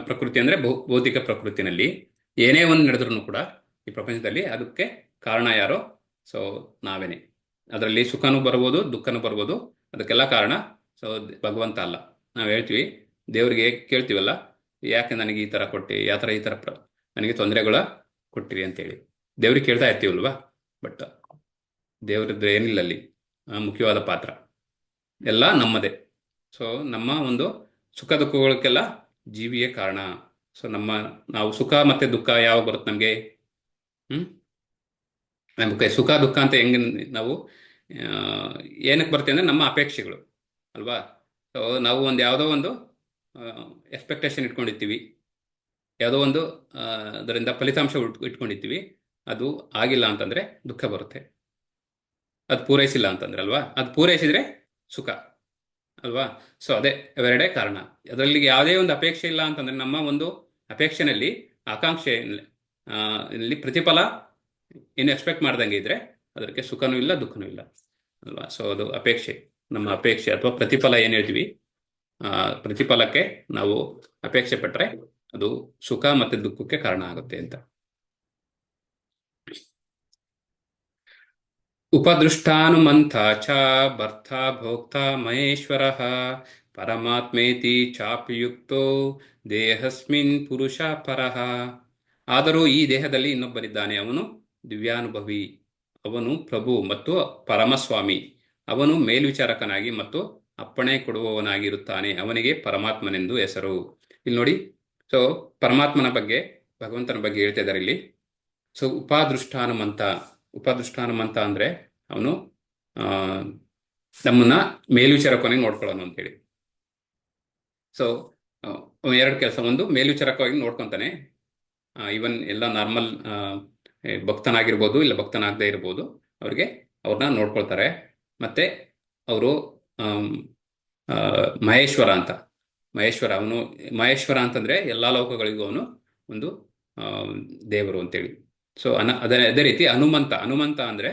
ಪ್ರಕೃತಿ ಅಂದ್ರೆ ಭೌತಿಕ ಪ್ರಕೃತಿನಲ್ಲಿ ಏನೇ ಒಂದು ನಡೆದ್ರೂ ಕೂಡ ಈ ಪ್ರಪಂಚದಲ್ಲಿ ಅದಕ್ಕೆ ಕಾರಣ ಯಾರೋ? ಸೊ ನಾವೇನೆ. ಅದರಲ್ಲಿ ಸುಖನೂ ಬರ್ಬೋದು, ದುಃಖನೂ ಬರ್ಬೋದು. ಅದಕ್ಕೆಲ್ಲ ಕಾರಣ ಸೊ ಭಗವಂತ ಅಲ್ಲ. ನಾವು ಹೇಳ್ತೀವಿ ದೇವರಿಗೆ ಕೇಳ್ತೀವಲ್ಲ, ಯಾಕೆ ನನಗೆ ಈ ತರ ಕೊಟ್ಟೆ, ಈ ತರ ನನಗೆ ತೊಂದರೆಗಳ ಕೊಟ್ಟಿರಿ ಅಂತೇಳಿ ದೇವ್ರಿಗೆ ಕೇಳ್ತಾ ಇರ್ತೀವಲ್ವಾ. ಬಟ್ ದೇವ್ರದ್ದು ಏನಿಲ್ಲ ಅಲ್ಲಿ ಮುಖ್ಯವಾದ ಪಾತ್ರ ಎಲ್ಲ ನಮ್ಮದೇ. ಸೊ ನಮ್ಮ ಒಂದು ಸುಖ ದುಃಖಗಳಕ್ಕೆಲ್ಲ ಜೀವಿಯೇ ಕಾರಣ. ಸೊ ನಾವು ಸುಖ ಮತ್ತೆ ದುಃಖ ಯಾವಾಗ ಬರುತ್ತೆ ನಮಗೆ? ನಮಗೆ ಸುಖ ದುಃಖ ಅಂತ ಹೆಂಗೆ ನಾವು ಏನಕ್ಕೆ ಬರ್ತೀವಿ ಅಂದರೆ ನಮ್ಮ ಅಪೇಕ್ಷೆಗಳು ಅಲ್ವಾ. ಸೊ ನಾವು ಯಾವುದೋ ಒಂದು ಎಕ್ಸ್ಪೆಕ್ಟೇಷನ್ ಇಟ್ಕೊಂಡಿರ್ತೀವಿ, ಯಾವುದೋ ಒಂದು ಅದರಿಂದ ಫಲಿತಾಂಶ ಇಟ್ಕೊಂಡಿರ್ತೀವಿ. ಅದು ಆಗಿಲ್ಲ ಅಂತಂದ್ರೆ ದುಃಖ ಬರುತ್ತೆ. ಅದು ಪೂರೈಸಿಲ್ಲ ಅಂತಂದ್ರೆ ಅಲ್ವಾ, ಅದು ಪೂರೈಸಿದ್ರೆ ಸುಖ ಅಲ್ವಾ. ಸೊ ಅದೇ ಅವೆರಡೇ ಕಾರಣ. ಅದರಲ್ಲಿ ಯಾವುದೇ ಒಂದು ಅಪೇಕ್ಷೆ ಇಲ್ಲ ಅಂತಂದ್ರೆ ನಮ್ಮ ಒಂದು ಅಪೇಕ್ಷೆನಲ್ಲಿ ಆಕಾಂಕ್ಷೆ ಪ್ರತಿಫಲ ಏನು ಎಕ್ಸ್ಪೆಕ್ಟ್ ಮಾಡ್ದಂಗೆ ಇದ್ರೆ ಅದಕ್ಕೆ ಸುಖನೂ ಇಲ್ಲ ದುಃಖನೂ ಇಲ್ಲ ಅಲ್ವಾ. ಸೊ ಅದು ಅಪೇಕ್ಷೆ, ನಮ್ಮ ಅಪೇಕ್ಷೆ ಅಥವಾ ಪ್ರತಿಫಲ ಏನ್ ಹೇಳ್ತೀವಿ, ಪ್ರತಿಫಲಕ್ಕೆ ನಾವು ಅಪೇಕ್ಷೆ ಪಟ್ರೆ ಅದು ಸುಖ ಮತ್ತೆ ದುಃಖಕ್ಕೆ ಕಾರಣ ಆಗುತ್ತೆ ಅಂತ. ಉಪದೃಷ್ಟಾನುಮಂತ ಚ ಭರ್ತ ಭೋಕ್ತ ಮಹೇಶ್ವರ ಪರಮಾತ್ಮೇತಿ ಚಾಪಿಯುಕ್ತೋ ದೇಹಸ್ಮಿನ್ ಪುರುಷ ಪರಃ. ಆದರೂ ಈ ದೇಹದಲ್ಲಿ ಇನ್ನೊಬ್ಬನಿದ್ದಾನೆ, ಅವನು ದಿವ್ಯಾನುಭವಿ, ಅವನು ಪ್ರಭು ಮತ್ತು ಪರಮಸ್ವಾಮಿ. ಅವನು ಮೇಲ್ವಿಚಾರಕನಾಗಿ ಮತ್ತು ಅಪ್ಪಣೆ ಕೊಡುವವನಾಗಿರುತ್ತಾನೆ. ಅವನಿಗೆ ಪರಮಾತ್ಮನೆಂದು ಹೆಸರು. ಇಲ್ಲಿ ನೋಡಿ, ಸೊ ಪರಮಾತ್ಮನ ಬಗ್ಗೆ, ಭಗವಂತನ ಬಗ್ಗೆ ಹೇಳ್ತಾ ಇದ್ದಾರೆ ಇಲ್ಲಿ. ಸೊ ಉಪದೃಷ್ಟಾನುಮಂತ ಅಂದ್ರೆ ಅವನು ನಮ್ಮನ್ನ ಮೇಲ್ವಿಚಾರಕನಾಗಿ ನೋಡ್ಕೊಳ್ಳೋನು ಅಂತೇಳಿ. ಸೊ ಎರಡು ಕೆಲಸ, ಒಂದು ಮೇಲ್ವಿಚಾರಕವಾಗಿ ನೋಡ್ಕೊಂತಾನೆ. ಈವನ್ ಎಲ್ಲ ನಾರ್ಮಲ್ ಭಕ್ತನಾಗಿರ್ಬೋದು ಇಲ್ಲ ಭಕ್ತನಾಗದೇ ಇರ್ಬೋದು, ಅವ್ರನ್ನ ನೋಡ್ಕೊಳ್ತಾರೆ. ಮತ್ತೆ ಅವರು ಮಹೇಶ್ವರ ಅಂತಂದ್ರೆ ಎಲ್ಲಾ ಲೋಕಗಳಿಗೂ ಅವನು ಒಂದು ದೇವರು ಅಂತೇಳಿ. ಸೊ ಅದೇ ರೀತಿ ಹನುಮಂತ ಅಂದ್ರೆ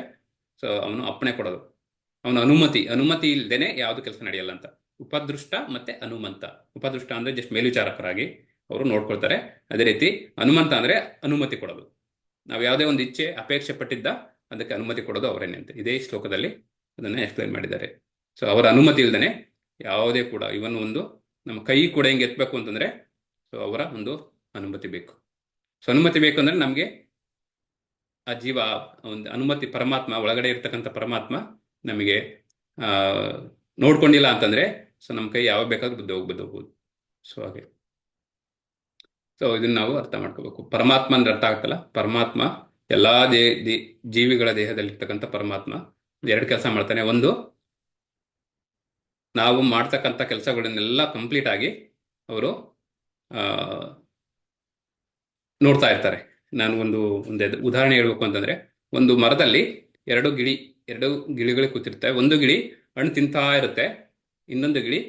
ಸೊ ಅವನು ಅಪ್ಪಣೆ ಕೊಡೋದು, ಅವನು ಅನುಮತಿ ಇಲ್ದೇನೆ ಯಾವ್ದು ಕೆಲಸ ನಡೆಯಲ್ಲ ಅಂತ. ಉಪದೃಷ್ಟ ಮತ್ತೆ ಹನುಮಂತ. ಉಪದೃಷ್ಟ ಅಂದ್ರೆ ಜಸ್ಟ್ ಮೇಲ್ವಿಚಾರಕರಾಗಿ ಅವರು ನೋಡ್ಕೊಳ್ತಾರೆ. ಅದೇ ರೀತಿ ಹನುಮಂತ ಅಂದ್ರೆ ಅನುಮತಿ ಕೊಡೋದು. ನಾವು ಯಾವುದೇ ಒಂದು ಇಚ್ಛೆ ಅಪೇಕ್ಷೆ ಪಟ್ಟಿದ್ದ ಅದಕ್ಕೆ ಅನುಮತಿ ಕೊಡೋದು ಅವರೇನೆ ಅಂತ ಇದೇ ಶ್ಲೋಕದಲ್ಲಿ ಅದನ್ನ ಎಕ್ಸ್ಪ್ಲೈನ್ ಮಾಡಿದ್ದಾರೆ. ಸೊ ಅವರ ಅನುಮತಿ ಇಲ್ದೇನೆ ಯಾವುದೇ ಕೂಡ, ಇವನ್ ಒಂದು ನಮ್ಮ ಕೈ ಕೂಡ ಹಿಂಗೆ ಎತ್ತಬೇಕು ಅಂತಂದ್ರೆ ಸೊ ಅವರ ಒಂದು ಅನುಮತಿ ಬೇಕು. ಸೊ ಅನುಮತಿ ಬೇಕು ಅಂದ್ರೆ ನಮ್ಗೆ ಆ ಜೀವ ಒಂದು ಅನುಮತಿ, ಪರಮಾತ್ಮ ಒಳಗಡೆ ಇರ್ತಕ್ಕಂಥ ಪರಮಾತ್ಮ ನಮಗೆ ನೋಡ್ಕೊಂಡಿಲ್ಲ ಅಂತಂದ್ರೆ ಸೊ ನಮ್ಮ ಕೈ ಯಾವಾಗ ಬೇಕಾದ್ರೂ ಬಿದ್ದೋಗ್ಬೋದು. ಸೊ ಹಾಗೆ ಸೊ ಇದನ್ನ ನಾವು ಅರ್ಥ ಮಾಡ್ಕೋಬೇಕು. ಪರಮಾತ್ಮ ಅಂದ್ರೆ ಅರ್ಥ ಆಗ್ತಲ್ಲ, ಪರಮಾತ್ಮ ಎಲ್ಲಾ ಜೀವಿಗಳ ದೇಹದಲ್ಲಿರ್ತಕ್ಕಂಥ ಪರಮಾತ್ಮ ಎರಡು ಕೆಲಸ ಮಾಡ್ತಾನೆ. ಒಂದು, ನಾವು ಮಾಡ್ತಕ್ಕಂಥ ಕೆಲಸಗಳನ್ನೆಲ್ಲ ಕಂಪ್ಲೀಟ್ ಆಗಿ ಅವರು ನೋಡ್ತಾ ಇರ್ತಾರೆ. ನಾನು ಒಂದು ಉದಾಹರಣೆ ಹೇಳ್ಬೇಕು ಅಂತಂದ್ರೆ, ಒಂದು ಮರದಲ್ಲಿ ಎರಡು ಗಿಳಿಗಳು ಕೂತಿರ್ತವೆ. ಒಂದು ಗಿಳಿ ಹಣ್ಣು ತಿಂತಾ ಇರುತ್ತೆ, ಇನ್ನೊಂದು ಗಿಳಿ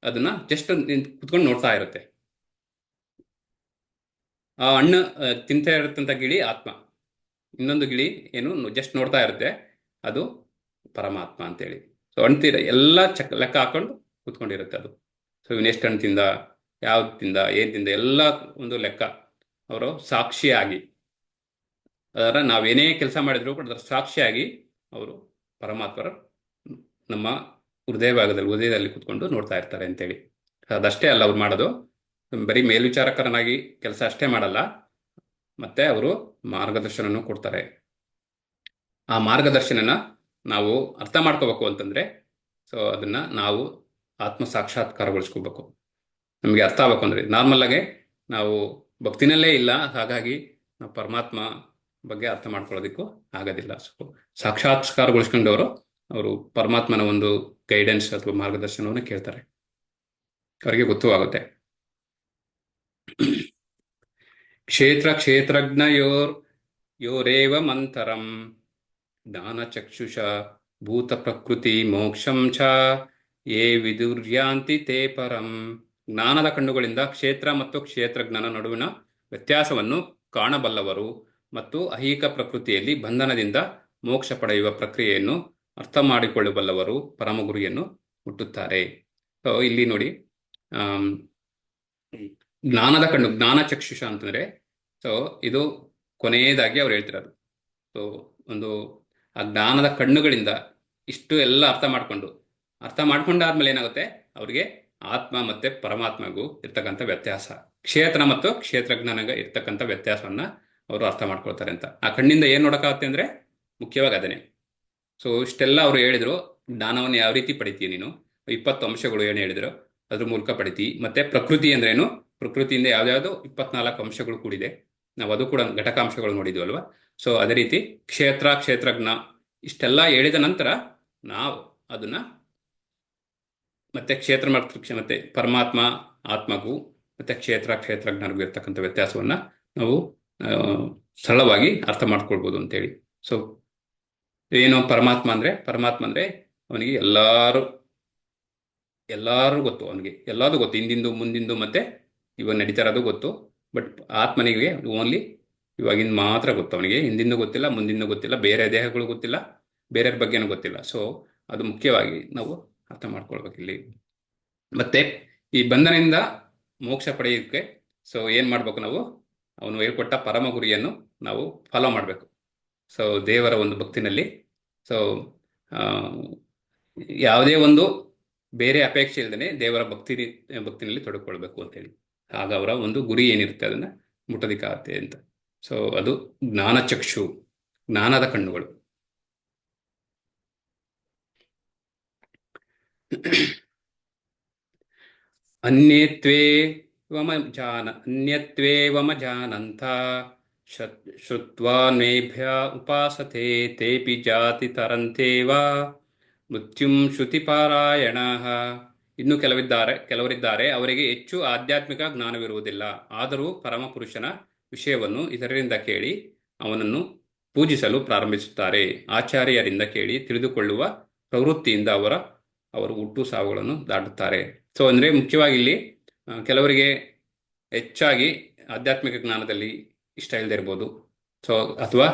ಅದನ್ನ ಜಸ್ಟ್ ಕುತ್ಕೊಂಡು ನೋಡ್ತಾ ಇರುತ್ತೆ. ಆ ಹಣ್ಣು ತಿಂತಾ ಇರತ್ತಂತ ಗಿಳಿ ಆತ್ಮ, ಇನ್ನೊಂದು ಗಿಳಿ ಏನು ಜಸ್ಟ್ ನೋಡ್ತಾ ಇರುತ್ತೆ, ಅದು ಪರಮಾತ್ಮ ಅಂತೇಳಿ. ಸೊ ಹಣ್ಣು ಎಲ್ಲ ಲೆಕ್ಕ ಹಾಕೊಂಡು ಕೂತ್ಕೊಂಡಿರುತ್ತೆ ಅದು. ಸೊ ಇವನೆಷ್ಟು ಹಣ್ಣು ತಿಂದ, ಯಾವ್ದು ತಿಂದ, ಏನ್ ತಿಂದ, ಎಲ್ಲ ಒಂದು ಲೆಕ್ಕ ಅವರು ಸಾಕ್ಷಿಯಾಗಿ, ಅದರ ನಾವೇನೇ ಕೆಲಸ ಮಾಡಿದ್ರು ಕೂಡ ಅದರ ಸಾಕ್ಷಿಯಾಗಿ ಅವರು ಪರಮಾತ್ಮರು ನಮ್ಮ ಹೃದಯದಲ್ಲಿ ಕೂತ್ಕೊಂಡು ನೋಡ್ತಾ ಇರ್ತಾರೆ ಅಂತೇಳಿ. ಅದಷ್ಟೇ ಅಲ್ಲ ಅವ್ರು ಮಾಡೋದು, ಬರೀ ಮೇಲ್ವಿಚಾರಕರನಾಗಿ ಕೆಲಸ ಅಷ್ಟೇ ಮಾಡಲ್ಲ, ಮತ್ತೆ ಅವರು ಮಾರ್ಗದರ್ಶನನೂ ಕೊಡ್ತಾರೆ. ಆ ಮಾರ್ಗದರ್ಶನನ ನಾವು ಅರ್ಥ ಮಾಡ್ಕೋಬೇಕು ಅಂತಂದ್ರೆ ಸೊ ಅದನ್ನ ನಾವು ಆತ್ಮ ಸಾಕ್ಷಾತ್ಕಾರಗೊಳಿಸ್ಕೋಬೇಕು. ನಮಗೆ ಅರ್ಥ ಆಗ್ಬೇಕು ಅಂದ್ರೆ ನಾರ್ಮಲ್ ಆಗಿ ನಾವು ಭಕ್ತಿನಲ್ಲೇ ಇಲ್ಲ, ಹಾಗಾಗಿ ನಾವು ಪರಮಾತ್ಮ ಬಗ್ಗೆ ಅರ್ಥ ಮಾಡ್ಕೊಳ್ಳೋದಕ್ಕೂ ಆಗೋದಿಲ್ಲ. ಸೊ ಸಾಕ್ಷಾತ್ಕಾರಗೊಳಿಸ್ಕೊಂಡವರು ಅವರು ಪರಮಾತ್ಮನ ಒಂದು ಗೈಡೆನ್ಸ್ ಅಥವಾ ಮಾರ್ಗದರ್ಶನವನ್ನು ಕೇಳ್ತಾರೆ, ಅವರಿಗೆ ಗೊತ್ತೂ ಆಗುತ್ತೆ. ಕ್ಷೇತ್ರಜ್ಞಯೋರೇವ ಮಂತರಂ ಜ್ಞಾನಚಕ್ಷುಷ ಭೂತ ಪ್ರಕೃತಿ ಮೋಕ್ಷಂ ಚ ಯೇ ವಿದುರ್ಯಾಂತಿ ತೇ ಪರಂ. ಜ್ಞಾನದ ಕಣ್ಣುಗಳಿಂದ ಕ್ಷೇತ್ರ ಮತ್ತು ಕ್ಷೇತ್ರಜ್ಞನ ನಡುವಿನ ವ್ಯತ್ಯಾಸವನ್ನು ಕಾಣಬಲ್ಲವರು ಮತ್ತು ಐಹಿಕ ಪ್ರಕೃತಿಯಲ್ಲಿ ಬಂಧನದಿಂದ ಮೋಕ್ಷ ಪಡೆಯುವ ಪ್ರಕ್ರಿಯೆಯನ್ನು ಅರ್ಥ ಮಾಡಿಕೊಳ್ಳಬಲ್ಲವರು ಪರಮಗುರಿಯನ್ನು ಮುಟ್ಟುತ್ತಾರೆ. ಸೊ ಇಲ್ಲಿ ನೋಡಿ, ಜ್ಞಾನದ ಕಣ್ಣು, ಜ್ಞಾನ ಚಕ್ಷುಷ ಅಂತಂದ್ರೆ ಸೊ ಇದು ಕೊನೆಯದಾಗಿ ಅವ್ರು ಹೇಳ್ತಿರೋದು. ಸೊ ಒಂದು ಆ ಜ್ಞಾನದ ಕಣ್ಣುಗಳಿಂದ ಇಷ್ಟು ಎಲ್ಲ ಅರ್ಥ ಮಾಡ್ಕೊಂಡಾದ್ಮೇಲೆ ಏನಾಗುತ್ತೆ, ಅವ್ರಿಗೆ ಆತ್ಮ ಮತ್ತೆ ಪರಮಾತ್ಮಗೂ ಇರ್ತಕ್ಕಂಥ ವ್ಯತ್ಯಾಸ, ಕ್ಷೇತ್ರ ಮತ್ತು ಕ್ಷೇತ್ರಜ್ಞಾನಗ ಇರ್ತಕ್ಕಂಥ ವ್ಯತ್ಯಾಸವನ್ನ ಅವರು ಅರ್ಥ ಮಾಡ್ಕೊಳ್ತಾರೆ ಅಂತ. ಆ ಕಣ್ಣಿಂದ ಏನ್ ನೋಡಕ್ಕಾಗುತ್ತೆ ಅಂದ್ರೆ ಮುಖ್ಯವಾಗಿ ಅದನ್ನೇ. ಸೊ ಇಷ್ಟೆಲ್ಲ ಅವರು ಹೇಳಿದ್ರು, ಜ್ಞಾನವನ್ನು ಯಾವ ರೀತಿ ಪಡಿತೀಯ ನೀನು, 20 ಅಂಶಗಳು ಏನು ಹೇಳಿದ್ರು ಅದ್ರ ಮೂಲಕ ಪಡಿತೀ. ಮತ್ತೆ ಪ್ರಕೃತಿ ಅಂದ್ರೇನು, ಪ್ರಕೃತಿಯಿಂದ ಯಾವ್ದಾವ್ದು 24 ಅಂಶಗಳು ಕೂಡಿದೆ, ನಾವು ಅದು ಕೂಡ ಘಟಕಾಂಶಗಳು ನೋಡಿದ್ವಿ ಅಲ್ವಾ. ಸೊ ಅದೇ ರೀತಿ ಕ್ಷೇತ್ರಜ್ಞ ಇಷ್ಟೆಲ್ಲ ಹೇಳಿದ ನಂತರ ನಾವು ಅದನ್ನ ಮತ್ತೆ ಕ್ಷೇತ್ರ ಮತ್ತೆ ಪರಮಾತ್ಮ ಆತ್ಮಗೂ ಮತ್ತೆ ಕ್ಷೇತ್ರಜ್ಞರಿಗೂ ಇರ್ತಕ್ಕಂಥ ವ್ಯತ್ಯಾಸವನ್ನ ನಾವು ಸರಳವಾಗಿ ಅರ್ಥ ಮಾಡ್ಕೊಳ್ಬೋದು ಅಂತೇಳಿ. ಸೊ ಏನು ಪರಮಾತ್ಮ ಅಂದ್ರೆ ಅವನಿಗೆ ಎಲ್ಲಾರು ಗೊತ್ತು, ಅವನಿಗೆ ಎಲ್ಲಾದು ಗೊತ್ತು, ಹಿಂದಿಂದು ಮುಂದಿಂದು ಮತ್ತೆ ಇವಾಗ ನಡೀತಾ ಇರೋದು ಗೊತ್ತು. ಬಟ್ ಆತ್ಮನಿಗೆ ಓನ್ಲಿ ಇವಾಗಿಂದ ಮಾತ್ರ ಗೊತ್ತು, ಅವನಿಗೆ ಹಿಂದಿಂದು ಗೊತ್ತಿಲ್ಲ, ಮುಂದಿಂದು ಗೊತ್ತಿಲ್ಲ, ಬೇರೆ ದೇಹಗಳು ಗೊತ್ತಿಲ್ಲ, ಬೇರೆಯವ್ರ ಬಗ್ಗೆನೂ ಗೊತ್ತಿಲ್ಲ. ಸೊ ಅದು ಮುಖ್ಯವಾಗಿ ನಾವು ಅರ್ಥ ಮಾಡ್ಕೊಳ್ಬೇಕು ಇಲ್ಲಿ. ಮತ್ತೆ ಈ ಬಂಧನದಿಂದ ಮೋಕ್ಷ ಪಡೆಯೋಕ್ಕೆ ಸೊ ಏನ್ ಮಾಡ್ಬೇಕು, ನಾವು ಅವನು ಹೇಳ್ಕೊಟ್ಟ ಪರಮ ಗುರಿಯನ್ನು ನಾವು ಫಾಲೋ ಮಾಡಬೇಕು. ಸೊ ದೇವರ ಒಂದು ಭಕ್ತಿನಲ್ಲಿ ಸೊ ಯಾವುದೇ ಒಂದು ಬೇರೆ ಅಪೇಕ್ಷೆ ಇಲ್ಲದೇ ದೇವರ ಭಕ್ತಿನಲ್ಲಿ ತೊಡಕೊಳ್ಬೇಕು ಅಂತೇಳಿ. ಆಗ ಅವರ ಒಂದು ಗುರಿ ಏನಿರುತ್ತೆ ಅದನ್ನ ಮುಟ್ಟೋದಿಕ್ಕಾಗತ್ತೆ ಅಂತ. ಸೊ ಅದು ಜ್ಞಾನಚಕ್ಷು, ಜ್ಞಾನದ ಕಣ್ಣುಗಳು. ಅನ್ಯತ್ವೇವಮ ಜಾನಂತ ಶ್ರುತ್ವಾ ಮೇಭ್ಯ ಉಪಾಸತೆ ತೇಪಿ ಜಾತಿ ತರಂತೇವ ಮೃತ್ಯುಂ ಶ್ರುತಿಪಾರಾಯಣಃ. ಇನ್ನು ಕೆಲವರಿದ್ದಾರೆ ಅವರಿಗೆ ಹೆಚ್ಚು ಆಧ್ಯಾತ್ಮಿಕ ಜ್ಞಾನವಿರುವುದಿಲ್ಲ, ಆದರೂ ಪರಮ ಪುರುಷನ ವಿಷಯವನ್ನು ಇತರರಿಂದ ಕೇಳಿ ಅವನನ್ನು ಪೂಜಿಸಲು ಪ್ರಾರಂಭಿಸುತ್ತಾರೆ. ಆಚಾರ್ಯರಿಂದ ಕೇಳಿ ತಿಳಿದುಕೊಳ್ಳುವ ಪ್ರವೃತ್ತಿಯಿಂದ ಅವರು ಹುಟ್ಟು ಸಾವುಗಳನ್ನು ದಾಟುತ್ತಾರೆ. ಸೊ ಅಂದ್ರೆ ಮುಖ್ಯವಾಗಿ ಇಲ್ಲಿ ಕೆಲವರಿಗೆ ಹೆಚ್ಚಾಗಿ ಆಧ್ಯಾತ್ಮಿಕ ಜ್ಞಾನದಲ್ಲಿ ಇಷ್ಟ ಇಲ್ಲದೆ ಇರ್ಬೋದು. ಸೊ ಅಥವಾ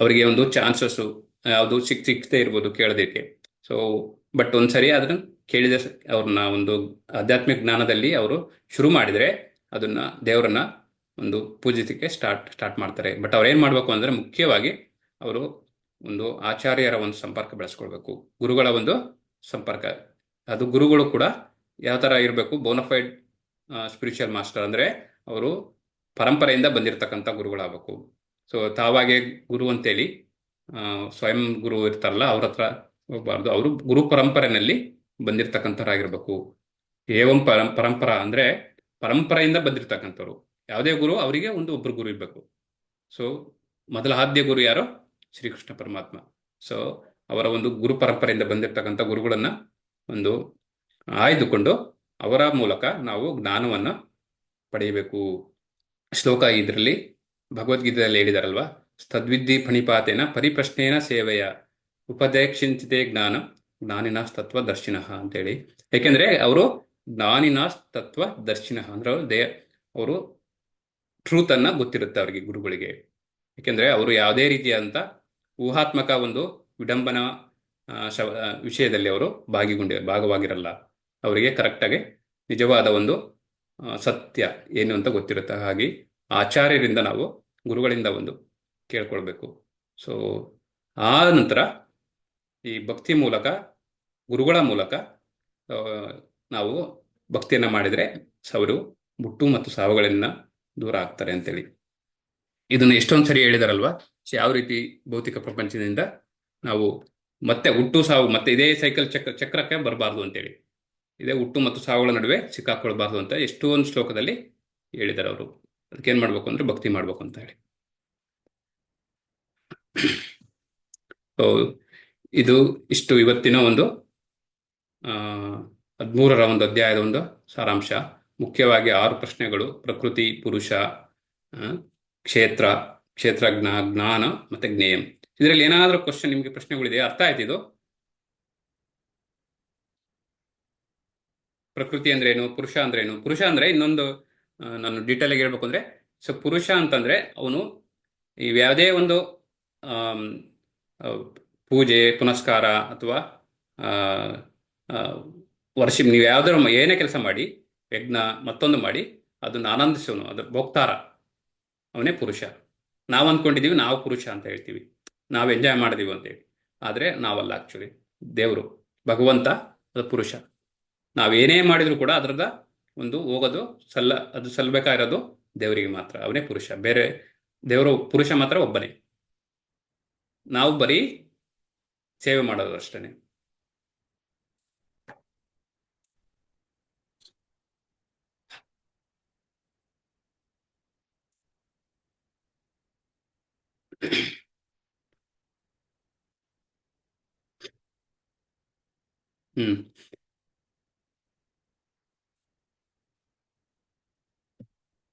ಅವರಿಗೆ ಒಂದು ಚಾನ್ಸಸ್ ಯಾವುದು ಸಿಕ್ತೇ ಇರ್ಬೋದು ಕೇಳೋದಕ್ಕೆ. ಸೊ ಬಟ್ ಒಂದ್ಸರಿ ಅದನ್ನ ಕೇಳಿದ ಅವ್ರನ್ನ ಒಂದು ಆಧ್ಯಾತ್ಮಿಕ ಜ್ಞಾನದಲ್ಲಿ ಅವರು ಶುರು ಮಾಡಿದ್ರೆ ಅದನ್ನ ದೇವರನ್ನ ಒಂದು ಪೂಜಿಸಕ್ಕೆ ಸ್ಟಾರ್ಟ್ ಮಾಡ್ತಾರೆ. ಬಟ್ ಅವ್ರು ಏನ್ ಮಾಡ್ಬೇಕು ಅಂದ್ರೆ ಮುಖ್ಯವಾಗಿ ಅವರು ಒಂದು ಆಚಾರ್ಯರ ಒಂದು ಸಂಪರ್ಕ ಬೆಳೆಸ್ಕೊಳ್ಬೇಕು, ಗುರುಗಳ ಒಂದು ಸಂಪರ್ಕ. ಅದು ಗುರುಗಳು ಕೂಡ ಯಾವ ತರ ಇರಬೇಕು, ಬೋನಫೈಡ್ ಸ್ಪಿರಿಚುವಲ್ ಮಾಸ್ಟರ್ ಅಂದ್ರೆ ಅವರು ಪರಂಪರೆಯಿಂದ ಬಂದಿರತಕ್ಕಂಥ ಗುರುಗಳಾಗಬೇಕು. ಸೊ ತಾವಾಗೆ ಗುರು ಅಂತೇಳಿ ಸ್ವಯಂ ಗುರು ಇರ್ತಾರಲ್ಲ ಅವ್ರ ಹತ್ರ ಹೋಗ್ಬಾರ್ದು, ಅವರು ಗುರು ಪರಂಪರೆಯಲ್ಲಿ ಬಂದಿರತಕ್ಕಂಥವ್ರಾಗಿರ್ಬೇಕು. ಏವಂ ಪರಂಪರಾ ಅಂದ್ರೆ ಪರಂಪರೆಯಿಂದ ಬಂದಿರತಕ್ಕಂಥವ್ರು. ಯಾವುದೇ ಗುರು ಅವರಿಗೆ ಒಬ್ರು ಗುರು ಇರ್ಬೇಕು. ಸೊ ಮೊದಲ ಆದ್ಯ ಗುರು ಯಾರು, ಶ್ರೀಕೃಷ್ಣ ಪರಮಾತ್ಮ. ಸೊ ಅವರ ಒಂದು ಗುರು ಪರಂಪರೆಯಿಂದ ಬಂದಿರತಕ್ಕಂಥ ಗುರುಗಳನ್ನ ಒಂದು ಆಯ್ದುಕೊಂಡು ಅವರ ಮೂಲಕ ನಾವು ಜ್ಞಾನವನ್ನ ಪಡೆಯಬೇಕು. ಶ್ಲೋಕ ಇದರಲ್ಲಿ ಭಗವದ್ಗೀತೆಯಲ್ಲಿ ಹೇಳಿದಾರಲ್ವಾ, ತದ್ವಿದ್ಧಿ ಫಣಿಪಾತೇನ ಪರಿಪ್ರಶ್ನೇನ ಸೇವೆಯ ಉಪದೇಕ್ಷಿಂಚಿತೆ ಜ್ಞಾನಿನ ತತ್ವ ದರ್ಶಿನಃ ಅಂತೇಳಿ. ಯಾಕೆಂದ್ರೆ ಅವರು ಜ್ಞಾನಿನ ತತ್ವ ದರ್ಶಿನಃ ಅಂದ್ರೆ ಅವರು ಟ್ರೂತ್ ಅನ್ನ ಗೊತ್ತಿರುತ್ತೆ ಅವರಿಗೆ, ಗುರುಗಳಿಗೆ. ಯಾಕೆಂದ್ರೆ ಅವರು ಯಾವುದೇ ರೀತಿಯಾದಂತ ಊಹಾತ್ಮಕ ಒಂದು ವಿಡಂಬನಾ ವಿಷಯದಲ್ಲಿ ಅವರು ಭಾಗವಾಗಿರಲ್ಲ. ಅವರಿಗೆ ಕರೆಕ್ಟಾಗಿ ನಿಜವಾದ ಒಂದು ಸತ್ಯ ಏನು ಅಂತ ಗೊತ್ತಿರುತ್ತೆ. ಹಾಗೆ ಆಚಾರ್ಯರಿಂದ ನಾವು ಗುರುಗಳಿಂದ ಒಂದು ಕೇಳ್ಕೊಳ್ಬೇಕು. ಸೊ ಆ ನಂತರ ಈ ಭಕ್ತಿ ಮೂಲಕ, ಗುರುಗಳ ಮೂಲಕ ನಾವು ಭಕ್ತಿಯನ್ನ ಮಾಡಿದ್ರೆ ಅವರು ಮುಟ್ಟು ಮತ್ತು ಸಾವುಗಳಿಂದ ದೂರ ಆಗ್ತಾರೆ ಅಂತೇಳಿ. ಇದನ್ನು ಎಷ್ಟೊಂದು ಸರಿ ಹೇಳಿದಾರಲ್ವಾ, ಯಾವ ರೀತಿ ಭೌತಿಕ ಪ್ರಪಂಚದಿಂದ ನಾವು ಮತ್ತೆ ಹುಟ್ಟು ಸಾವು ಮತ್ತೆ ಇದೇ ಸೈಕಲ್ ಚಕ್ರಕ್ಕೆ ಬರಬಾರ್ದು ಅಂತೇಳಿ, ಇದೇ ಹುಟ್ಟು ಮತ್ತು ಸಾವುಗಳ ನಡುವೆ ಸಿಕ್ಕಾಕೊಳ್ಬಾರ್ದು ಅಂತ ಎಷ್ಟೊಂದು ಶ್ಲೋಕದಲ್ಲಿ ಹೇಳಿದ್ದಾರೆ ಅವರು. ಅದಕ್ಕೆ ಏನ್ ಮಾಡ್ಬೇಕು ಅಂದ್ರೆ ಭಕ್ತಿ ಮಾಡ್ಬೇಕು ಅಂತ ಹೇಳಿ. ಸೊ ಇದು ಇಷ್ಟು ಇವತ್ತಿನ ಒಂದು 13ರ ಒಂದು ಅಧ್ಯಾಯದ ಒಂದು ಸಾರಾಂಶ. ಮುಖ್ಯವಾಗಿ 6 ಪ್ರಶ್ನೆಗಳು: ಪ್ರಕೃತಿ, ಪುರುಷ, ಕ್ಷೇತ್ರ, ಕ್ಷೇತ್ರಜ್ಞ, ಜ್ಞಾನ ಮತ್ತೆ ಜ್ಞೇಯಂ. ಇದರಲ್ಲಿ ಏನಾದರೂ ಕ್ವಶನ್ ನಿಮಗೆ ಪ್ರಶ್ನೆಗಳಿದೆಯಾ? ಅರ್ಥ ಆಯ್ತು ಇದು? ಪ್ರಕೃತಿ ಅಂದ್ರೇನು, ಪುರುಷ ಅಂದ್ರೇನು? ಪುರುಷ ಅಂದ್ರೆ ಇನ್ನೊಂದು ನಾನು ಡೀಟೇಲ್ ಆಗಿ ಹೇಳ್ಬೇಕು ಅಂದ್ರೆ, ಸೊ ಪುರುಷ ಅಂತಂದ್ರೆ ಅವನು ಯಾವುದೇ ಒಂದು ಪೂಜೆ ಪುನಸ್ಕಾರ ಅಥವಾ ವರ್ಷಿಪ್, ನೀವು ಯಾವ್ದಾದ್ರು ಏನೇ ಕೆಲಸ ಮಾಡಿ, ಯಜ್ಞ ಮತ್ತೊಂದು ಮಾಡಿ ಅದನ್ನು ಆನಂದಿಸೋನು, ಅದು ಭೋಕ್ತಾರ, ಅವನೇ ಪುರುಷ. ನಾವು ಅಂದ್ಕೊಂಡಿದ್ದೀವಿ ನಾವು ಪುರುಷ ಅಂತ ಹೇಳ್ತೀವಿ, ನಾವು ಎಂಜಾಯ್ ಮಾಡಿದೀವಿ ಅಂತೇಳಿ. ಆದರೆ ನಾವಲ್ಲ, ಆ್ಯಕ್ಚುಲಿ ದೇವರು ಭಗವಂತ ಅದು ಪುರುಷ. ನಾವೇನೇ ಮಾಡಿದ್ರು ಕೂಡ ಅದರದ ಒಂದು ಹೋಗೋದು ಅದು ಸಲ್ಲಬೇಕಾಗಿರೋದು ದೇವರಿಗೆ ಮಾತ್ರ, ಅವನೇ ಪುರುಷ. ಬೇರೆ ದೇವರು ಪುರುಷ ಮಾತ್ರ ಒಬ್ಬನೇ, ನಾವು ಬರೀ ಸೇವೆ ಮಾಡೋದು ಅಷ್ಟೇ.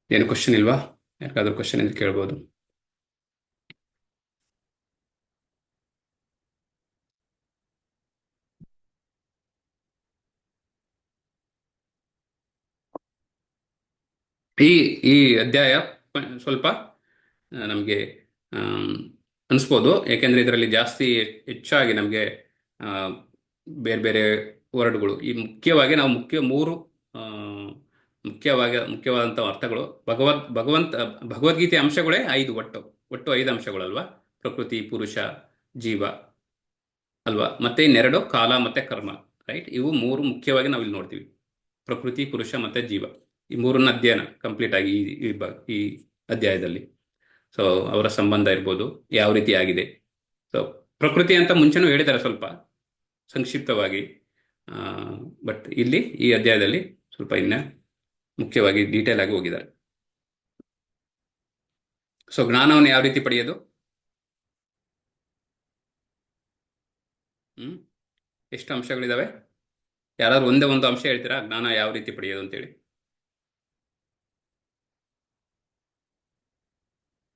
ಏನು ಕ್ವಶನ್ ಇಲ್ವಾ? ಯಾಕಾದ್ರೂ ಕ್ವಶನ್ ಎಂದು ಕೇಳ್ಬೋದು. ಈ ಅಧ್ಯಾಯ ಸ್ವಲ್ಪ ನಮಗೆ ಅನಿಸ್ಬೋದು, ಯಾಕೆಂದ್ರೆ ಇದರಲ್ಲಿ ಜಾಸ್ತಿ ಹೆಚ್ಚಾಗಿ ನಮಗೆ ಬೇರೆ ಬೇರೆ ವರ್ಡ್ಗಳು, ಈ ಮುಖ್ಯವಾಗಿ ನಾವು ಮುಖ್ಯವಾದಂಥ ಅರ್ಥಗಳು ಭಗವದ್ಗೀತೆ ಅಂಶಗಳೇ 5, ಒಟ್ಟು 5 ಅಂಶಗಳಲ್ವಾ? ಪ್ರಕೃತಿ, ಪುರುಷ, ಜೀವ ಅಲ್ವಾ? ಮತ್ತೆ ಇನ್ನೆರಡು ಕಾಲ ಮತ್ತೆ ಕರ್ಮ, ರೈಟ್? ಇವು 3 ಮುಖ್ಯವಾಗಿ ನಾವು ಇಲ್ಲಿ ನೋಡ್ತೀವಿ. ಪ್ರಕೃತಿ, ಪುರುಷ ಮತ್ತೆ ಜೀವ, ಈ 3ನ್ನ ಅಧ್ಯಯನ ಕಂಪ್ಲೀಟ್ ಆಗಿ ಈ ಅಧ್ಯಾಯದಲ್ಲಿ. ಸೊ ಅವರ ಸಂಬಂಧ ಇರ್ಬೋದು, ಯಾವ ರೀತಿ ಆಗಿದೆ. ಸೊ ಪ್ರಕೃತಿ ಅಂತ ಮುಂಚೆನೂ ಹೇಳಿದ್ದಾರೆ ಸ್ವಲ್ಪ ಸಂಕ್ಷಿಪ್ತವಾಗಿ, ಬಟ್ ಇಲ್ಲಿ ಈ ಅಧ್ಯಾಯದಲ್ಲಿ ಸ್ವಲ್ಪ ಇನ್ನ ಮುಖ್ಯವಾಗಿ ಡೀಟೇಲ್ ಆಗಿ ಹೋಗಿದ್ದಾರೆ. ಸೊ ಜ್ಞಾನವನ್ನು ಯಾವ ರೀತಿ ಪಡೆಯೋದು? ಎಷ್ಟು ಅಂಶಗಳಿದಾವೆ? ಯಾರಾದ್ರೂ ಒಂದೇ ಒಂದು ಅಂಶ ಹೇಳ್ತೀರಾ, ಜ್ಞಾನ ಯಾವ ರೀತಿ ಪಡೆಯೋದು ಅಂತೇಳಿ?